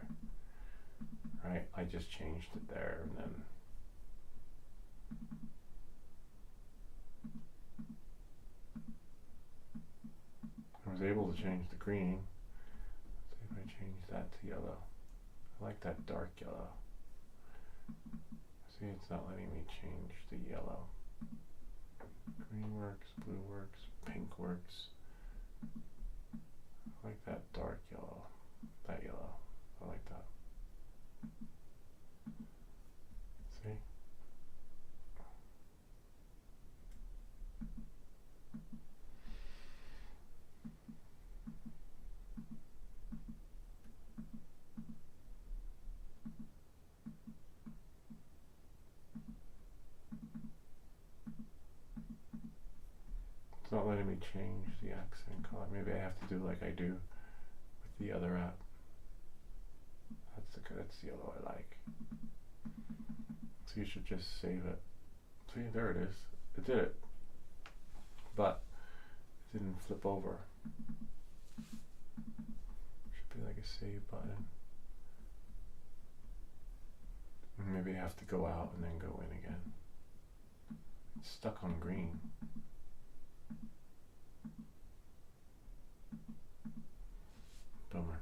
Right? I just changed it there and then I was able to change the green. Let's see if I change that to yellow. I like that dark yellow. See, it's not letting me change the yellow. Green works, blue works, pink works. I like that dark yellow. That yellow. I like that. See? It's not letting me change the accent color. Maybe I have to do like I do with the other app. That's the yellow I like. So you should just save it. See, there it is. It did it. But it didn't flip over. Should be like a save button. And maybe I have to go out and then go in again. It's stuck on green. Bummer.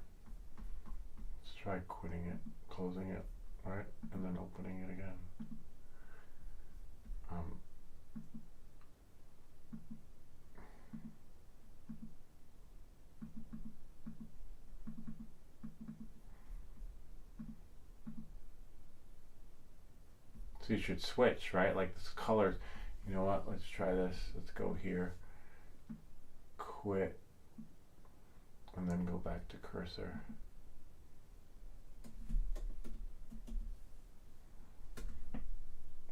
Let's try quitting it, closing it, right, and then opening it again. So you should switch, right? Like this colors. You know what? Let's try this. Let's go here. Quit. And then go back to cursor.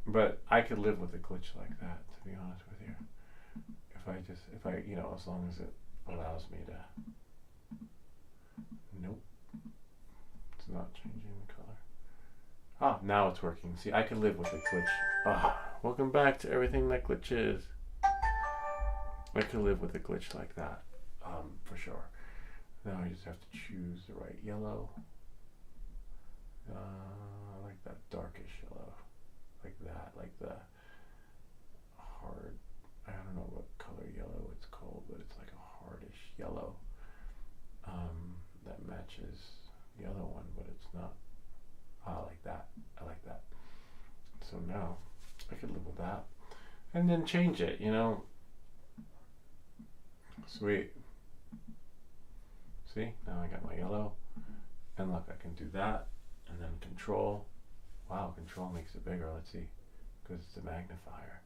But I could live with a glitch like that, to be honest with you. If I, you know, as long as it allows me to. Nope. It's not changing the color. Ah, now it's working. See, I could live with a glitch. Ah, welcome back to everything that glitches. I could live with a glitch like that, for sure. Now I just have to choose the right yellow. I like that darkish yellow. Like that, like the hard, I don't know what color yellow it's called, but it's like a hardish yellow that matches the other one, but it's not. I like that. I like that. So now I could live with that and then change it, you know. Sweet. See, now I got my yellow, and look, I can do that, and then control. Wow, control makes it bigger. Let's see, because it's a magnifier.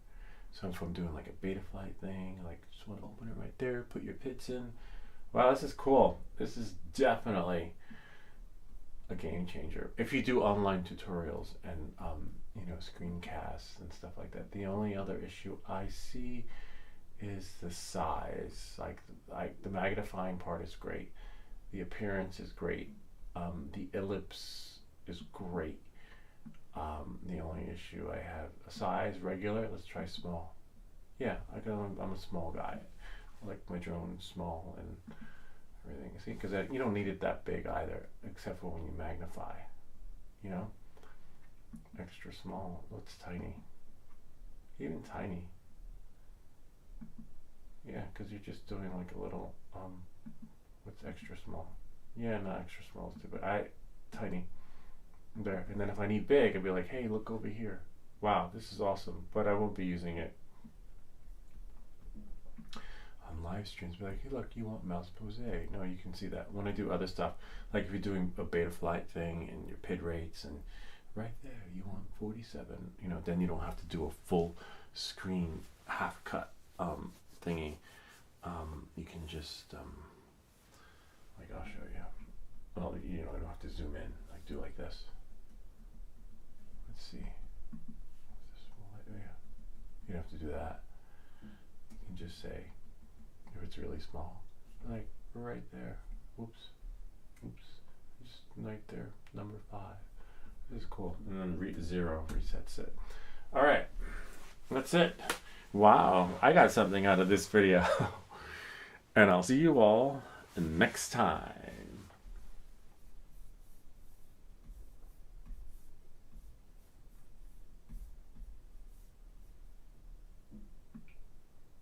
So if I'm doing like a beta flight thing, like just want to open it right there, put your pits in. Wow, this is cool. This is definitely a game changer. If you do online tutorials and you know, screencasts and stuff like that, the only other issue I see is the size. Like the magnifying part is great. The appearance is great. The ellipse is great. The only issue I have, a size, regular, let's try small. Yeah, I'm a small guy. I like my drone small and everything. See, because you don't need it that big either, except for when you magnify, you know? Extra small, what's tiny? Even tiny. Yeah, because you're just doing like a little, what's extra small? Yeah, not extra small is too, but tiny. There. And then if I need big, I'd be like, hey, look over here. Wow, this is awesome. But I won't be using it on live streams. Be like, hey, look, you want mouse pose? No, you can see that. When I do other stuff, like if you're doing a beta flight thing and your PID rates and right there, you want 47, you know, then you don't have to do a full screen half cut thingy. You can just, like I'll show you. Well, you know, I don't have to zoom in, like do like this. Let's see. You don't have to do that. You can just say, if it's really small, like right there. Whoops. Oops. Just right there. Number 5. This is cool. And then 0 resets it. All right. That's it. Wow. I got something out of this video. And I'll see you all next time.